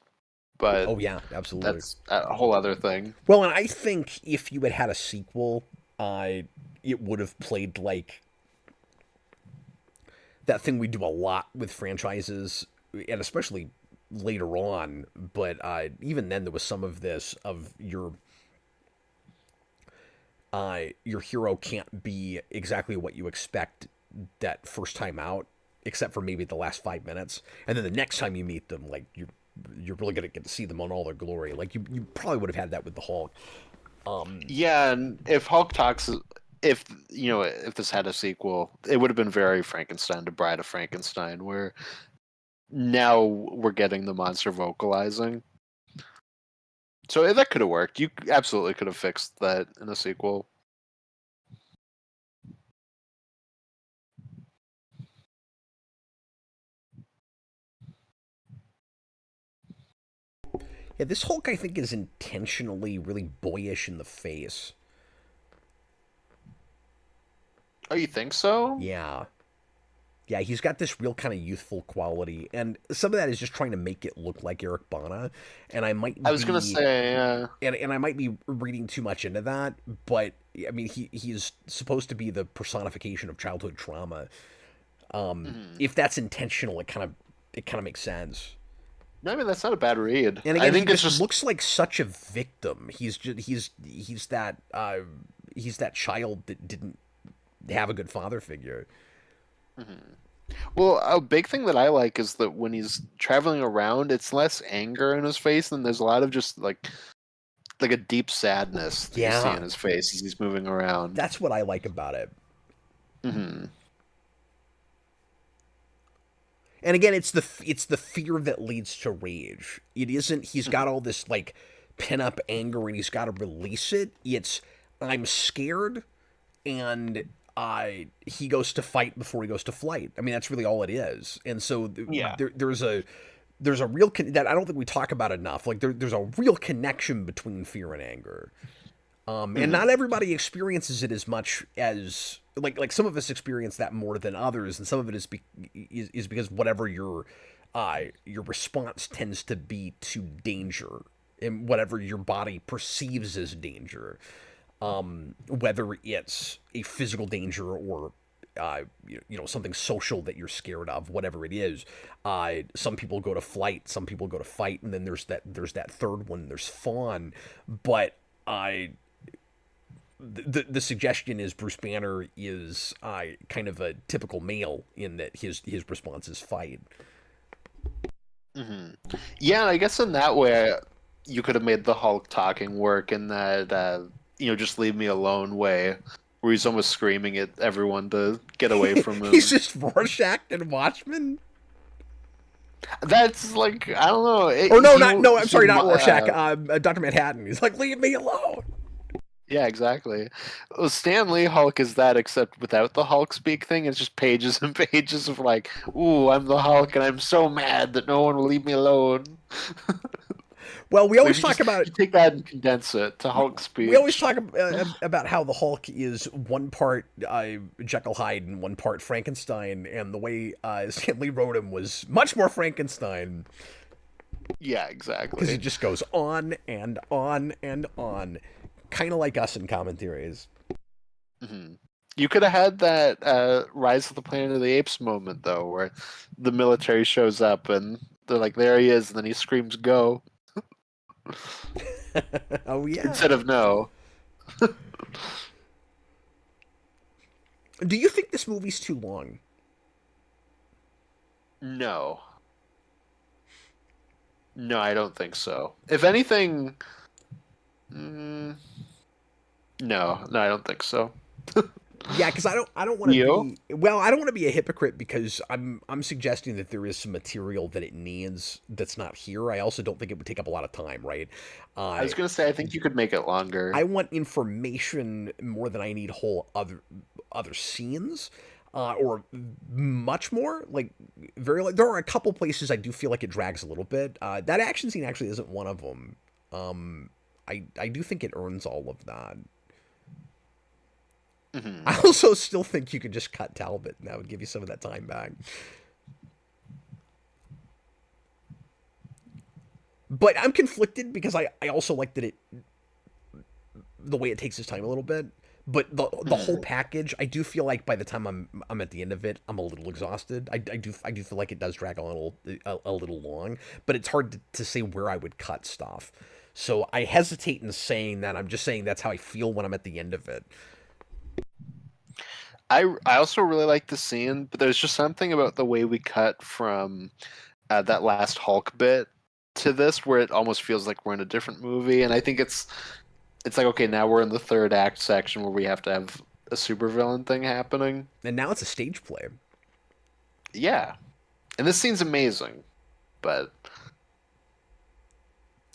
but Oh yeah, absolutely. that's a whole other thing. Well, and I think if you had had a sequel, it would have played like that thing we do a lot with franchises, and especially later on. But even then, there was some of this of your hero can't be exactly what you expect that first time out, except for maybe the last 5 minutes, and then the next time you meet them, like you're really gonna get to see them on all their glory. Like you probably would have had that with the Hulk. Yeah, and if Hulk talks, if if this had a sequel, it would have been very Frankenstein to Bride of Frankenstein, where now we're getting the monster vocalizing. So that could have worked. You absolutely could have fixed that in a sequel. Yeah, this Hulk I think is intentionally really boyish in the face. Oh, you think so? Yeah. Yeah, he's got this real kind of youthful quality, and some of that is just trying to make it look like Eric Bana. And I might I was gonna be, say, and I might be reading too much into that, but I mean, he's supposed to be the personification of childhood trauma. mhm. If that's intentional, it kind of makes sense. No, I mean that's not a bad read. And I again, he think it's just just looks like such a victim. He's that child that didn't have a good father figure. mhm. Well, a big thing that I like is that when he's traveling around, it's less anger in his face, and there's a lot of just like a deep sadness that you see Yeah, in his face as he's moving around. that's what I like about it. Hmm. And again, it's the fear that leads to rage. It isn't he's got all this like pin up anger and he's got to release it. It's I'm scared and he goes to fight before he goes to flight. I mean, that's really all it is. And so Yeah. there's a real that I don't think we talk about enough. Like there's a real connection between fear and anger. And not Hmm. everybody experiences it as much as like some of us experience that more than others, and some of it is because whatever your response tends to be to danger and whatever your body perceives as danger, whether it's a physical danger or something social that you're scared of, whatever it is. Some people go to flight, some people go to fight, and then there's that third one. There's fawn, but I the suggestion is Bruce Banner is kind of a typical male in that his response is fight. Hmm. Yeah, I guess in that way, you could have made the Hulk talking work in that just leave me alone way, where he's almost screaming at everyone to get away from He's him. just Rorschach and Watchmen. That's like I don't know. Or no, He not no. I'm he sorry, not Rorschach. Doctor Manhattan. He's like, leave me alone. Yeah, exactly. Well, Stan Lee Hulk is that, except without the Hulk speak thing. It's just pages and pages of like, "Ooh, I'm the Hulk, and I'm so mad that no one will leave me alone." Well, we So always talk about you take that and condense it to Hulk we always speech. talk about how the Hulk is one part Jekyll Hyde and one part Frankenstein, and the way Stan Lee wrote him was much more Frankenstein Yeah, because he exactly. just goes on and on and on, kind of like us in commentaries. Hmm. You could have had that Rise of the Planet of the Apes moment though, where the military shows up and they're like, "There he is," and then he screams, "Go!" Oh yeah. instead of "No." Do you think this movie's too long? No, no, I don't think so. If anything, Mm, no, I don't think so. Yeah, because I don't want to You? be I don't want to be a hypocrite because I'm suggesting that there is some material that it needs that's not here. I also don't think it would take up a lot of time, right? I Uh, was gonna say I think you could make it longer. I want information more than I need whole other scenes, or much more. Like there are a couple places I do feel like it drags a little bit. That action scene actually isn't one of them. I do think it earns all of that. Hmm. I also still think you could just cut Talbot, and that would give you some of that time back. But I'm conflicted because I also like that the way it takes its time a little bit. But the whole Hmm. package, I do feel like by the time I'm at the end of it, I'm a little exhausted. I do feel like it does drag a little long, but it's hard to say where I would cut stuff. So I hesitate in saying that. I'm just saying that's how I feel when I'm at the end of it. I also really like the scene, but there's just something about the way we cut from that last Hulk bit to this where it almost feels like we're in a different movie, and I think it's like okay, now we're in the third act section where we have to have a supervillain thing happening. And now it's a stage play. Yeah, and this scene's amazing, but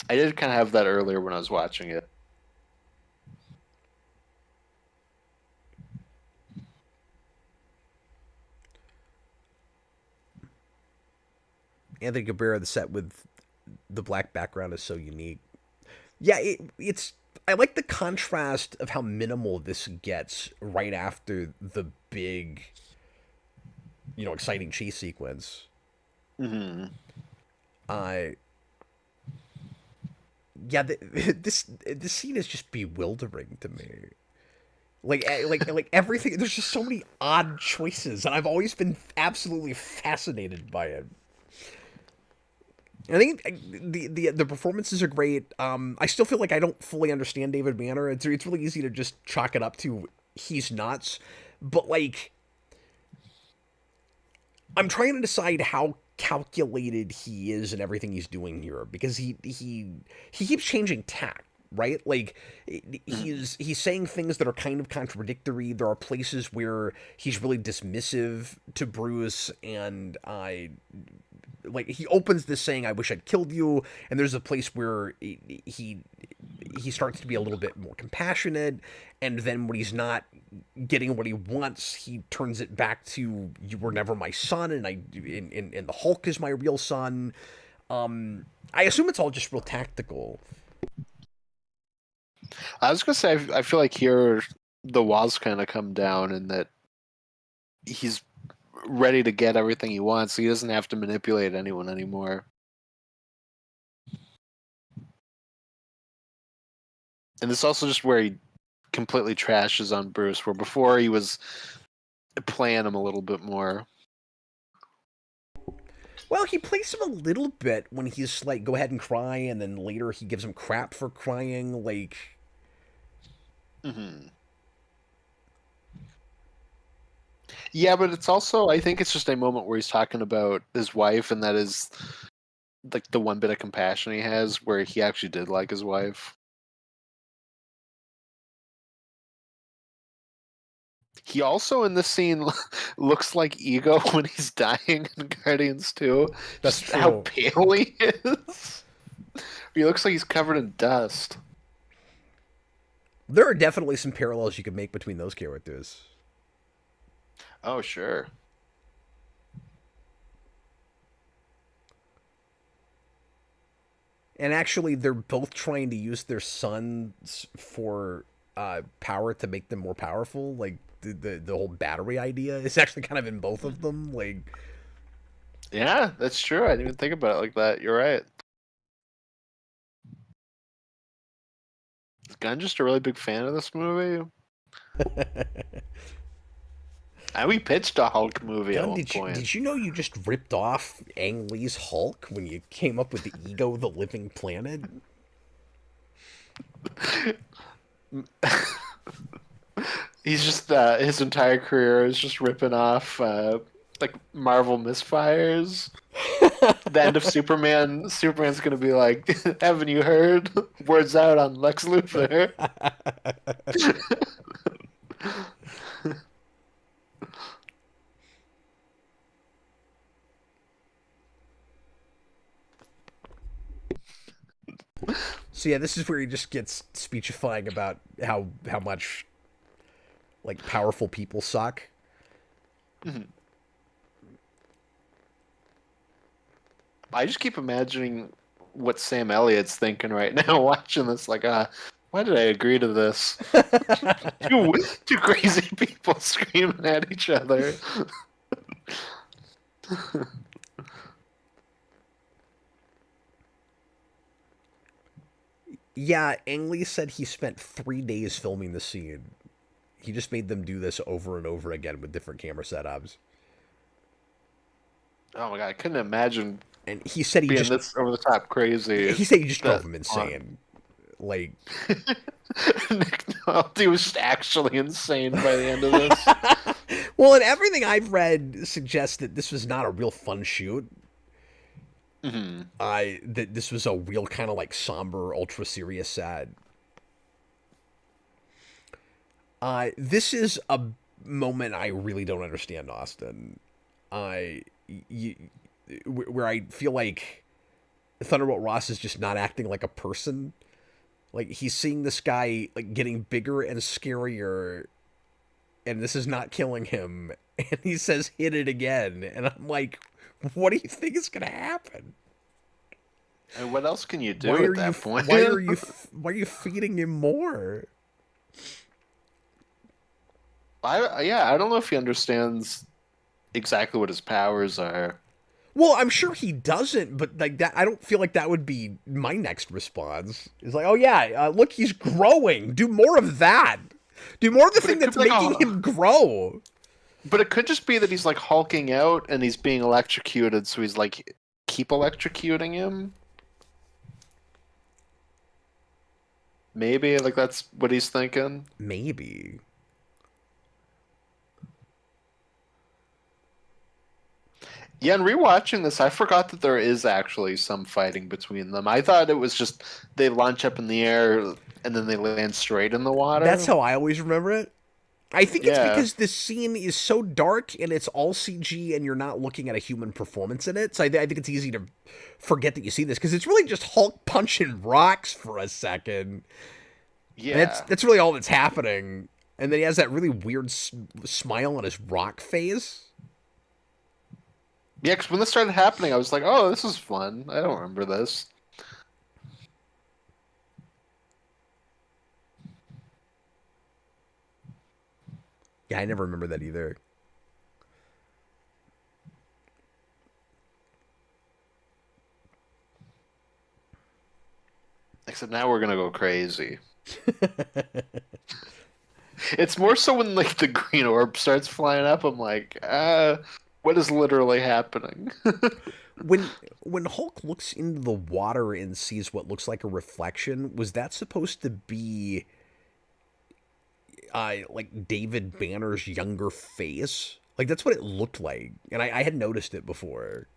I did kind of have that earlier when I was watching it. Anthony Cabrera, the set with the black background is so unique. Yeah, it's. I like the contrast of how minimal this gets right after the big, exciting chase sequence. Hmm. Uh, yeah, this scene is just bewildering to me. Like everything. There's just so many odd choices, and I've always been absolutely fascinated by it. I think the performances are great. I still feel like I don't fully understand David Banner. It's really easy to just chalk it up to he's nuts, but like I'm trying to decide how calculated he is in everything he's doing here because he keeps changing tack, right? Like he's saying things that are kind of contradictory. There are places where he's really dismissive to Bruce, and I like he opens this saying, "I wish I'd killed you," and there's a place where he starts to be a little bit more compassionate, and then when he's not getting what he wants, he turns it back to "You were never my son," and the Hulk is my real son. I assume it's all just real tactical. I was gonna say I feel like here the walls kind of come down and that he's ready to get everything he wants, so he doesn't have to manipulate anyone anymore. And it's also just where he completely trashes on Bruce, where before he was playing him a little bit more. Well, he plays him a little bit when he's like, "Go ahead and cry," and then later he gives him crap for crying. Like, Hmm. Yeah, but it's also I think it's just a moment where he's talking about his wife, and that is like the one bit of compassion he has, where he actually did like his wife. He also in this scene looks like Ego when he's dying in Guardians 2. that's Just how true. pale he is. He looks like he's covered in dust. There are definitely some parallels you could make between those characters. Oh, sure. And actually, they're both trying to use their sons for power to make them more powerful. Like the whole battery idea is actually kind of in both of them. Like, Yeah, that's true. I didn't even think about it like that. You're right. Is Gunn just a really big fan of this movie? And we pitched a Hulk movie at Gunn, one point. did you know you just ripped off Ang Lee's Hulk when you came up with the Ego, the Living Planet? He's just his entire career is just ripping off like Marvel misfires. The end of Superman. Superman's gonna be like, "Haven't you heard? Words out on Lex Luthor." So yeah, this is where he just gets speechifying about how much like powerful people suck. I just keep imagining what Sam Elliott's thinking right now watching this. Like, why did I agree to this? Two crazy people screaming at each other. Yeah, Ang Lee said he spent 3 days filming the scene. He just made them do this over and over again with different camera setups. Oh my god, I couldn't imagine And he said he being just this over the top crazy. he said he just drove him insane. Like Nick Nolte was just actually insane by the end of this. well, and everything I've read suggests that this was not a real fun shoot. That this was a real kind of like somber, ultra serious set. This is a moment I really don't understand, Austin. Where I feel like Thunderbolt Ross is just not acting like a person. Like he's seeing this guy like getting bigger and scarier, and this is not killing him. And he says, "Hit it again," and I'm like, "What do you think is gonna happen?" And what else can you do at that point? Why are you feeding him more? I don't know if he understands exactly what his powers are. Well, I'm sure he doesn't, but like that, I don't feel like that would be my next response. Is like, oh yeah, look, he's growing. Do more of that. Do more of the thing that's making him grow. But it could just be that he's like hulking out and he's being electrocuted, so he's like, keep electrocuting him. Maybe like that's what he's thinking. Maybe. Yeah, and rewatching this, I forgot that there is actually some fighting between them. I thought it was just they launch up in the air and then they land straight in the water. That's how I always remember it. I think it's because this scene is so dark and it's all CG and you're not looking at a human performance in it. So I think it's easy to forget that you see this because it's really just Hulk punching rocks for a second. Yeah. And that's really all that's happening. And then he has that really weird smile on his rock face. Yeah, because when this started happening, I was like, oh, this is fun. I don't remember this. Yeah, I never remember that either. Except now we're gonna go crazy. It's more so when like the green orb starts flying up, I'm like, what is literally happening? When Hulk looks into the water and sees what looks like a reflection, was that supposed to be like David Banner's younger face? Like that's what it looked like, and I had noticed it before.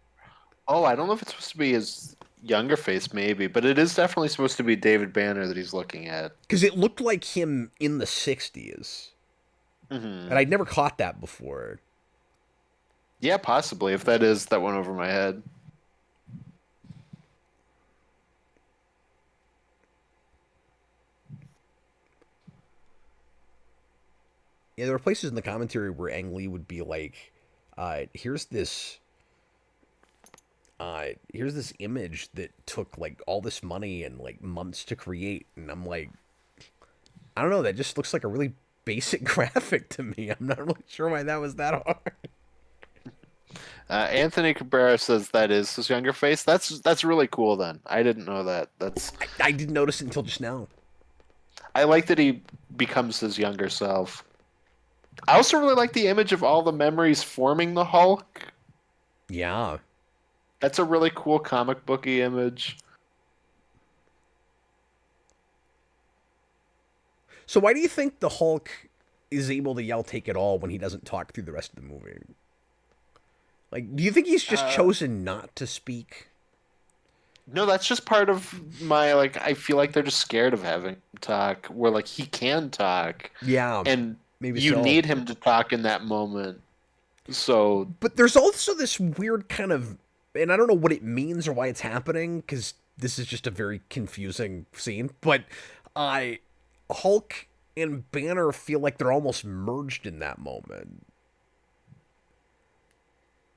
Oh, I don't know if it's supposed to be his younger face, maybe, but it is definitely supposed to be David Banner that he's looking at. Because it looked like him in the 60s. And I'd never caught that before. Yeah, possibly. If that is, that went over my head. Yeah, there were places in the commentary where Ang Lee would be like, here's this image that took like all this money and like months to create, and I'm like, I don't know, that just looks like a really basic graphic to me. I'm not really sure why that was that hard. Anthony Cabrera says that is his younger face. That's really cool. Then I didn't know that. I didn't notice it until just now. I like that he becomes his younger self. I also really like the image of all the memories forming the Hulk. Yeah. That's a really cool comic booky image. So why do you think the Hulk is able to yell "take it all" when he doesn't talk through the rest of the movie? Like, do you think he's just Uh, chosen not to speak? no, that's just part of my like. I feel like they're just scared of having him talk. Where like he can talk, Yeah, and maybe you so. need him to talk in that moment. So But there's also this weird kind of, and I don't know what it means or why it's happening because this is just a very confusing scene. But I, Hulk and Banner feel like they're almost merged in that moment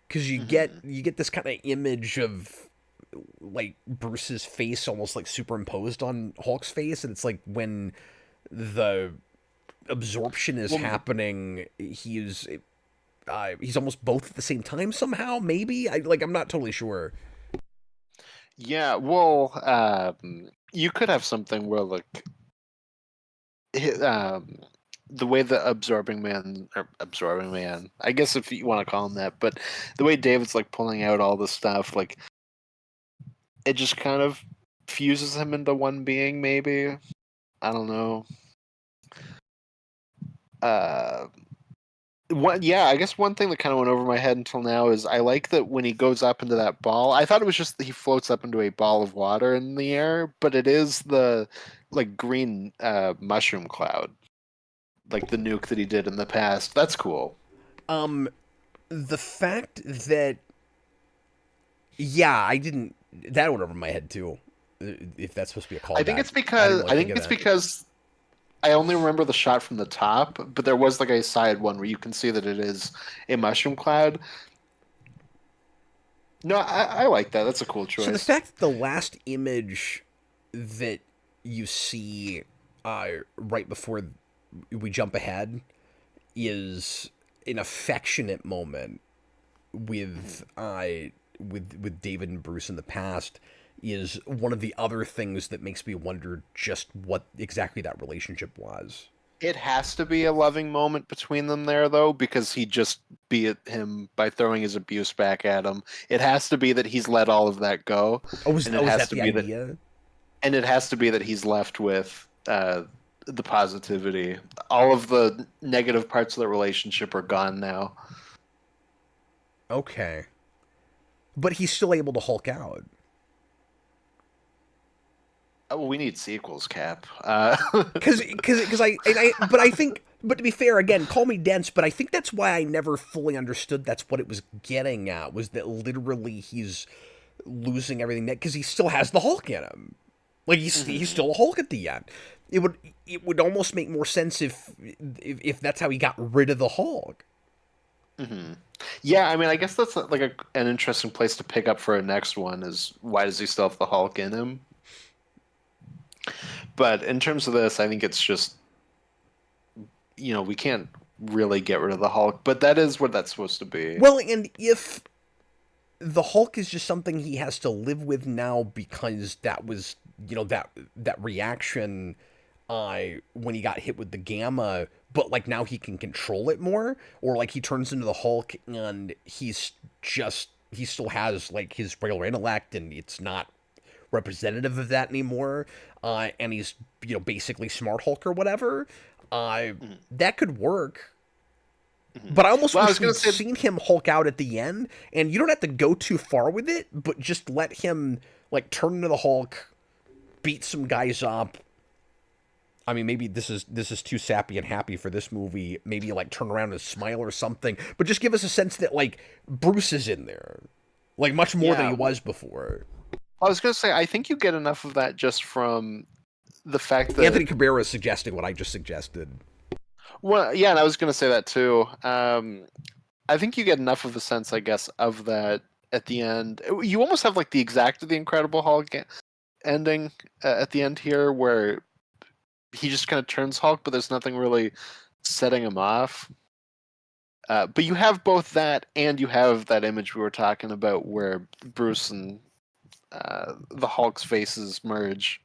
because mhm. you get this kind of image of like Bruce's face almost like superimposed on Hulk's face, and it's like when the absorption is Well, happening, he's almost both at the same time somehow. Maybe I'm not totally sure. yeah. Well, you could have something where like hi- um, the way the absorbing man, I guess if you want to call him that, but the way David's like pulling out all this stuff, like it just kind of fuses him into one being. Maybe I don't know. Uh, yeah, I guess one thing that kind of went over my head until now is I like that when he goes up into that ball. I thought it was just that he floats up into a ball of water in the air, but it is the like green mushroom cloud, like the nuke that he did in the past. That's cool. Um, the fact that yeah, I didn't that went over my head too. If that's supposed to be a callback, I didn't really I think think of it's that. because I only remember the shot from the top, but there was like a side one where you can see that it is a mushroom cloud. No, I like that. That's a cool So the choice. fact that the last image that you see right before we jump ahead is an affectionate moment with David and Bruce in the past is one of the other things that makes me wonder just what exactly that relationship was. It has to be a loving moment between them there, though, because he just beat him by throwing his abuse back at him. It has to be that he's let all of that go, and it Oh, is has that to the be that, idea? and it has to be that he's left with the positivity. All of the negative parts of the relationship are gone now. Okay, but he's still able to Hulk out. Oh, we need sequels, Cap. But I think, but to be fair, again, call me dense, but I think that's why I never fully understood that's what it was getting at was that literally he's losing everything that because he still has the Hulk in him. Like he's hmm still a Hulk at the end. It would it would almost make more sense if that's how he got rid of the Hulk. hmm Yeah, I mean, I guess that's like an interesting place to pick up for a next one. Is why does he still have the Hulk in him? But in terms of this, I think it's just we can't really get rid of the Hulk, but that is what that's supposed to be. Well, and if the Hulk is just something he has to live with now because that was that reaction when he got hit with the gamma, but like now he can control it more, or like he turns into the Hulk and he still has like his regular intellect and it's not representative of that anymore, and he's basically Smart Hulk or whatever. Mhm, That could work. mhm. But I almost Well, I wish was gonna we'd say, seen him Hulk out at the end, and you don't have to go too far with it, but just let him like turn into the Hulk, beat some guys up. I mean, maybe this is too sappy and happy for this movie. Maybe like turn around and smile or something, but just give us a sense that like Bruce is in there, like much more than yeah. he was before. I was gonna say, I think you get enough of that just from the fact that, Anthony Cabrera is suggesting what I just suggested. well, yeah, and I was gonna say that too. I think you get enough of a sense, I guess, of that at the end. You almost have like the exact the Incredible Hulk ending at the end here, where he just kind of turns Hulk, but there's nothing really setting him off. But you have both that, and you have that image we were talking about, where Bruce and the Hulk's faces merge.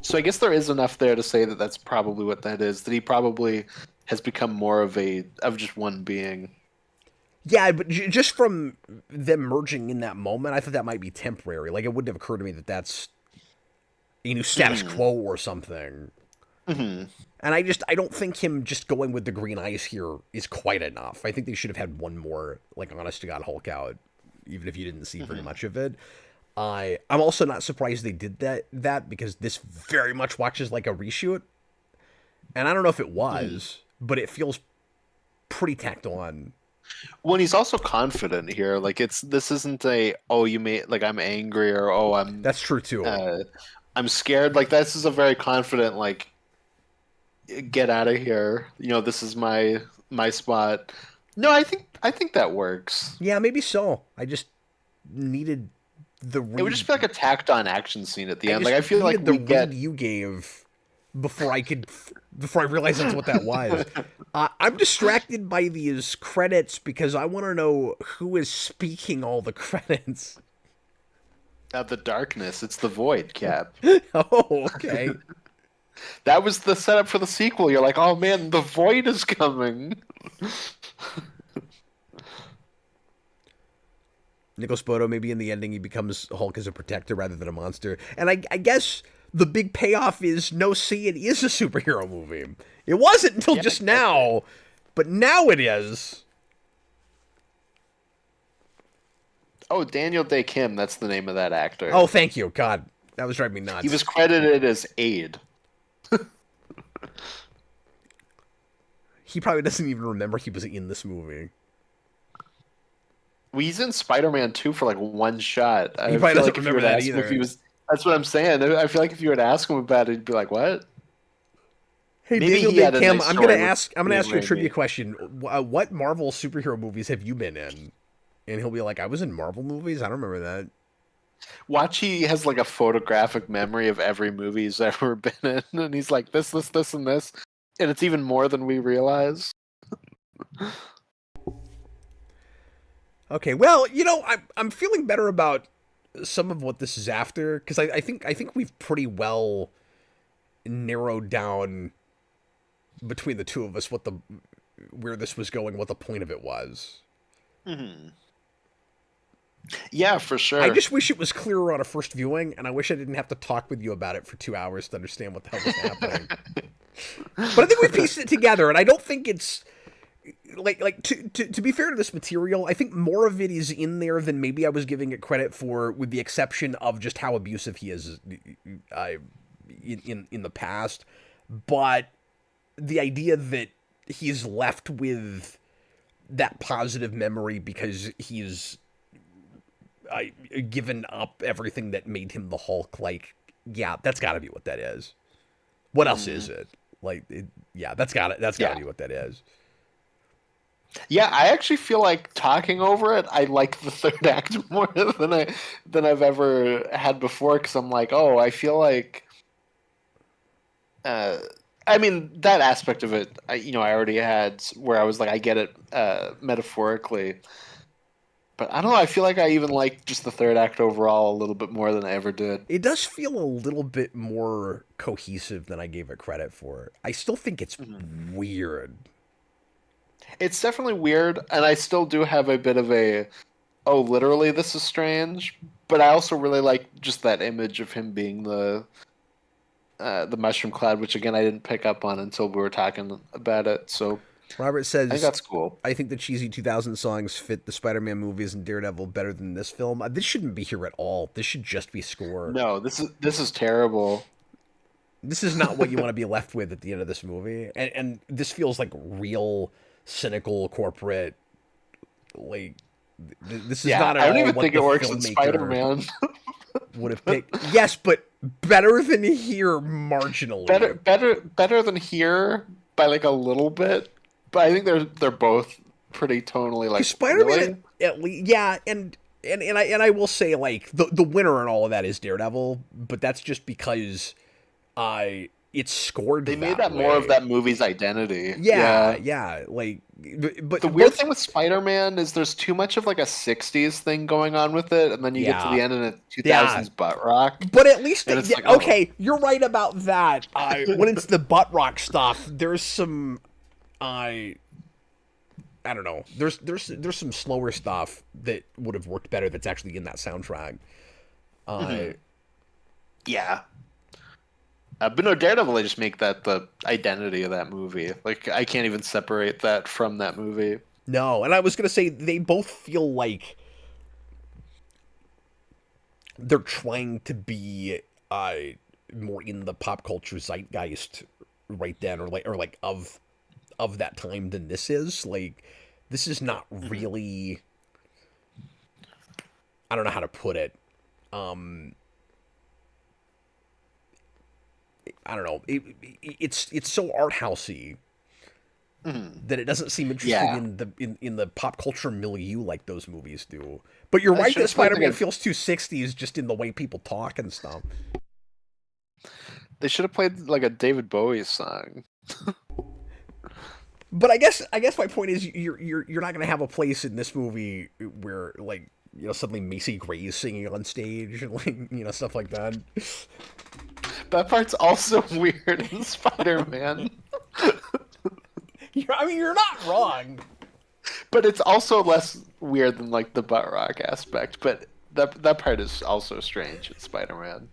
So I guess there is enough there to say that that's probably what that is. That he probably has become more of just one being. Yeah, but just from them merging in that moment, I thought that might be temporary. Like it wouldn't have occurred to me that that's status hmm quo or something. Mm-hmm. And I don't think him just going with the green eyes here is quite enough. I think they should have had one more, like, honest to God Hulk out, even if you didn't see very much of it. I'm also not surprised they did that because this very much watches like a reshoot. And I don't know if it was, but it feels pretty tacked on. Well, he's also confident here. Like this isn't a you made like I'm angry or I'm That's true too. I'm scared. Like this is a very confident like get out of here. This is my spot. No, I think that works. Yeah, maybe so. I just needed the It would just be like a tacked on action scene at the end. Like I feel like the read you gave before I realized that's what that was. I'm distracted by these credits because I want to know who is speaking all the credits. The darkness. It's the void, Cap. Oh, okay. That was the setup for the sequel. You're like, oh man, the void is coming. Nicholas Bodo, maybe in the ending he becomes Hulk as a protector rather than a monster. And I guess the big payoff is no, see, it is a superhero movie. It wasn't until just now, but now it is. Oh, Daniel Day Kim, that's the name of that actor. Oh, thank you. God, that was driving me nuts. He was credited as Aid. He probably doesn't even remember he was in this movie. Well, he's in Spider-Man 2 for like one shot. He probably doesn't remember that either. That's what I'm saying. I feel like if you were to ask him about it, he'd be like, "What?" Hey, Daniel Day Kim, I'm gonna ask you a trivia question. What Marvel superhero movies have you been in? And he'll be like, "I was in Marvel movies. I don't remember that." He has like a photographic memory of every movie he's ever been in, and he's like, "This, and this," and it's even more than we realize. Okay, well, I'm feeling better about some of what this is after because I think we've pretty well narrowed down between the two of us where this was going, what the point of it was. Mm-hmm. Yeah, for sure. I just wish it was clearer on a first viewing, and I wish I didn't have to talk with you about it for 2 hours to understand what the hell was happening. But I think we pieced it together, and I don't think it's like to be fair to this material, I think more of it is in there than maybe I was giving it credit for, with the exception of just how abusive he is in the past. But the idea that he's left with that positive memory because he's given up everything that made him the Hulk, like, yeah, that's got to be what that is. What else is it? Like, that's got to be what that is. Yeah, I actually feel like talking over it, I like the third act more than I've ever had before, because I'm like, I feel like, I mean, that aspect of it, I already had, where I was like, I get it metaphorically, but I don't know, I feel like I even like just the third act overall a little bit more than I ever did. It does feel a little bit more cohesive than I gave it credit for. I still think it's weird. It's definitely weird, and I still do have a bit of a, literally this is strange, but I also really like just that image of him being the mushroom cloud, which again I didn't pick up on until we were talking about it. So Robert says, I think that's cool. I think the cheesy 2000 songs fit the Spider-Man movies and Daredevil better than this film. This shouldn't be here at all. This should just be score. No, this is terrible. This is not what you want to be left with at the end of this movie, and this feels like real cynical corporate. Like, this is not at all. I don't even what think the it works in Spider-Man. Would have picked. Yes, but better than here marginally. Better than here by like a little bit. But I think they're both pretty tonally like Spider-Man. Really? At least, yeah, and I will say, like, the winner and all of that is Daredevil, but that's just because it's scored. They made that more of that movie's identity. Yeah. Like, but the weird thing with Spider-Man is there's too much of like a '60s thing going on with it, and then you get to the end and it's 2000s butt rock. But at least like, okay, you're right about that. When it's the butt rock stuff, there's some I don't know. There's some slower stuff that would have worked better that's actually in that soundtrack. Yeah. But no, Daredevil, they just make that the identity of that movie. Like, I can't even separate that from that movie. No, and I was gonna say they both feel like they're trying to be more in the pop culture zeitgeist right then, or like of that time than this is. Like, this is not really. I don't know how to put it. I don't know. It's so art housey that it doesn't seem interesting Yeah. in the pop culture milieu like those movies do. But you're I right should that have played Spider-Man like feels too 60s just in the way people talk and stuff. they should have played like a David Bowie song. But I guess my point is you're not gonna have a place in this movie where like suddenly Macy Gray is singing on stage and like stuff like that. That part's also weird in Spider-Man. You're not wrong. But it's also less weird than like the butt rock aspect. But that part is also strange in Spider-Man.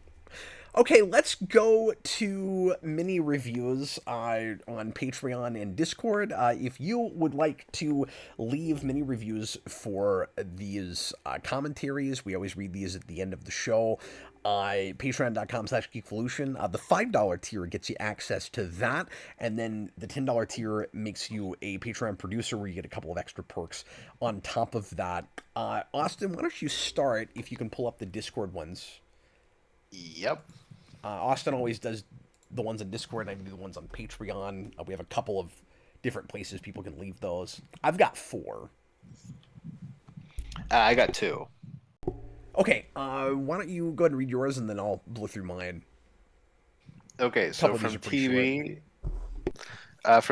Okay, let's go to mini reviews on Patreon and Discord. If you would like to leave mini reviews for these commentaries, we always read these at the end of the show. Patreon.com/Geekvolution. The $5 tier gets you access to that, and then the $10 tier makes you a Patreon producer where you get a couple of extra perks on top of that. Austin, why don't you start if you can pull up the Discord ones? Yep. Austin always does the ones on Discord, and I do the ones on Patreon. We have a couple of different places people can leave those. I've got 4. I got 2. Okay, why don't you go ahead and read yours, and then I'll blow through mine. Okay, so Couple of these from are pretty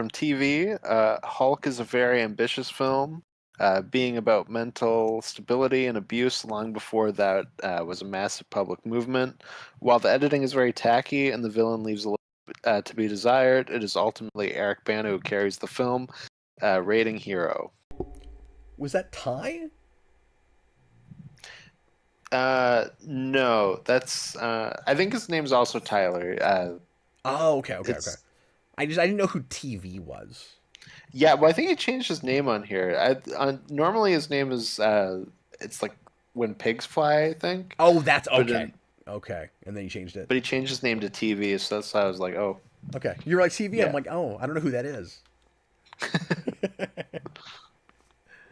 TV, Hulk is a very ambitious film, being about mental stability and abuse long before that was a massive public movement. While the editing is very tacky and the villain leaves a little to be desired, it is ultimately Eric Bana who carries the film. Rating hero. Was that Ty? No, that's I think his name's also Tyler. Oh, okay. It's I didn't know who TV was. Yeah, well, I think he changed his name on here. Normally his name is it's like when pigs fly, I think. Oh, that's But okay. Okay, and then you changed it. But he changed his name to TV, so that's why I was like, oh. Okay, you're like TV. Yeah. I'm like, oh, I don't know who that is.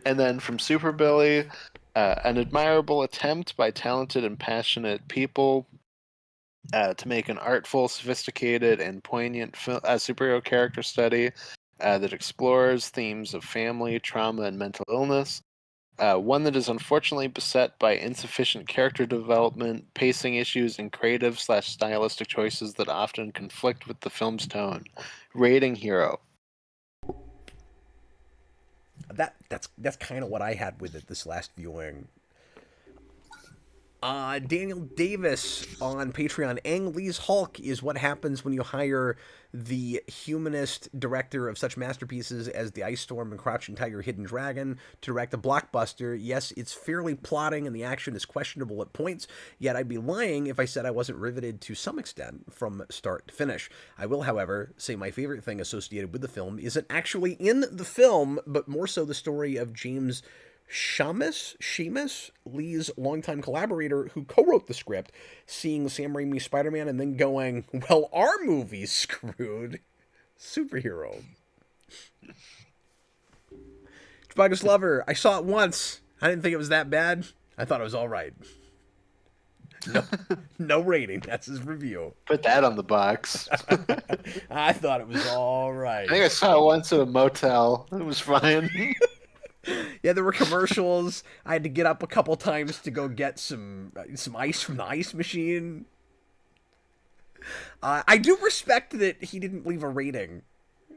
And then from Super Billy, an admirable attempt by talented and passionate people to make an artful, sophisticated, and poignant superhero character study that explores themes of family, trauma, and mental illness. One that is unfortunately beset by insufficient character development, pacing issues, and creative/stylistic choices that often conflict with the film's tone. Rating hero. That's kind of what I had with it this last viewing. Daniel Davis on Patreon. Ang Lee's Hulk is what happens when you hire the humanist director of such masterpieces as The Ice Storm and Crouching Tiger, Hidden Dragon to direct a blockbuster. Yes, it's fairly plotting and the action is questionable at points, yet I'd be lying if I said I wasn't riveted to some extent from start to finish. I will, however, say my favorite thing associated with the film isn't actually in the film, but more so the story of James Sheamus, Lee's longtime collaborator who co-wrote the script, seeing Sam Raimi's Spider-Man and then going, well, our movie's screwed. Superhero. Chewbacca's Lover. I saw it once. I didn't think it was that bad. I thought it was all right. No rating. That's his review. Put that on the box. I thought it was all right. I think I saw it once at a motel. It was fine. Yeah, there were commercials. I had to get up a couple times to go get some ice from the ice machine. I do respect that he didn't leave a rating.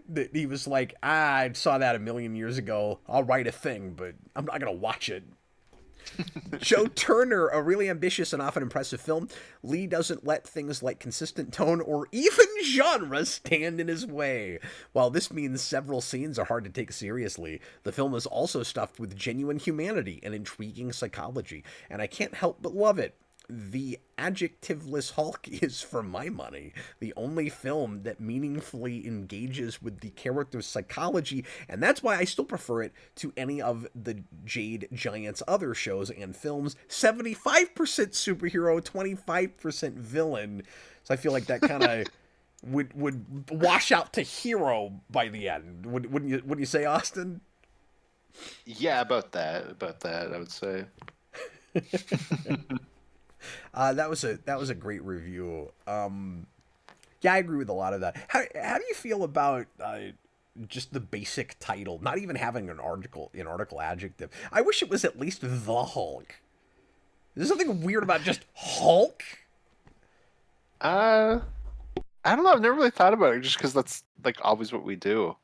That he was like, I saw that a million years ago. I'll write a thing, but I'm not going to watch it. Joe Turner, a really ambitious and often impressive film. Lee doesn't let things like consistent tone or even genre stand in his way. While this means several scenes are hard to take seriously, the film is also stuffed with genuine humanity and intriguing psychology, and I can't help but love it. The Adjectiveless Hulk is, for my money, the only film that meaningfully engages with the character's psychology, and that's why I still prefer it to any of the Jade Giant's other shows and films. 75% superhero, 25% villain. So I feel like that kind of would wash out to hero by the end. Wouldn't you say, Austin? Yeah, about that, I would say. That was a great review. Yeah, I agree with a lot of that. How do you feel about just the basic title, not even having an article adjective? I wish it was at least the Hulk. There's something weird about just Hulk. I don't know. I've never really thought about it, just because that's like always what we do.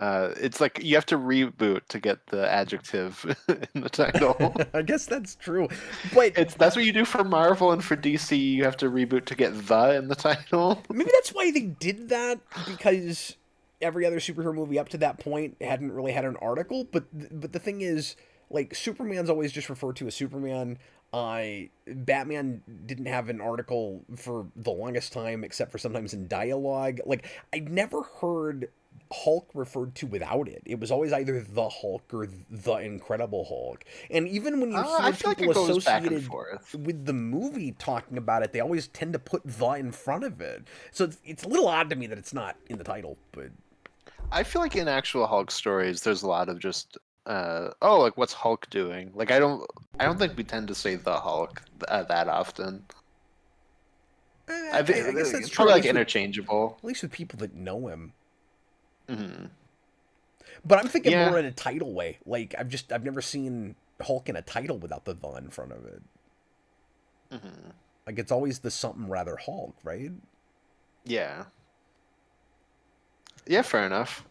It's like you have to reboot to get the adjective in the title. I guess that's true, but That's what you do for Marvel, and for DC you have to reboot to get the in the title. maybe that's why they did that, because every other superhero movie up to that point hadn't really had an article. But the thing is, like, Superman's always just referred to as Superman. Batman didn't have an article for the longest time, except for sometimes in dialogue. Like, I never heard Hulk referred to without it. It was always either the Hulk or the Incredible Hulk. And even when you I hear feel like people it goes back and associated forth. with the movie talking about it, they always tend to put the in front of it. So it's a little odd to me that it's not in the title, but I feel like in actual Hulk stories, there's a lot of just like what's Hulk doing? Like I don't think we tend to say the Hulk that often. I guess that's It's true. probably At like least interchangeable. at least with people that know him. Hmm. But I'm thinking Yeah. more in a title way. Like, I've never seen Hulk in a title without the in front of it. Hmm. Like, it's always the something rather Hulk, right? Yeah. Yeah, fair enough.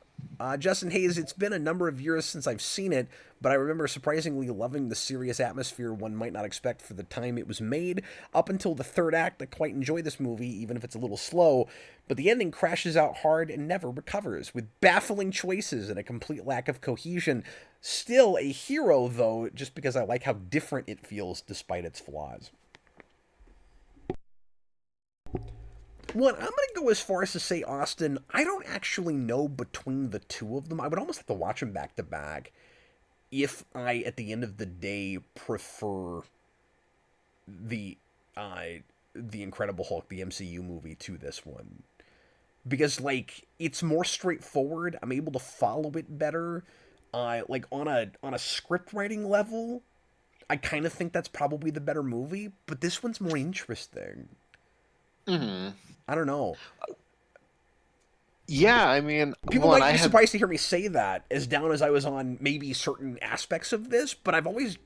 Justin Hayes, it's been a number of years since I've seen it, but I remember surprisingly loving the serious atmosphere one might not expect for the time it was made. Up until the third act, I quite enjoy this movie, even if it's a little slow, but the ending crashes out hard and never recovers, with baffling choices and a complete lack of cohesion. Still a hero, though, just because I like how different it feels despite its flaws. Well, I'm going to go as far as to say, Austin, I don't actually know between the two of them. I would almost have to watch them back to back if I, at the end of the day, prefer the Incredible Hulk, the MCU movie, to this one. Because, like, it's more straightforward. I'm able to follow it better. Like, on a script writing level, I kind of think that's probably the better movie, but this one's more interesting. Hmm. I don't know. Yeah, I mean, People well, and might I be had surprised to hear me say that, as down as I was on maybe certain aspects of this, but I've always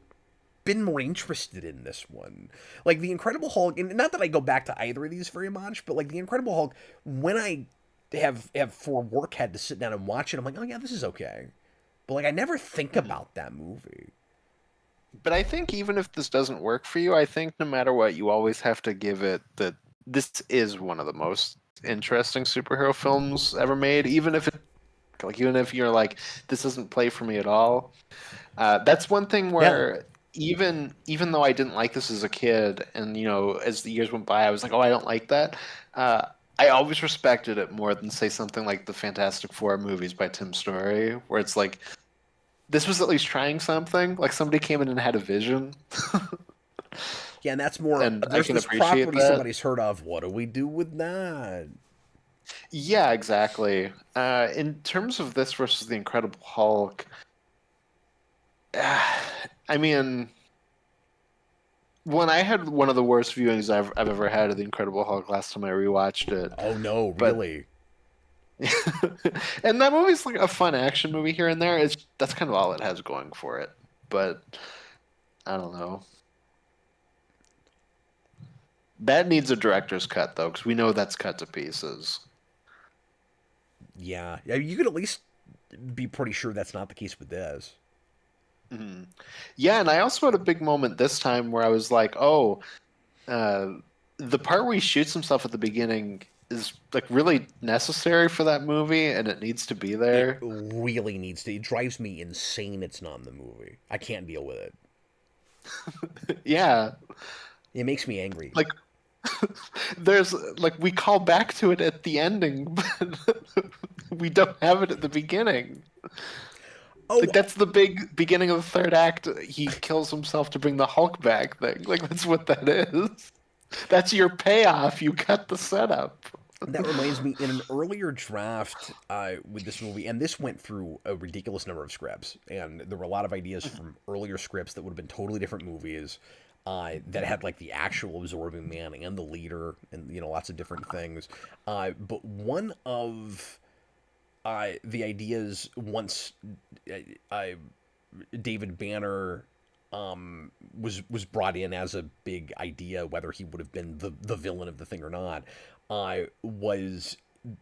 been more interested in this one. Like, The Incredible Hulk, and not that I go back to either of these very much, but like The Incredible Hulk, when I have for work had to sit down and watch it, I'm like, oh yeah, this is okay. But like, I never think about that movie. But I think even if this doesn't work for you, I think no matter what, you always have to give it that this is one of the most interesting superhero films ever made. Even if you're like, this doesn't play for me at all. That's one thing Yeah. where even though I didn't like this as a kid, and as the years went by, I was like, oh, I don't like that. I always respected it more than say something like the Fantastic Four movies by Tim Story, where it's like this was at least trying something. Like somebody came in and had a vision. Yeah, and that's more, And I there's can this appreciate property that. somebody's heard of. What do we do with that? Yeah, exactly. In terms of this versus the Incredible Hulk, I mean, when I had one of the worst viewings I've ever had of the Incredible Hulk last time I rewatched it, Oh no, but really? and that movie's like a fun action movie here and there. That's kind of all it has going for it. But I don't know. That needs a director's cut though, because we know that's cut to pieces. Yeah. Yeah, you could at least be pretty sure that's not the case with this. Mhm. Yeah, and I also had a big moment this time where I was like, oh, uh, the part where he shoots himself at the beginning is like really necessary for that movie, and it needs to be It there. really needs to. It drives me insane it's not in the movie. I can't deal with it. Yeah. It makes me angry. Like, there's like we call back to it at the ending, but we don't have it at the beginning. Oh, Like that's the big beginning of the third act. He kills himself to bring the Hulk back thing. Like that's what that is. That's your payoff. You cut the setup. that reminds me, in an earlier draft with this movie, and this went through a ridiculous number of scripts, and there were a lot of ideas from earlier scripts that would have been totally different movies that had like the actual absorbing man and the leader, and lots of different things. But one of the ideas once David Banner was brought in as a big idea, whether he would have been the villain of the thing or not, was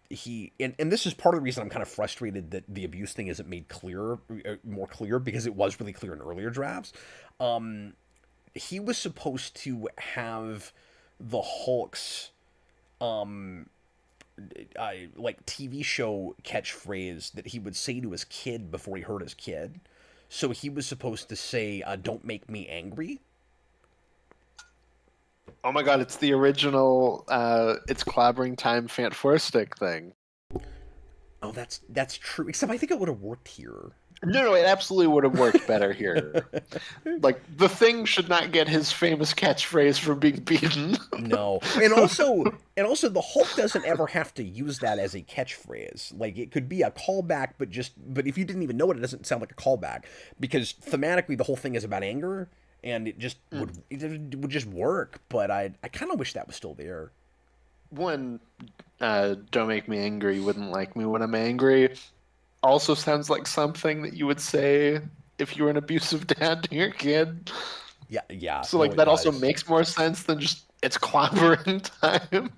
he and this is part of the reason I'm kind of frustrated that the abuse thing isn't made more clear, because it was really clear in earlier drafts. He was supposed to have the Hulk's like TV show catchphrase that he would say to his kid before he hurt his kid. So he was supposed to say, "Don't make me angry." Oh my god, it's the original it's clobbering time Fant Four Stick thing. Oh, that's true. Except I think it would have worked here. No, it absolutely would have worked better here. Like the Thing should not get his famous catchphrase for being beaten. No, and also the Hulk doesn't ever have to use that as a catchphrase. Like it could be a callback, but if you didn't even know it, it doesn't sound like a callback, because thematically the whole thing is about anger, and it just would just work. But I kind of wish that was still there. One, don't make me angry. You wouldn't like me when I'm angry. Also sounds like something that you would say if you were an abusive dad to your kid. Yeah. So like that also makes more sense than just it's clobbering time.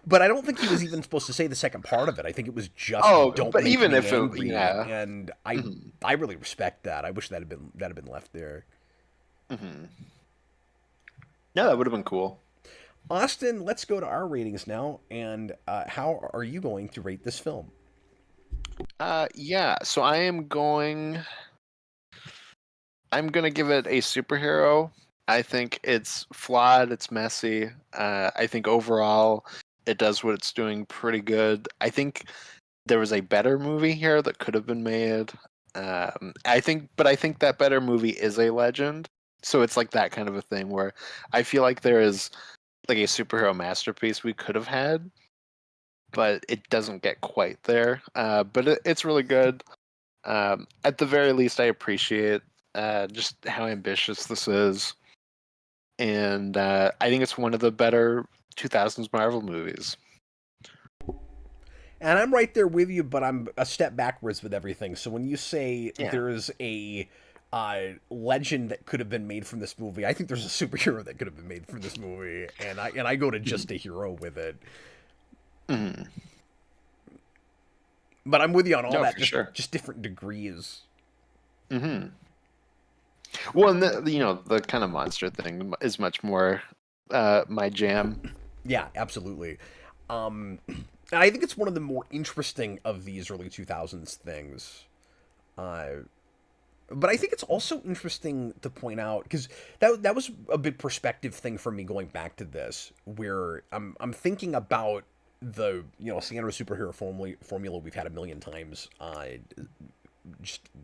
But I don't think he was even supposed to say the second part of it. I think it was just don't but make even me if angry. yeah. And I really respect that. I wish that had been left there. Mm-hmm. Yeah, that would have been cool. Austin, let's go to our ratings now. And how are you going to rate this film? Yeah. So I'm gonna give it a superhero. I think it's flawed. It's messy. I think overall it does what it's doing pretty good. I think there was a better movie here that could have been made. I think that better movie is a legend. So it's like that kind of a thing where I feel like there is like a superhero masterpiece we could have had, but it doesn't get quite there. But it's really good. At the very least, I appreciate just how ambitious this is, and I think it's one of the better 2000s Marvel movies. And I'm right there with you, but I'm a step backwards with everything. So when you say Yeah. there's a legend that could have been made from this movie, I think there's a superhero that could have been made from this movie, and I go to just a hero with it. Mm. But I'm with you on all that, just different degrees. Mm-hmm. Well, and the kind of monster thing is much more my jam. Yeah, absolutely. And I think it's one of the more interesting of these early 2000s things. But I think it's also interesting to point out, because that was a big perspective thing for me going back to this, where I'm thinking about the standard superhero formula we've had a million times,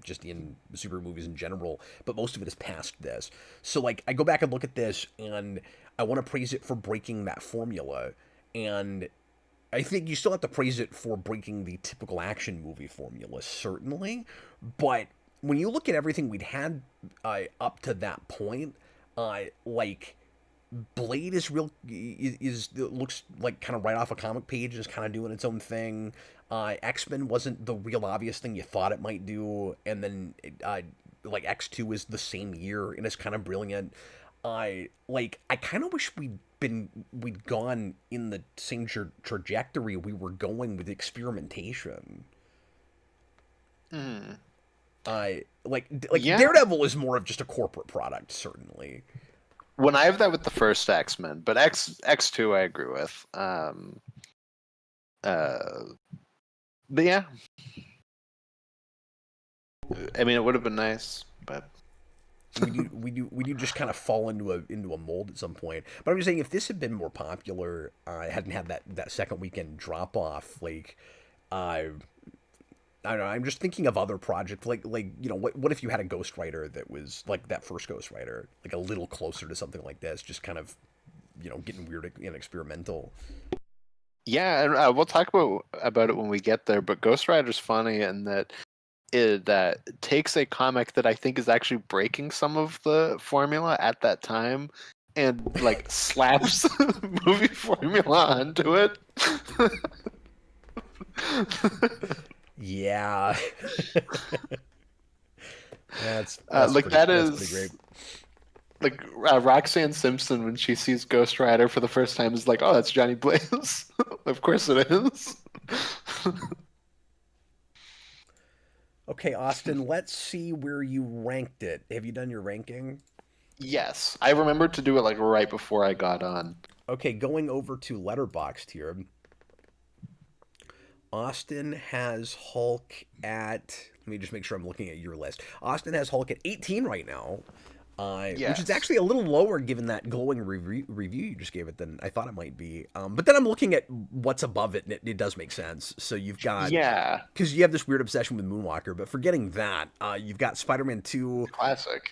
just in super movies in general, but most of it is past this. So like I go back and look at this, and I want to praise it for breaking that formula, and I think you still have to praise it for breaking the typical action movie formula, certainly, but when you look at everything we'd had up to that point, like Blade is looks like kind of right off a comic page, is kind of doing its own thing. X-Men wasn't the real obvious thing you thought it might do, and then like X2 is the same year and it's kind of brilliant. I kind of wish we'd gone in the same trajectory we were going with experimentation. Mm. Yeah. Daredevil is more of just a corporate product, certainly. When I have that with the first X-Men, but X2 I agree with. But yeah, I mean it would have been nice, but we do just kind of fall into a mold at some point. But I'm just saying, if this had been more popular, hadn't had that second weekend drop off, like, I don't know. I'm just thinking of other projects, like what if you had a ghostwriter that was like that first ghostwriter, like a little closer to something like this, just kind of getting weird and experimental. Yeah, and we'll talk about it when we get there. But Ghost Rider's funny in that it takes a comic that I think is actually breaking some of the formula at that time, and like slaps movie formula onto it. Yeah. that's like pretty, that that's is pretty great. like Roxanne Simpson when she sees Ghost Rider for the first time is like, oh, that's Johnny Blaze. Of course it is. Okay, Austin, let's see where you ranked it. Have you done your ranking? Yes, I remembered to do it like right before I got on. Okay, going over to Letterboxd here. Austin has Hulk at. Let me just make sure I'm looking at your list. Austin has Hulk at 18 right now, which is Yes. actually a little lower given that glowing review you just gave it than I thought it might be. But then I'm looking at what's above it, and it does make sense. So you've got. Yeah, Because you have this weird obsession with Moonwalker, but forgetting that, you've got Spider-Man 2 classic.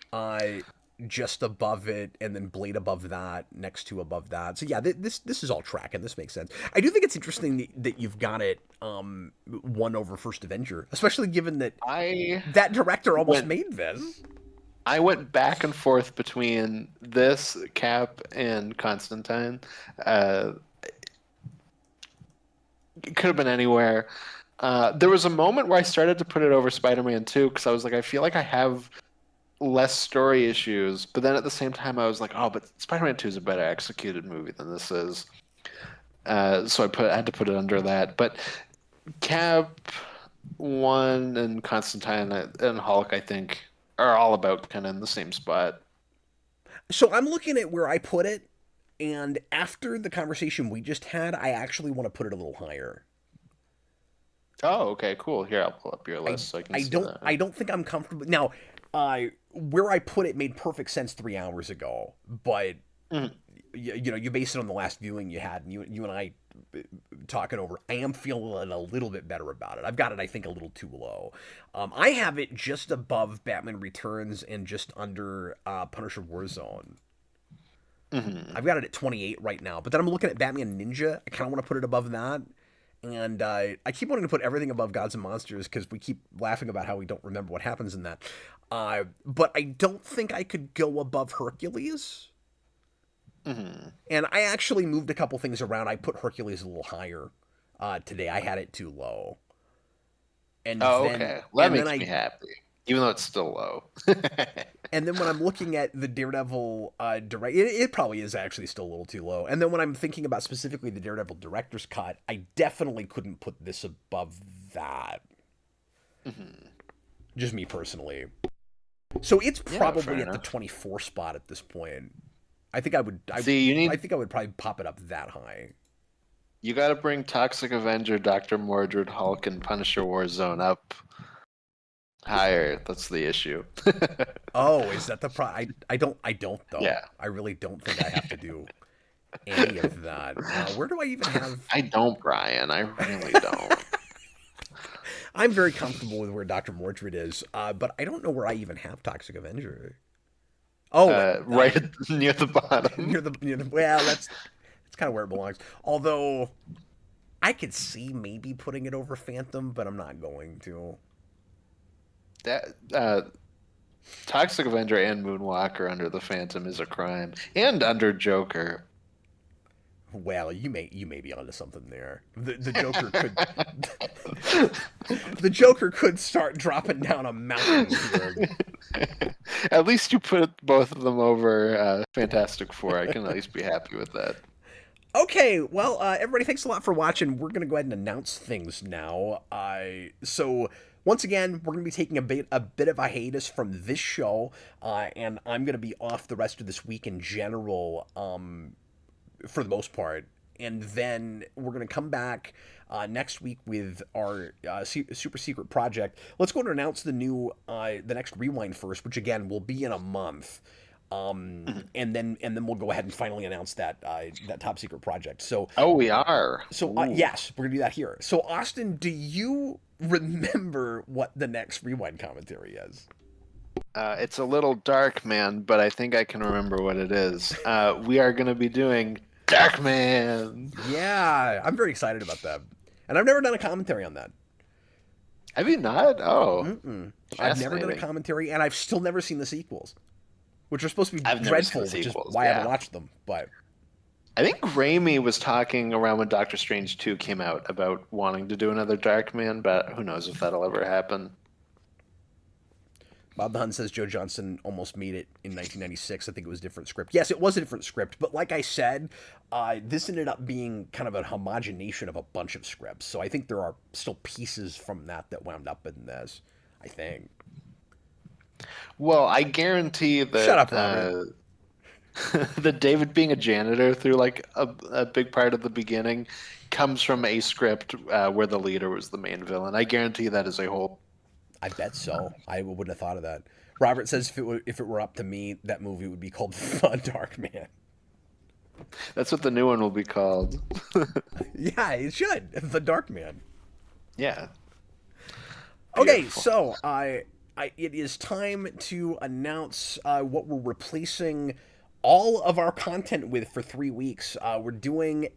just above it, and then Blade above that, next to above that. So yeah, this is all tracking. This makes sense. I do think it's interesting that you've got it one over First Avenger, especially given that that director almost made this. I went back and forth between this, Cap, and Constantine. It could have been anywhere. There was a moment where I started to put it over Spider-Man 2 because I was like, I feel like I have less story issues, but then at the same time I was like, oh, but Spider-Man 2 is a better executed movie than this is. So I had to put it under that. But Cap 1 and Constantine and Hulk, I think, are all about kind of in the same spot. So I'm looking at where I put it, and after the conversation we just had, I actually want to put it a little higher. Oh, okay, cool. Here, I'll pull up your list so I can see that. I don't think I'm comfortable now. Where I put it made perfect sense 3 hours ago, but you base it on the last viewing you had, and you and I talking over. I am feeling a little bit better about it. I've got it, I think, a little too low. I have it just above Batman Returns and just under Punisher Warzone. I've got it at 28 right now, but then I'm looking at Batman Ninja. I kind of want to put it above that. And I keep wanting to put everything above Gods and Monsters because we keep laughing about how we don't remember what happens in that. But I don't think I could go above Hercules. And I actually moved a couple things around. I put Hercules a little higher today. I had it too low. And okay. Well, that makes me happy, even though it's still low. And then when I'm looking at the Daredevil direct, it probably is actually still a little too low. And then when I'm thinking about specifically the Daredevil director's cut, I definitely couldn't put this above that. Just me personally. So it's probably at the 24 spot at this point. I think I would. I think I would probably pop it up that high. You got to bring Toxic Avenger, Dr. Mordred, Hulk, and Punisher Warzone up higher. That's the issue. Oh, is that the I don't though. Yeah. I really don't think I have to do any of that. Where do I even have? I don't, Brian. I really don't. I'm very comfortable with where Dr. Mordred is, but I don't know where I even have Toxic Avenger. Oh, right near the bottom. Near the well, that's kind of where it belongs. Although I could see maybe putting it over Phantom, but I'm not going to. That Toxic Avenger and Moonwalker under the Phantom is a crime, and under Joker. Well, you may be onto something there. The Joker could the Joker could start dropping down a mountain here. At least you put both of them over Fantastic Four. I can at least be happy with that. Okay, well, everybody, thanks a lot for watching. We're gonna go ahead and announce things now. So once again, we're gonna be taking a bit of a hiatus from this show, and I'm gonna be off the rest of this week in general. For the most part, and then we're going to come back next week with our super secret project. Let's go and announce the next rewind first, which again will be in a month. And then we'll go ahead and finally announce that top secret project. So we are. Yes, we're gonna do that here. So Austin, do you remember what the next rewind commentary is? It's a little dark, man, but I think I can remember what it is. We are going to be doing Dark Man. Yeah, I'm very excited about that, and I've never done a commentary on that. Have you not? Oh, I've never done a commentary, and I've still never seen the sequels, which are supposed to be I've dreadful, which is why I haven't watched them. But I think Raimi was talking around when Doctor Strange 2 came out about wanting to do another Dark Man, but who knows if that'll ever happen. Bob the Hun says Joe Johnston almost made it in 1996. I think it was a different script. Yes, it was a different script, but like I said, this ended up being kind of a homogenation of a bunch of scripts. So I think there are still pieces from that wound up in this, I think. Well, I guarantee that... Shut up, Robert. That David being a janitor through like a big part of the beginning comes from a script where the leader was the main villain. I guarantee that is a whole... I bet so. I wouldn't have thought of that. Robert says if it were up to me, that movie would be called The Dark Man. That's what the new one will be called. Yeah, it should. The Dark Man. Yeah. Okay, so it is time to announce what we're replacing all of our content with for 3 weeks. We're doing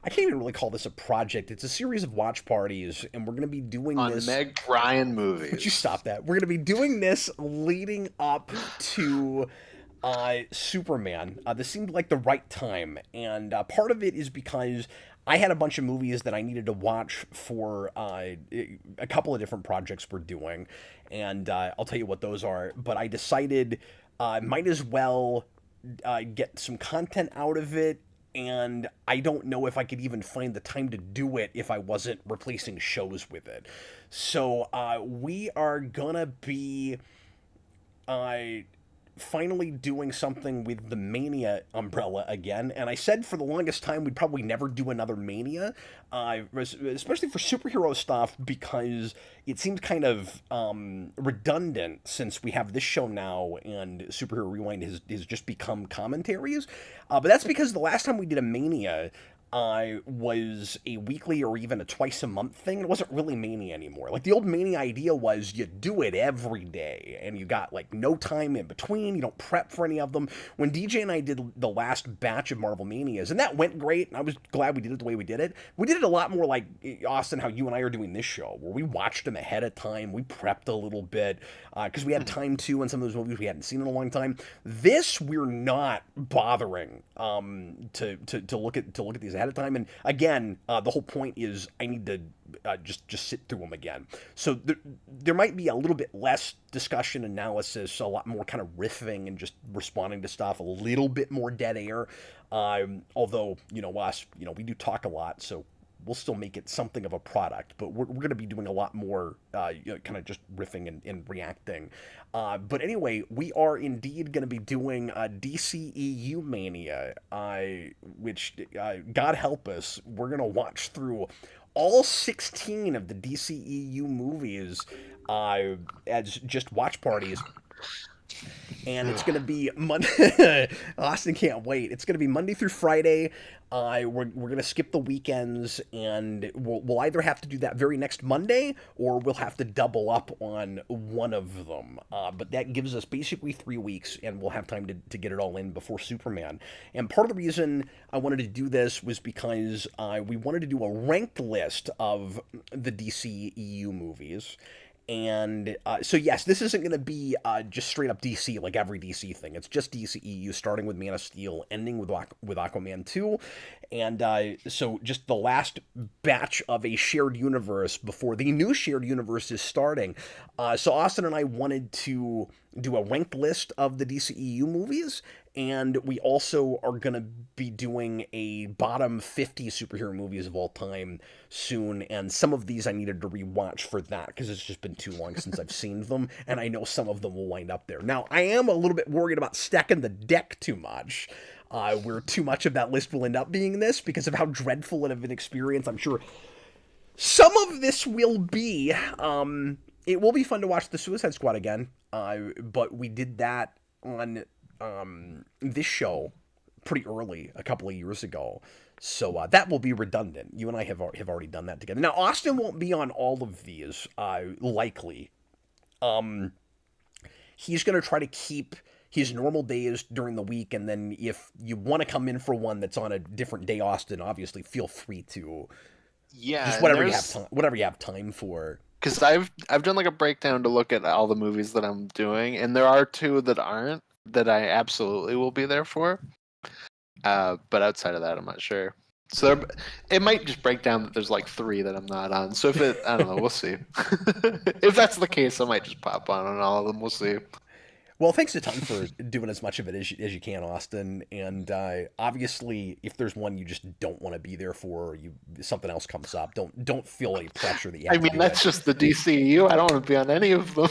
I can't even really call this a project. It's a series of watch parties, and we're going to be doing this... on Meg Ryan movies. Would you stop that? We're going to be doing this leading up to Superman. This seemed like the right time, and part of it is because I had a bunch of movies that I needed to watch for a couple of different projects we're doing, and I'll tell you what those are, but I decided might as well get some content out of it, and I don't know if I could even find the time to do it if I wasn't replacing shows with it. So we are gonna be finally doing something with the Mania umbrella again, and I said for the longest time we'd probably never do another Mania, especially for superhero stuff, because it seems kind of redundant since we have this show now and Superhero Rewind has just become commentaries, but that's because the last time we did a Mania was a weekly or even a twice a month thing. It wasn't really Mania anymore. Like, the old Mania idea was you do it every day and you got like no time in between. You don't prep for any of them. When DJ and I did the last batch of Marvel Manias, and that went great, and I was glad we did it the way we did it. We did it a lot more like, Austin, how you and I are doing this show, where we watched them ahead of time. We prepped a little bit because we had time too, and some of those movies we hadn't seen in a long time. This, we're not bothering to look at these ahead of time, and again, the whole point is I need to just sit through them again. So there might be a little bit less discussion, analysis, a lot more kind of riffing and just responding to stuff, a little bit more dead air. Although us, we do talk a lot, so we'll still make it something of a product, but we're going to be doing a lot more kind of just riffing and reacting. But anyway, we are indeed going to be doing DCEU Mania, which, God help us, we're going to watch through all 16 of the DCEU movies as just watch parties. And it's going to be Monday. Austin can't wait. It's going to be Monday through Friday. We're going to skip the weekends, and we'll either have to do that very next Monday, or we'll have to double up on one of them. But that gives us basically 3 weeks, and we'll have time to get it all in before Superman. And part of the reason I wanted to do this was because we wanted to do a ranked list of the DCEU movies. And so, yes, this isn't going to be just straight up DC like every DC thing. It's just DCEU, starting with Man of Steel, ending with Aquaman 2. And so just the last batch of a shared universe before the new shared universe is starting. So Austin and I wanted to do a ranked list of the DCEU movies, and we also are going to be doing a bottom 50 superhero movies of all time soon, and some of these I needed to rewatch for that, because it's just been too long since I've seen them, and I know some of them will wind up there. Now, I am a little bit worried about stacking the deck too much, where too much of that list will end up being this because of how dreadful of an experience I'm sure some of this will be. It will be fun to watch the Suicide Squad again, but we did that on this show pretty early a couple of years ago. So that will be redundant. You and I have already done that together. Now, Austin won't be on all of these, likely. He's going to try to keep his normal days during the week, and then if you want to come in for one that's on a different day, Austin, obviously feel free to. Yeah, just whatever you have time for. Because I've done like a breakdown to look at all the movies that I'm doing, and there are 2 that aren't that I absolutely will be there for. But outside of that, I'm not sure. So it might just break down that there's like 3 that I'm not on. So if I don't know, we'll see. If that's the case, I might just pop on all of them. We'll see. Well, thanks a ton for doing as much of it as you can, Austin. And obviously, if there's one you just don't want to be there for, or something else comes up, don't feel any pressure that you have to do that's it. just the DCU. I don't want to be on any of them.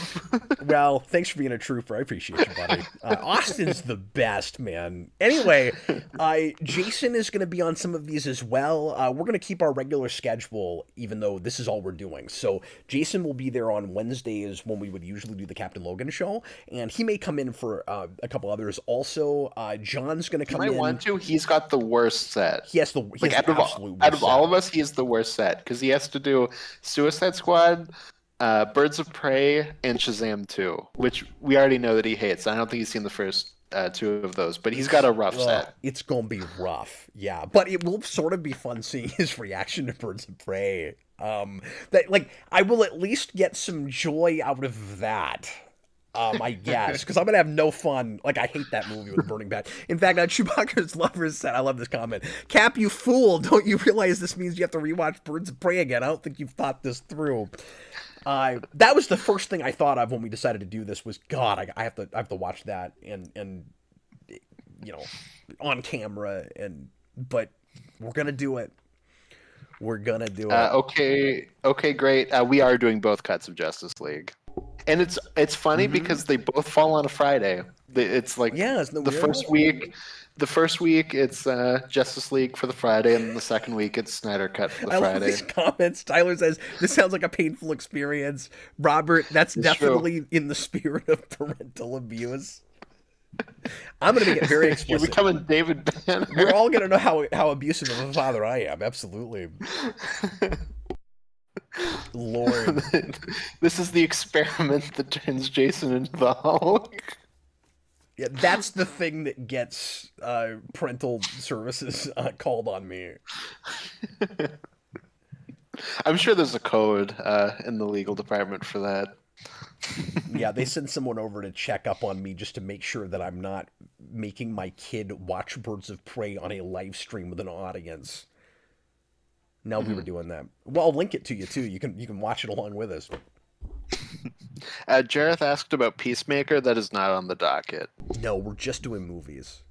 Well, thanks for being a trooper. I appreciate you, buddy. Austin's the best, man. Anyway, Jason is going to be on some of these as well. We're going to keep our regular schedule, even though this is all we're doing. So Jason will be there on Wednesdays when we would usually do the Captain Logan show, and he may come in for a couple others. Also, John's going to come in. He might want to. He's got the worst set. He has the absolute worst out of set. all of us, he has the worst set because he has to do Suicide Squad, Birds of Prey, and Shazam 2, which we already know that he hates. I don't think he's seen the first 2 of those, but he's got a rough set. It's going to be rough, yeah. But it will sort of be fun seeing his reaction to Birds of Prey. I will at least get some joy out of that. I guess, because I'm going to have no fun. Like, I hate that movie with Burning Bad. In fact, Chewbacca's Lovers said, I love this comment, Cap, you fool, don't you realize this means you have to rewatch Birds of Prey again? I don't think you've thought this through. That was the first thing I thought of when we decided to do this was, God, I have to watch that and on camera, but we're going to do it. We're going to do it. Okay, great. We are doing both cuts of Justice League. And it's funny because they both fall on a Friday. It's like the first week it's Justice League for the Friday, and the second week it's Snyder Cut for the Friday. I love these comments. Tyler says, this sounds like a painful experience. Robert, that's definitely in the spirit of parental abuse. I'm going to make it very explicit. You're becoming David Banner. We're all going to know how abusive of a father I am. Absolutely. Lord. This is the experiment that turns Jason into the Hulk. Yeah, that's the thing that gets parental services called on me. I'm sure there's a code in the legal department for that. Yeah, they send someone over to check up on me just to make sure that I'm not making my kid watch Birds of Prey on a live stream with an audience. Now we were doing that. Well, I'll link it to you too. You can watch it along with us. Jareth asked about Peacemaker. That is not on the docket. No, we're just doing movies.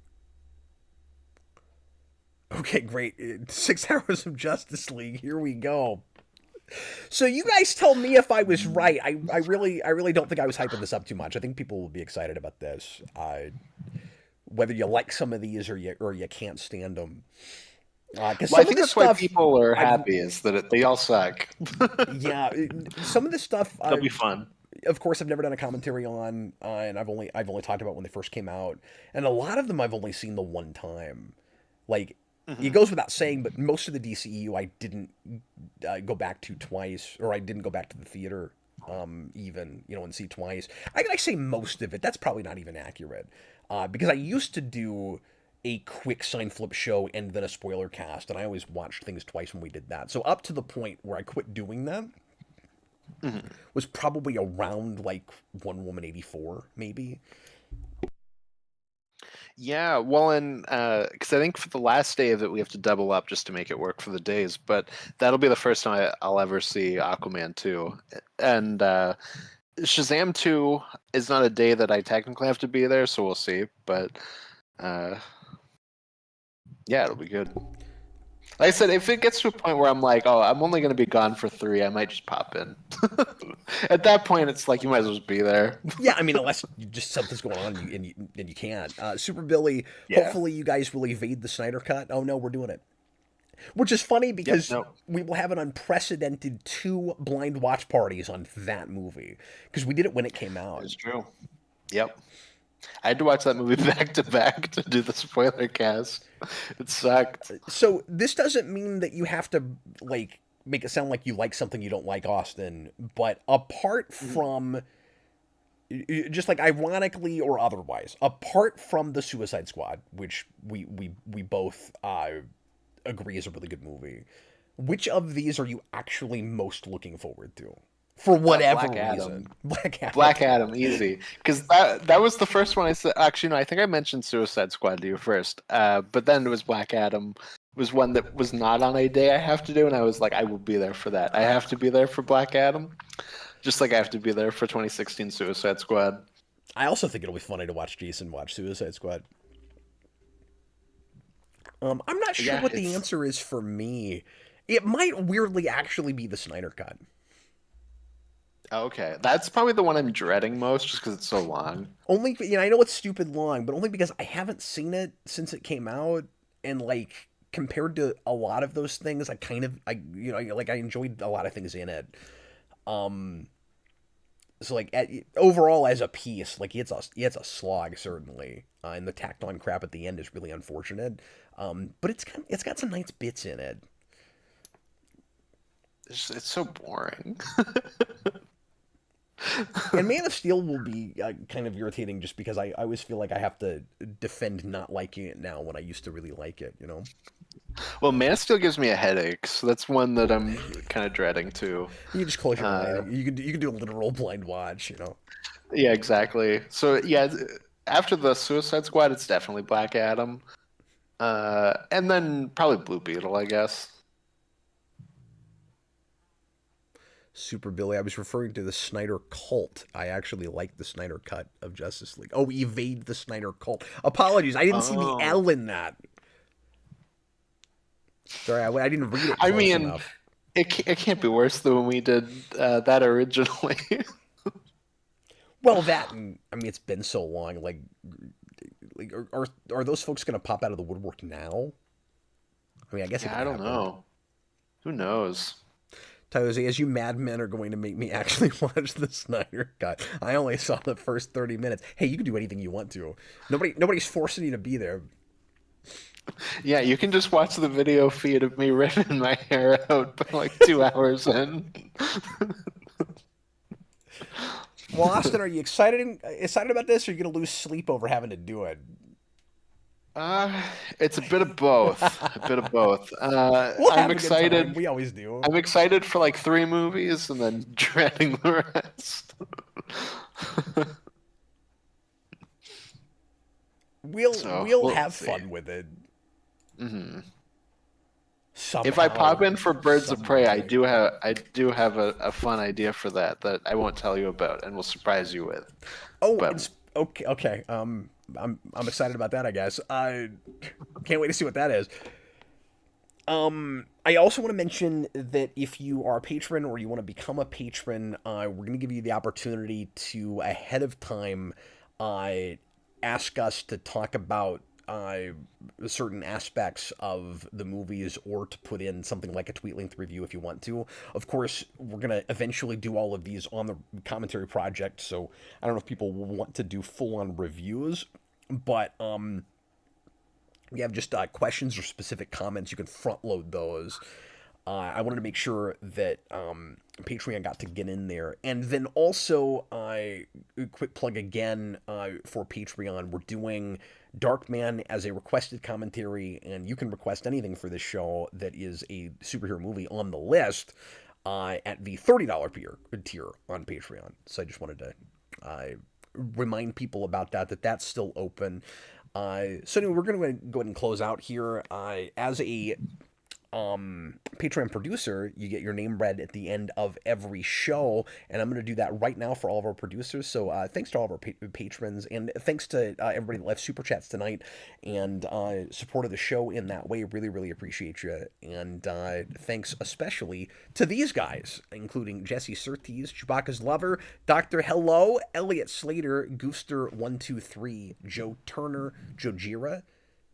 Okay, great. 6 hours of Justice League. Here we go. So you guys tell me if I was right. I really don't think I was hyping this up too much. I think people will be excited about this. Whether you like some of these or you can't stand them. I think that's why people are happy is that they all suck. Yeah, some of this stuff it'll be fun. Of course, I've never done a commentary on, and I've only talked about when they first came out, and a lot of them I've only seen the one time. Like it goes without saying, but most of the DCEU I didn't go back to twice, or I didn't go back to the theater even and see twice. I say most of it. That's probably not even accurate because I used to do a quick sign flip show and then a spoiler cast, and I always watched things twice when we did that. So up to the point where I quit doing that was probably around like Wonder Woman 84, maybe. Yeah, well, and because I think for the last day of it, we have to double up just to make it work for the days, but that'll be the first time I'll ever see Aquaman 2. And Shazam 2 is not a day that I technically have to be there, so we'll see, but... yeah, it'll be good. Like I said, if it gets to a point where I'm like, oh, I'm only going to be gone for 3, I might just pop in. At that point, it's like you might as well just be there. Yeah, I mean, unless you just something's going on and you can't. Super Billy, Yeah. hopefully you guys will evade the Snyder Cut. Oh no, we're doing it. Which is funny Yep. because No. we will have an unprecedented 2 blind watch parties on that movie because we did it when it came out. It's true. Yep. I had to watch that movie back to back to do the spoiler cast. It sucked. So this doesn't mean that you have to like make it sound like you like something you don't like, Austin. But apart from just like ironically or otherwise, apart from the Suicide Squad, which we both agree is a really good movie, which of these are you actually most looking forward to? For whatever Black Adam. reason. Black Adam. Black Adam, easy. Because that was the first one I said. Actually, no, I think I mentioned Suicide Squad to you first. But then it was Black Adam. Was one that was not on a day I have to do, and I was like, I will be there for that. I have to be there for Black Adam, just like I have to be there for 2016 Suicide Squad. I also think it'll be funny to watch Jason watch Suicide Squad. I'm not sure what the answer is for me. It might weirdly actually be the Snyder Cut. Okay, that's probably the one I'm dreading most, just because it's so long. Only, I know it's stupid long, but only because I haven't seen it since it came out, and like compared to a lot of those things, I enjoyed a lot of things in it. So like overall as a piece, like it's a slog certainly, and the tacked on crap at the end is really unfortunate. But it's got some nice bits in it. It's so boring. And Man of Steel will be kind of irritating just because I always feel like I have to defend not liking it now when I used to really like it, you know? Well, Man of Steel gives me a headache, so that's one that I'm kind of dreading too. You can just close your eye. You can do a literal blind watch, you know? Yeah, exactly. So yeah, after the Suicide Squad, it's definitely Black Adam, and then probably Blue Beetle, I guess. Super Billy, I was referring to the Snyder cult. I actually like the Snyder cut of Justice League. Oh, evade the Snyder cult. Apologies, I didn't see the L in that. Sorry, I didn't read it close enough. It can't be worse than when we did that originally. Well, I mean, it's been so long. Like are those folks going to pop out of the woodwork now? I mean, I guess I don't know. Who knows? Tyler, as you madmen are going to make me actually watch the Snyder Cut. I only saw the first 30 minutes. Hey, you can do anything you want to. Nobody's forcing you to be there. Yeah, you can just watch the video feed of me ripping my hair out like 2 hours in. Well, Austin, are you excited about this, or are you going to lose sleep over having to do it? It's a bit of both. I'm excited. We always do. I'm excited for like 3 movies and then dreading the rest. We'll have fun with it. Mm-hmm. Somehow, if I pop in for Birds of Prey, I do have a fun idea for that I won't tell you about and will surprise you with. Oh, it's okay. I'm excited about that, I guess. I can't wait to see what that is. I also want to mention that if you are a patron or you want to become a patron, we're going to give you the opportunity to ahead of time ask us to talk about certain aspects of the movies, or to put in something like a tweet length review if you want to. Of course, we're going to eventually do all of these on the commentary project, so I don't know if people will want to do full-on reviews, but you have just questions or specific comments, you can front load those. I wanted to make sure that Patreon got to get in there. And then also, quick plug again for Patreon, we're doing Darkman as a requested commentary, and you can request anything for this show that is a superhero movie on the list at the $30 tier on Patreon. So I just wanted to remind people about that's still open. So anyway, we're going to go ahead and close out here. As a Patreon producer, you get your name read at the end of every show, and I'm going to do that right now for all of our producers. So thanks to all of our patrons, and thanks to everybody that left super chats tonight and supported the show in that way. Really, really appreciate you. And thanks especially to these guys, including Jesse Surtees, Chewbacca's Lover, Dr. Hello, Elliot Slater, Gooster123, Joe Turner, Jojira,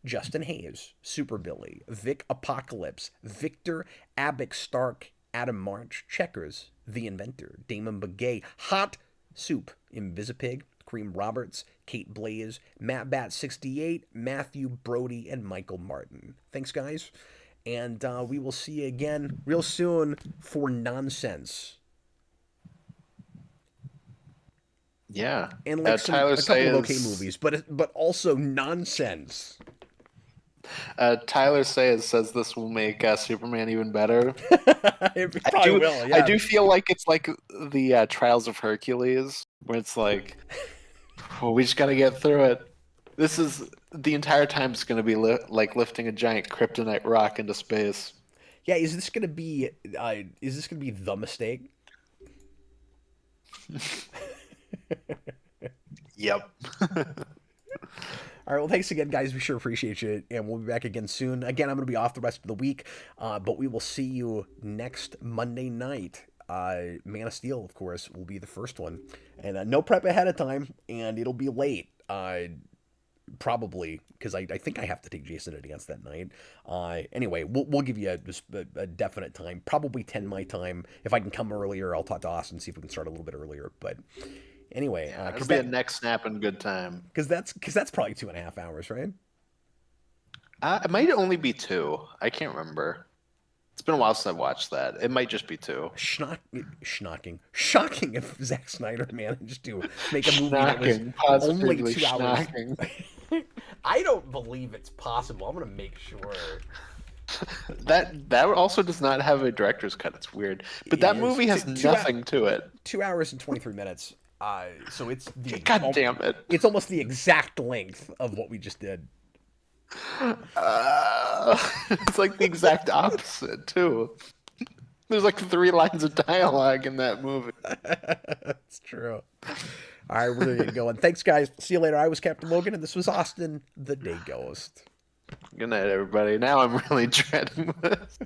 Justin Hayes, Super Billy, Vic Apocalypse, Victor Abick Stark, Adam March, Checkers, The Inventor, Damon Begay, Hot Soup, Invisipig, Cream Roberts, Kate Blaze, Matt Bat 68, Matthew Brody, and Michael Martin. Thanks, guys. And we will see you again real soon for Nonsense. Yeah. And like a couple of okay movies, but also Nonsense. Tyler says this will make Superman even better. It probably will, yeah. I do feel like it's like the Trials of Hercules, where it's like, oh, we just got to get through it. This is the entire time it's going to be like lifting a giant kryptonite rock into space. Yeah, is this going to be the mistake? Yep. All right, well, thanks again, guys. We sure appreciate you, and we'll be back again soon. Again, I'm going to be off the rest of the week, but we will see you next Monday night. Man of Steel, of course, will be the first one. And no prep ahead of time, and it'll be late, probably, because I think I have to take Jason to dance that night. Anyway, we'll give you a definite time, probably 10 my time. If I can come earlier, I'll talk to Austin, see if we can start a little bit earlier, but... Anyway, it'll be a neck snap and good time. Because that's probably 2.5 hours, right? It might only be 2. I can't remember. It's been a while since I watched that. It might just be 2. Shocking if Zack Snyder managed to make a movie that was only 2 hours. I don't believe it's possible. I'm gonna make sure. That also does not have a director's cut. It's weird, but that movie has nothing to it. 2 hours and 23 minutes. So it's the God damn it! It's almost the exact length of what we just did. It's like the exact opposite too. There's like 3 lines of dialogue in that movie. That's true. All right, we're gonna get going. Thanks, guys. See you later. I was Captain Logan, and this was Austin, the Day Ghost. Good night, everybody. Now I'm really dreading this.